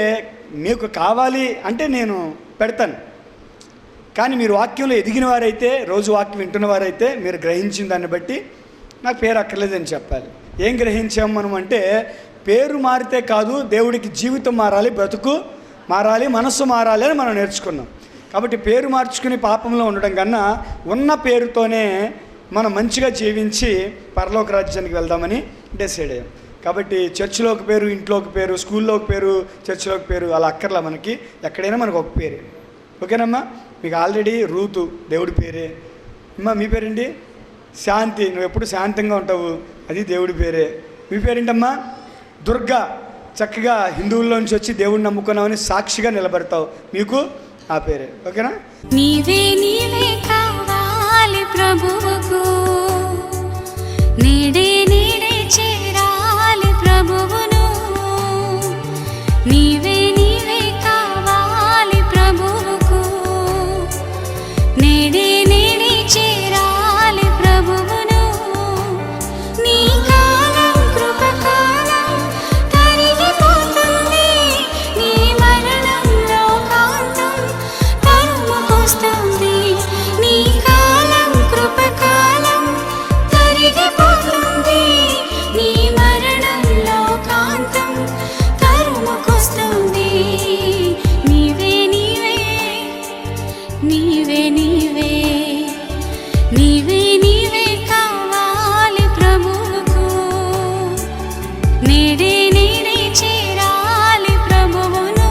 మీకు కావాలి అంటే నేను పెడతాను, కానీ మీరు వాక్యంలో ఎదిగిన వారైతే, రోజు వాక్యం వింటున్న వారైతే మీరు గ్రహించిన దాన్ని బట్టి నాకు పేరు అక్కర్లేదని చెప్పాలి. ఏం గ్రహించాము మనం అంటే, పేరు మారితే కాదు, దేవుడికి జీవితం మారాలి, బ్రతుకు మారాలి, మనస్సు మారాలి అని మనం నేర్చుకున్నాం. కాబట్టి పేరు మార్చుకుని పాపంలో ఉండడం కన్నా ఉన్న పేరుతోనే మనం మంచిగా జీవించి పరలోక రాజ్యానికి వెళ్దామని డిసైడ్ అయ్యాం. కాబట్టి చర్చిలో ఒక పేరు, ఇంట్లో ఒక పేరు, స్కూల్లో ఒక పేరు, చర్చిలో ఒక పేరు, అలా అక్కర్లా. మనకి ఎక్కడైనా మనకు ఒక పేరే. ఓకేనమ్మా? మీకు ఆల్రెడీ రూతు దేవుడి పేరే. అమ్మా మీ పేరేంటి? శాంతి, నువ్వు ఎప్పుడు శాంతంగా ఉంటావు, అది దేవుడి పేరే. మీ పేరేంటమ్మా? దుర్గా, చక్కగా హిందువుల్లోంచి వచ్చి దేవుడిని నమ్ముకున్నామని సాక్షిగా నిలబడతావు, మీకు ఆ పేరే. ఓకేనా? నీవే నీవే కావాలి ప్రభువుకు, నేడే నేడే చేరాలి ప్రభువును. నీవే నీవే కావాలి ప్రభువుకు, నేడే నేడే చేరాలి ప్రభువును. నీ కాలం కృపకాలం తరిగిపోతుంది, నీ మరణంలో కాంతం తరుముకొస్తుంది. నీ కాలం కృపకాలం తరిగిపోతుంది, నీ మరణంలో కాంతం తరుముకొస్తుంది. నీవే నీవే నీవే నీవే నీవే నీవే కావాలి ప్రభువుకు, నేడే నేడే చేరాలి ప్రభువును.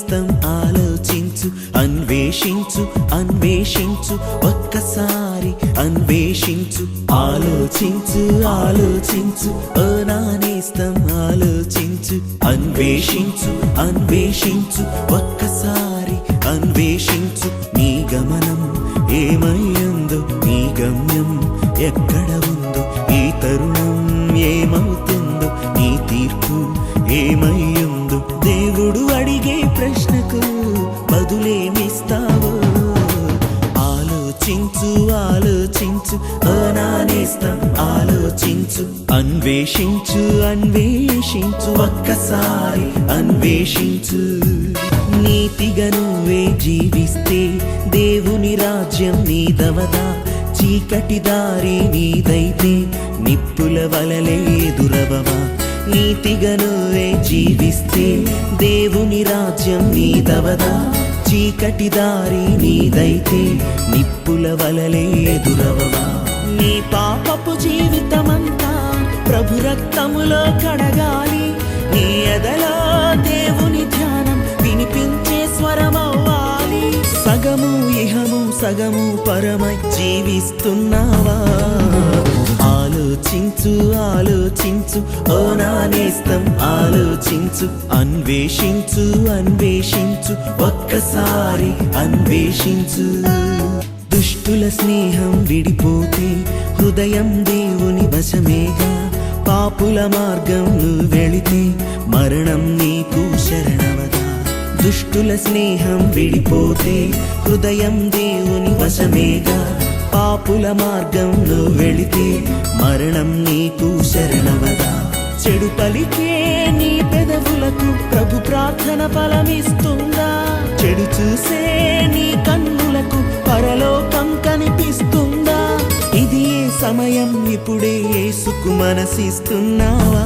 నేస్తం ఆలోచించు అన్వేషించు అన్వేషించు ఒక్కసారి అన్వేషించు ఆలోచించు ఆలోచించు ఓ నా నేస్తం ఆలోచించు అన్వేషించు అన్వేషించు ఒక్కసారి అన్వేషించు నీ గమనం ఏమయ్యిందో నీ గమ్యం ఎక్కడ ఉందో ఈ తరుణం ఏమవుతుందో నీ తీర్పు ఏమయ్యిందో దేవుడు అడిగే ప్రశ్నకు బదులేమిస్తావో ఆలోచించు ఆలోచించు అనానేస్తం ఆలోచించు అన్వేషించు అన్వేషించు ఒక్కసారి అన్వేషించు నీతిగా నువ్వే జీవిస్తే దేవుని రాజ్యం నీదవదా చీకటి దారి నీదైతే నిప్పుల వలలే ఎదురవవా నీతిగా నువ్వే జీవిస్తే దేవుని రాజ్యం నీదవదా చీకటి దారి నీదైతే నిప్పుల వలలే ఎదురవవా నీ పాపపు జీవితమంతా ప్రభు రక్తములో కడగాలి నీ ఎదలో దేవుని ధ్యానం వినిపించే స్వరమవ్వాలి సగము ఇహము సగము పరమై జీవిస్తున్నావా ఆలోచించు ఆలోచించు ఓ నా నేస్తం ఆలోచించు అన్వేషించు అన్వేషించు ఒక్కసారి అన్వేషించు దుష్టుల స్నేహం విడిపోతే హృదయం దేవుని వశమేగా పాపుల మార్గం నువ్వు వెళితే మరణం నీకు శరణవదా దుష్టుల స్నేహం విడిపోతే హృదయం దేవుని వశమేగా పాపుల మార్గం నువ్వు వెళితే మరణం నీకు శరణవదా చెడు పలికే నీ పెదవులకు ప్రభు ప్రార్థన ఫలమిస్తుందా చెడు చూసే నీ కన్నులకు పరలోకం కనిపిస్తుందా ఇది ఏ సమయం ఇప్పుడే యేసుకు మనసిస్తున్నావా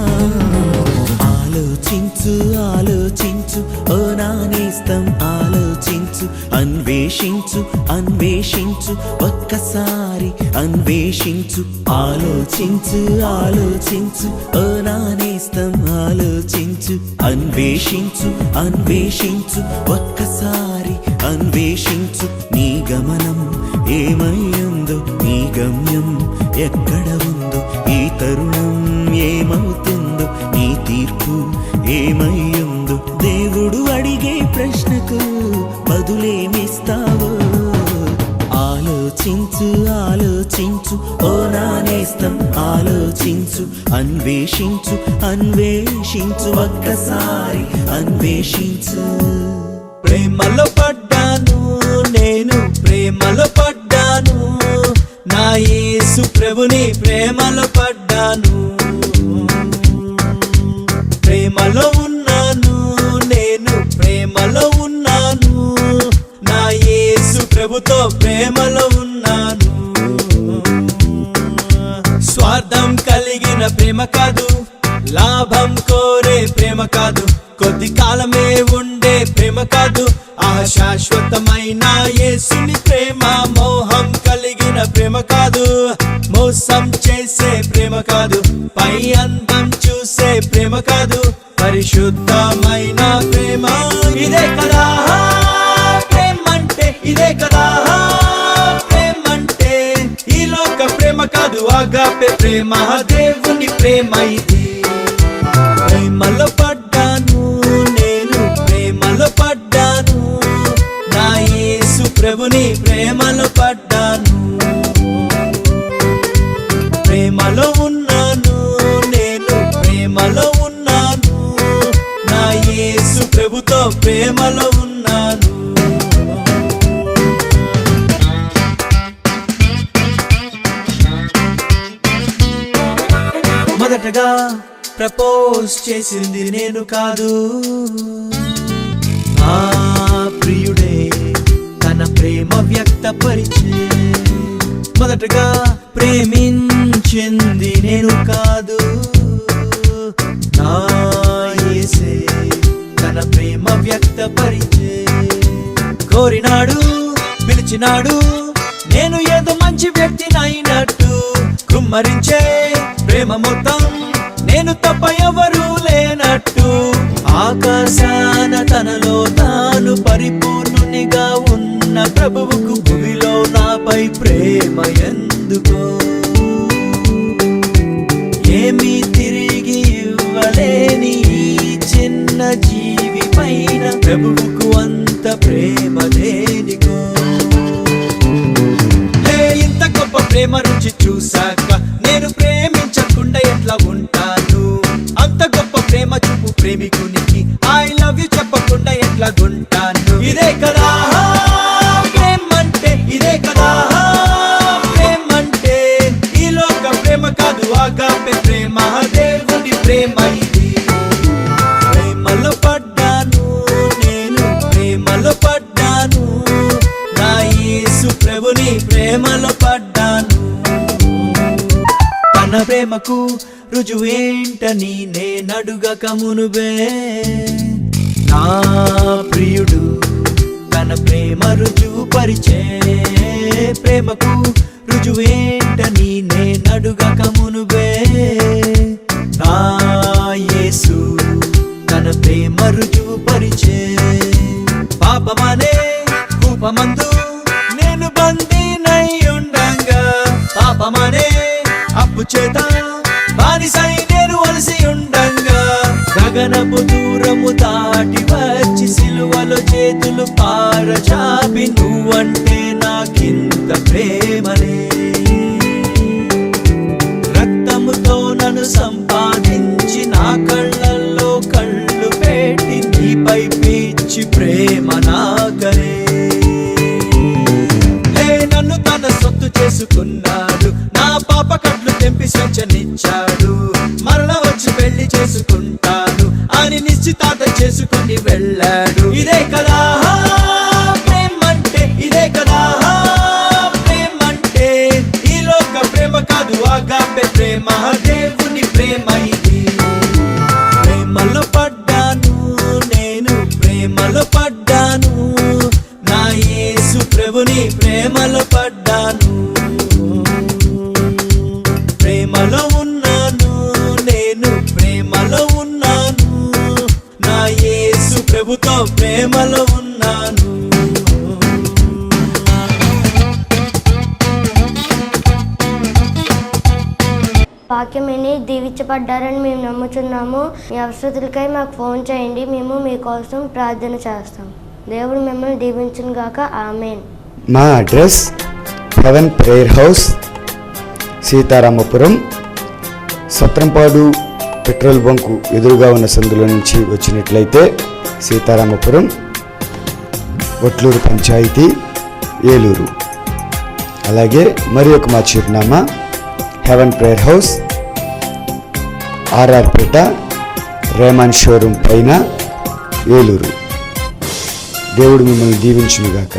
ఆలోచించు ఆలోచించు ఓ నా నేస్తం ఆలోచించు అన్వేషించు అన్వేషించు ఒక్కసారి అన్వేషించు ఆలోచించు ఆలోచించు ఓ నా నేస్తం ఆలోచించు అన్వేషించు అన్వేషించు ఒక్కసారి అన్వేషించు నీ గమనం ఏమయ్యిందో నీ గమ్యం ఎక్కడ ఉందో ఈ తరుణం ఏమవుతుందో నీ తీర్పు ఏమయ్యిందో దేవుడు అడిగే ప్రశ్నకు బదులేమిస్తావో ఆలోచించు ఆలోచించు ఓ నా నేస్తం ఆలోచించు అన్వేషించు అన్వేషించు ఒక్కసారి అన్వేషించు ప్రేమలో పడ్డాను నేను ప్రేమలో పడ్డాను నా యేసు ప్రభుని ప్రేమలో పడ్డాను ప్రేమలో ఉన్నాను నేను ప్రేమలో ఉన్నాను నా యేసు ప్రభుతో ప్రేమలో ఉన్నాను స్వార్థం కలిగిన ప్రేమ కాదు లాభం కోరే ప్రేమ కాదు కొద్ది కాలమే ఉండే ప్రేమ కాదు ఆ శాశ్వతమైన యేసుని ప్రేమ మోహం కలిగిన ప్రేమ కాదు మోసం చేసే ప్రేమ కాదు పై అందం చూసే ప్రేమ కాదు పరిశుద్ధమైన ప్రేమ ఇదే కదా ప్రేమంటే ఇదే కదా ప్రేమంటే ఈ లోక ప్రేమ కాదు ఆగాపే ప్రేమ దేవుని ప్రేమ ఇది ప్రేమలో పడ్డాను నేను ప్రేమలో పడ్డాను నా యేసు ప్రభుని ప్రేమలో పడ్డాను ప్రేమలో ఉన్నాను నేను ప్రేమలో ఉన్నాను నా యేసు ప్రభుతో ప్రేమలో ఉన్నాను మొదటగా ప్రపోజ్ చేసింది నేను కాదు ఆ ప్రియుడే తన ప్రేమ వ్యక్తపరిచే మొదటగా ప్రేమించింది నేను కాదు నా యేసే తన ప్రేమ వ్యక్తపరిచే కోరినాడు పిలిచినాడు నేను ఏదో మంచి వ్యక్తినైనట్టు కుమ్మరించే ప్రేమ మొత్తం నేను తప్ప ఎవరు లేనట్టు ఆకాశాన తనలో నాలో పరిపూర్ణునిగా ఉన్న ప్రభువుకు భూమిలో నాపై ప్రేమ ఎందుకో? ఏమీ తిరిగి ఇవ్వలేని ఈ చిన్న జీవి పైన ప్రభువుకు అంత ప్రేమ దేనికో? ఇంత గొప్ప ప్రేమ రుచి చూశాక నేను ప్రేమించకుండా ఎట్లా ఉంటాను? అంత గొప్ప ప్రేమ చూపు ప్రేమికునికి ఐ లవ్ యు చెప్పకుండా ఎట్లా ఉంటాను? ఇదే కదా ప్రేమంటే, ఇదే కదా ప్రేమంటే. ఈ లోక ప్రేమ కాదు, ఆగాపే ప్రేమ, దేవుని ప్రేమ ఇది. ప్రేమలో పడ్డాను నేను, ప్రేమలో పడ్డాను, నా యేసు ప్రభుని ప్రేమలో పడ్డాను. తన ప్రేమకు రుజువేంటని నేనడుగక మునుబే నా ప్రియుడు తన ప్రేమ రుజువు పరిచే. ప్రేమకు రుజువేంటని నేనడుగక మునుబే నా యేసు తన ప్రేమ రుజువు పరిచే. పాపమనే కూపమందు నేను బందీనై ఉండంగా, పాపమనే అప్పు చేత బానిసై నేను వలసి ఉండంగా, గగనపు దూరము దాటి వచ్చి సిలువలో చేతులు పారచాపి నువ్వంటే నాకింత ప్రేమలే. రక్తముతో నన్ను సంపాదించి నా కళ్ళల్లో కళ్ళు పెట్టి నీపై పిచ్చి ప్రేమ నాకరే. నన్ను తన సొత్తు చేసుకున్నాడు, నా పాప కట్లు తెంపి స్వేచ్ఛనిచ్చాడు. మరణ వచ్చి పెళ్లి చేసుకుంటాను అని నిశ్చితార్థ చేసుకుని వెళ్ళాడు. ఇదే కదా ప్రేమంటే, ఇదే కదా ప్రేమంటే. ఈ లోక ప్రేమ కాదు, ఆగాపే ప్రేమ, దేవుని ప్రేమ ఇది. ప్రేమలో పడ్డాను నేను, ప్రేమలో పడ్డాను, నా యేసు ప్రభుని ప్రేమలో పడ్డాను. ప్రేమలో ఉన్నాను నేను, ప్రేమలో ఉన్నాను, నా యేసు ప్రభుతో ప్రేమలో ఉన్నాను. వాక్యం విని దీవించబడ్డారని మేము నమ్ముచున్నాము. మీ అవసరతలకై మాకు ఫోన్ చేయండి, మేము మీకోసం ప్రార్థన చేస్తాం. దేవుడు మిమ్మల్ని దీవించును గాక. ఆమేన్. మా address heaven prayer house, Sitaramapuram, Satrampadu petrol bunk ఎదురుగా ఉన్న సందులో నుంచి వచ్చినట్లయితే సీతారామపురం, ఒట్లూరు పంచాయతీ, ఏలూరు. అలాగే మరి ఒక మా చిరునామా హెవెన్ ప్రేయర్ హౌస్, ఆర్ఆర్పేట, రేమాన్ షోరూమ్ పైన, ఏలూరు. దేవుడు మిమ్మల్ని దీవించునుగాక.